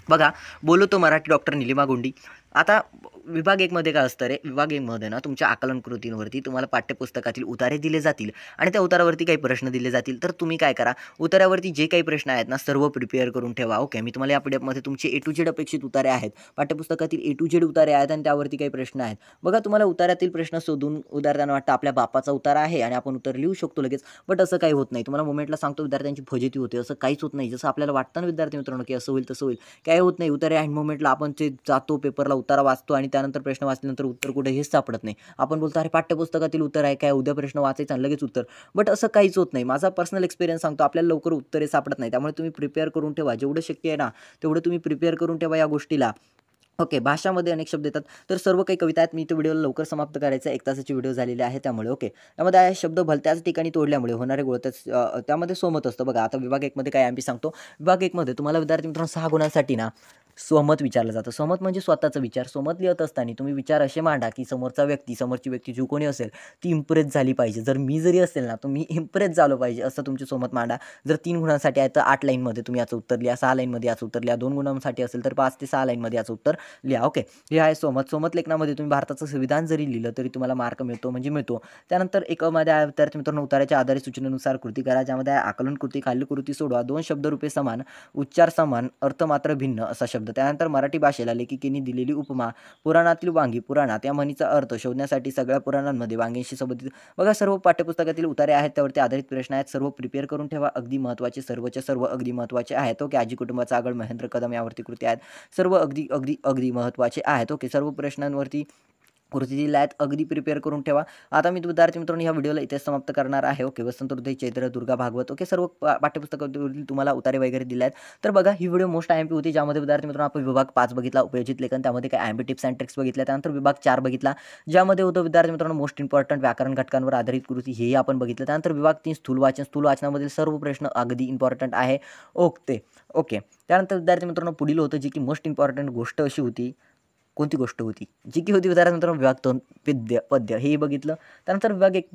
बघा, बोलो तो मराठी डॉक्टर निलिमा गुंडी. आता विभाग 1 मध्ये काय असतं रे, विभाग 1 मध्ये ना तुमच्या आकलन कृतींवरती तुम्हाला पाठ्यपुस्तकातील उतारे दिले जातील आणि त्या उतारावरती काही प्रश्न दिले जातील. तर तुम्ही काय करा, उतारावरती जे काही प्रश्न आहेत ना सर्व प्रिपेअर करून ठेवा. ओके, मी तुम्हाला या पीडीएफमध्ये तुमचे ए टू झेड अपेक्षित उतारे आहेत. पाठ्यपुस्तकातील ए टू झेड उतारे आहेत आणि त्यावरती काही प्रश्न आहेत. बघा, तुम्हाला उताऱ्यातील प्रश्न शोधून उदाहरणार्थ वाटतं आपल्या बापाचा उतारा आहे आणि आपण उत्तर लिहू शकतो लगेच, बट असं काही होत नाही. तुम्हाला मोमेंटला सांगतो, विद्यार्थ्यांची फजिती होते. असं काहीच होत नाही. जसं आपल्याला वाटतं ना विद्यार्थी मित्रांनो, की असं होईल तसं होईल, काही होत नाही. उतारे एंड मोमेंटला आपण ते जातो पेपरला, उतारा वाचतो आणि त्यानंतर प्रश्न वाचल्यानंतर उत्तर कुठे हेच सापडत नाही. आपण बोलतो अरे पाठ्यपुस्तकातील उत्तर आहे काय, उद्या प्रश्न वाचायचा आणि लगेच उत्तर, बट असं काहीच होत नाही. माझा पर्सनल एक्सपिरियन्स सांगतो, आपल्याला लवकर उत्तरे सापडत नाही. त्यामुळे तुम्ही प्रिपेअर करून ठेवा, जेवढं शक्य आहे ना तेवढं तुम्ही प्रिपेअर करून ठेवा या गोष्टीला. ओके, भाषामध्ये अनेक शब्द येतात, तर सर्व काही कविता आहेत. मी तो व्हिडिओला लवकर समाप्त करायचा, 1 तासाची व्हिडिओ झालेली आहे त्यामुळे. ओके, त्यामध्ये आहे शब्द भलत्याच ठिकाणी तोडल्यामुळे होणारे गोळतेच त्यामध्ये सोमत असतं. बघा, आता विभाग 1 मध्ये काय एमपी सांगतो. विभाग 1 मध्ये तुम्हाला विद्यार्थी मित्रांनो 6 गुणांसाठी ना स्वमत विचारलं जातं. स्वमत म्हणजे स्वतःचा विचार. स्वमत लिहित असताना तुम्ही विचार असे मांडा, की समोरची व्यक्ती जो कोणी असेल ती इम्प्रेस झाली पाहिजे. जर मी जरी असेल ना, तर मी इम्प्रेस झालो पाहिजे असं तुमचे स्वमत मांडा. जर 3 गुणांसाठी आहे तर 8 लाईनमध्ये तुम्ही याचं उत्तर लिहा, 6 लाईनमध्ये याचं उत्तर लिहा. 2 गुणांसाठी असेल तर 5 ते 6 लाईनमध्ये याचं उत्तर लिहा. ओके, हे आहे स्वमत. स्वमत लेखनामध्ये तुम्ही भारताचं संविधान जरी लिहिलं तरी तुम्हाला मार्क मिळतो, म्हणजे मिळतो. त्यानंतर मध्ये आहे विद्यार्थी मित्रांनो, उताराच्या आधारे सूचनेनुसार कृती करा, ज्यामध्ये आहे आकलन कृती, खालील कृती सोडवा. 2 शब्दरूपे समान, उच्चार समान, अर्थ मात्र भिन्न असा शब्द. त्यानंतर मराठी भाषेला लेखिकेने दिलेली उपमा, पुराणातील वांगी, पुराणात या म्हणीचा अर्थ शोधण्यासाठी सगळ्या पुराणांमध्ये वांग्यांशी संबंधित. बघा, सर्व पाठ्यपुस्तकातील उतारे आहेत, त्यावरती आधारित प्रश्न आहेत. सर्व प्रिपेअर करून ठेवा, अगदी महत्त्वाचे, सर्वच्या सर्व अगदी महत्त्वाचे आहेत. ओके, आजी कुटुंबाचा आगळ महेंद्र कदम यावरती कृती आहेत, सर्व अगदी अगदी अगदी महत्त्वाचे आहेत. ओके, सर्व प्रश्नांवरती कृती दिल्या आहेत, अगदी प्रिपेअर करून ठेवा. आता मी विद्यार्थी मित्रांनो ह्या व्हिडिओला इथे समाप्त करणार आहे. ओके, वसंत हृदय, चैत्र, दुर्गा, भागवत. ओके, सर्व पाठ्यपुस्तकावरील तुम्हाला उतारे वगैरे दिले आहेत. तर बघा, ही व्हिडिओ मोस्ट IMP होती, ज्यामध्ये विद्यार्थी मित्रांनो आपण विभाग 5 बघितला, उपयोजित लेखन, त्यामध्ये काय IMP टिप्स अँड ट्रिक्स बघितल्या. त्यानंतर विभाग 4 बघितला, ज्यामध्ये होतं विद्यार्थी मित्रांनो मोस्ट इम्पॉर्टंट व्याकरण घटकांवर आधारित कृती, हेही आपण बघितलं. त्यानंतर विभाग 3 स्थूल वाचन, स्थूल वाचनामधील सर्व प्रश्न अगदी इम्पॉर्टंट आहे. ओके, त्यानंतर विद्यार्थी मित्रांनो पुढील होतं जी की मोस्ट इम्पॉर्टंट गोष्ट अशी होती. कोणती गोष्ट होती? जी की होती विद्यार्थी मित्रांनो विभाग 2 पद्य हेही बघितलं. त्यानंतर विभाग 1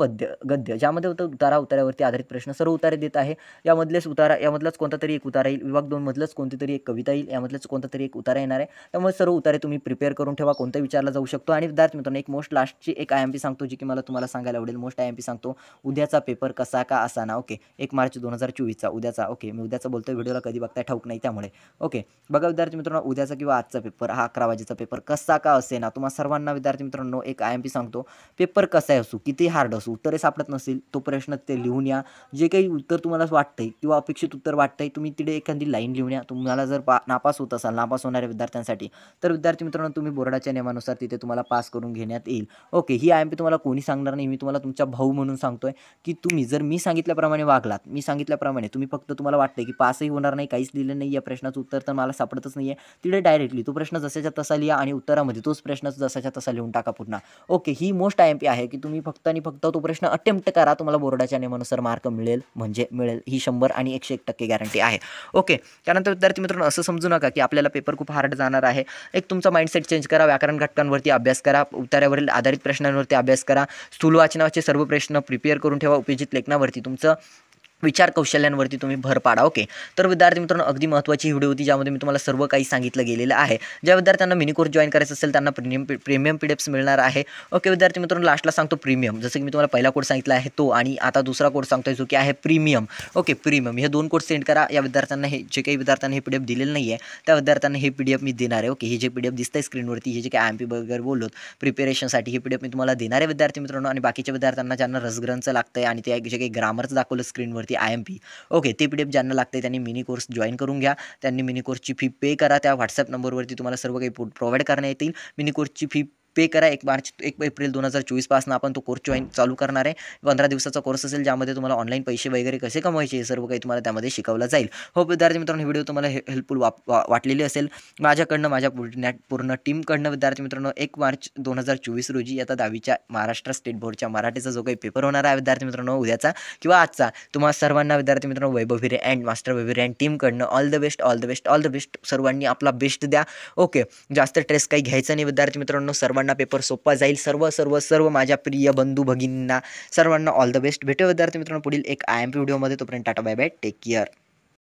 गद्य, ज्यामध्ये होतं उतारावरती आधारित प्रश्न. सर्व उतारे देत आहे, यामधलाच कोणता तरी एक उतारा येईल. विभाग 2 मधलंच कोणती तरी एक कविता येईल, यामधलंच कोणता तरी एक उतारा येणार आहे. त्यामुळे सर्व उतारे तुम्ही प्रिपेअर करून ठेवा, कोणता विचारला जाऊ शकतो. आणि विद्यार्थी मित्रांनो एक मोस्ट लास्टची एक IMP सांगतो, जी की मला तुम्हाला सांगायला आवडेल. मोस्ट IMP सांगतो, उद्याचा पेपर कसा का असाना. ओके, 1 मार्च 2024चा उद्याचा. ओके, मी उद्याचा बोलतोय, व्हिडिओला कधी बघताय ठाऊक नाही त्यामुळे. ओके, बघा विद्यार्थी मित्रांनो, उद्याचा किंवा आजचा पेपर हा 11 वाजेचा पेपर कसा का असे ना, तुम्हा सर्वांना विद्यार्थी मित्रांनो एक IMP सांगतो, पेपर कसाही असो, किती हार्ड असो, उत्तरे सापडत नसेल तो प्रश्न ते लिहून या. जे काही उत्तर तुम्हाला वाटतंय किंवा अपेक्षित उत्तर वाटतंय, तुम्ही तिथे एखादी लाईन लिहून या. तुम्हाला जर नापास होत असाल, नापास होणाऱ्या विद्यार्थ्यांसाठी, तर विद्यार्थी मित्रांनो तुम्ही बोर्डाच्या नियमानुसार तिथे तुम्हाला पास करून घेण्यात येईल. ओके, ही IMP तुम्हाला कोणी सांगणार नाही, मी तुम्हाला तुमचा भाऊ म्हणून सांगतोय, की तुम्ही जर मी सांगितल्याप्रमाणे वागलात, मी सांगितल्याप्रमाणे तुम्ही फक्त तुम्हाला वाटतंय की पासही होणार नाही, काहीच लिहिलं नाही, या प्रश्नाचं उत्तर तर मला सापडतच नाही आहे, तिथे डायरेक्टली तो प्रश्न जसाच्या तसा लिहा आणि उत्तरामध्ये तोच प्रश्न जसाच्या तसा लिहून टाका पुन्हा. ओके, ही मोस्ट IMP आहे, की तुम्ही फक्त आणि फक्त तो प्रश्न अटेम्प्ट करा, तुम्हाला बोर्डाच्या नियमानुसार मार्क मिळेल म्हणजे मिळेल. ही 100 आणि 101% गॅरंटी आहे. ओके, त्यानंतर विद्यार्थी मित्रांनो असं समजू नका की आपल्याला पेपर खूप हार्ड जाणार आहे. एक तुमचा माइंडसेट चेंज करा, व्याकरण घटकांवरती अभ्यास करा, उतार्यावरील आधारित प्रश्नांवरती अभ्यास करा, स्थूल वाचनाचे सर्व प्रश्न प्रिपेअर करून ठेवा, उपयोजित लेखनावरती तुमचं विचार कौशल्यांवरती तुम्ही भर पाडा. ओके, तर विद्यार्थी मित्रांनो अगदी महत्त्वाची व्हिडिओ होती, ज्यामध्ये मी तुम्हाला सर्व काही सांगितलं गेलेलं आहे. ज्या विद्यार्थ्यांना मिनी कोर्स जॉईन करायचं असेल त्यांना प्रीमियम PDFs मिळणार आहे. ओके विद्यार्थी मित्रांनो, लास्टला सांगतो प्रीमियम, जसं की मी तुम्हाला पहिला कोर्स सांगितला आहे तो, आणि आता दुसरा कोर्स सांगतोय जो की आहे प्रीमियम. ओके, प्रीमियम हे 2 कोर्स सेंड करा. या विद्यार्थ्यांना हे जे काही विद्यार्थ्यांना हे PDF दिलेलं नाही आहे त्या विद्यार्थ्यांना हे PDF मी देणार आहे. ओके, हे जे PDF दिसतंय स्क्रीनवरती, हे जे काही IMP वगैरे बोललो प्रिपेरेशनसाठी, हे PDF मी तुम्हाला देणार आहे विद्यार्थी मित्रांनो. आणि बाकीच्या विद्यार्थ्यांना ज्यांना रसग्रहणचं लागतंय आणि ते जे काही ग्रामरचं दाखवलं स्क्रीनवरती IMP, ओके, ते PDF ज्यांना लागते त्यांनी मिनी कोर्स जॉईन करून घ्या. त्यांनी मिनी कोर्सची फी पे करा, त्या WhatsApp नंबरवरती तुम्हाला सर्व काही प्रोव्हाइड करण्यात येतील. मिनी कोर्सची फी पे करा. 1 एप्रिल 2024 पासून आपण तो कोर्स चालू करणार आहे. 15 दिवसाचा कोर्स असेल, ज्यामध्ये तुम्हाला ऑनलाईन पैसे वगैरे कसे कमवायचे हे सर्व काही तुम्हाला त्यामध्ये शिकवलं जाईल. हो विद्यार्थी मित्रांनो, ही व्हिडिओ तुम्हाला हेल्पफुल वाटलेली असेल. माझ्याकडनं, माझ्या पूर्ण टीमकडनं विद्यार्थी मित्रांनो 1 मार्च 2024 रोजी आता 10वीच्या महाराष्ट्र स्टेट बोर्डच्या मराठीचा जो काही पेपर होणार आहे विद्यार्थी मित्रांनो उद्याचा किंवा आजचा, तुम्हाला सर्वांना विद्यार्थी मित्रांनो Vaibhav Hire and master Vaibhav Hire and टीमकडनं ऑल द बेस्ट. सर्वांनी आपला बेस्ट द्या. ओके, जास्त स्ट्रेस काही घ्यायचा नाही विद्यार्थी मित्रांनो, सर्वांना पेपर सोपा जाईल. सर्व माझ्या प्रिय बंधू भगिनींना सर्वांना ऑल द बेस्ट. भेटू विद्यार्थी मित्रांनो पुढील एक IMP व्हिडिओमध्ये. तोपर्यंत tata bye bye, take care.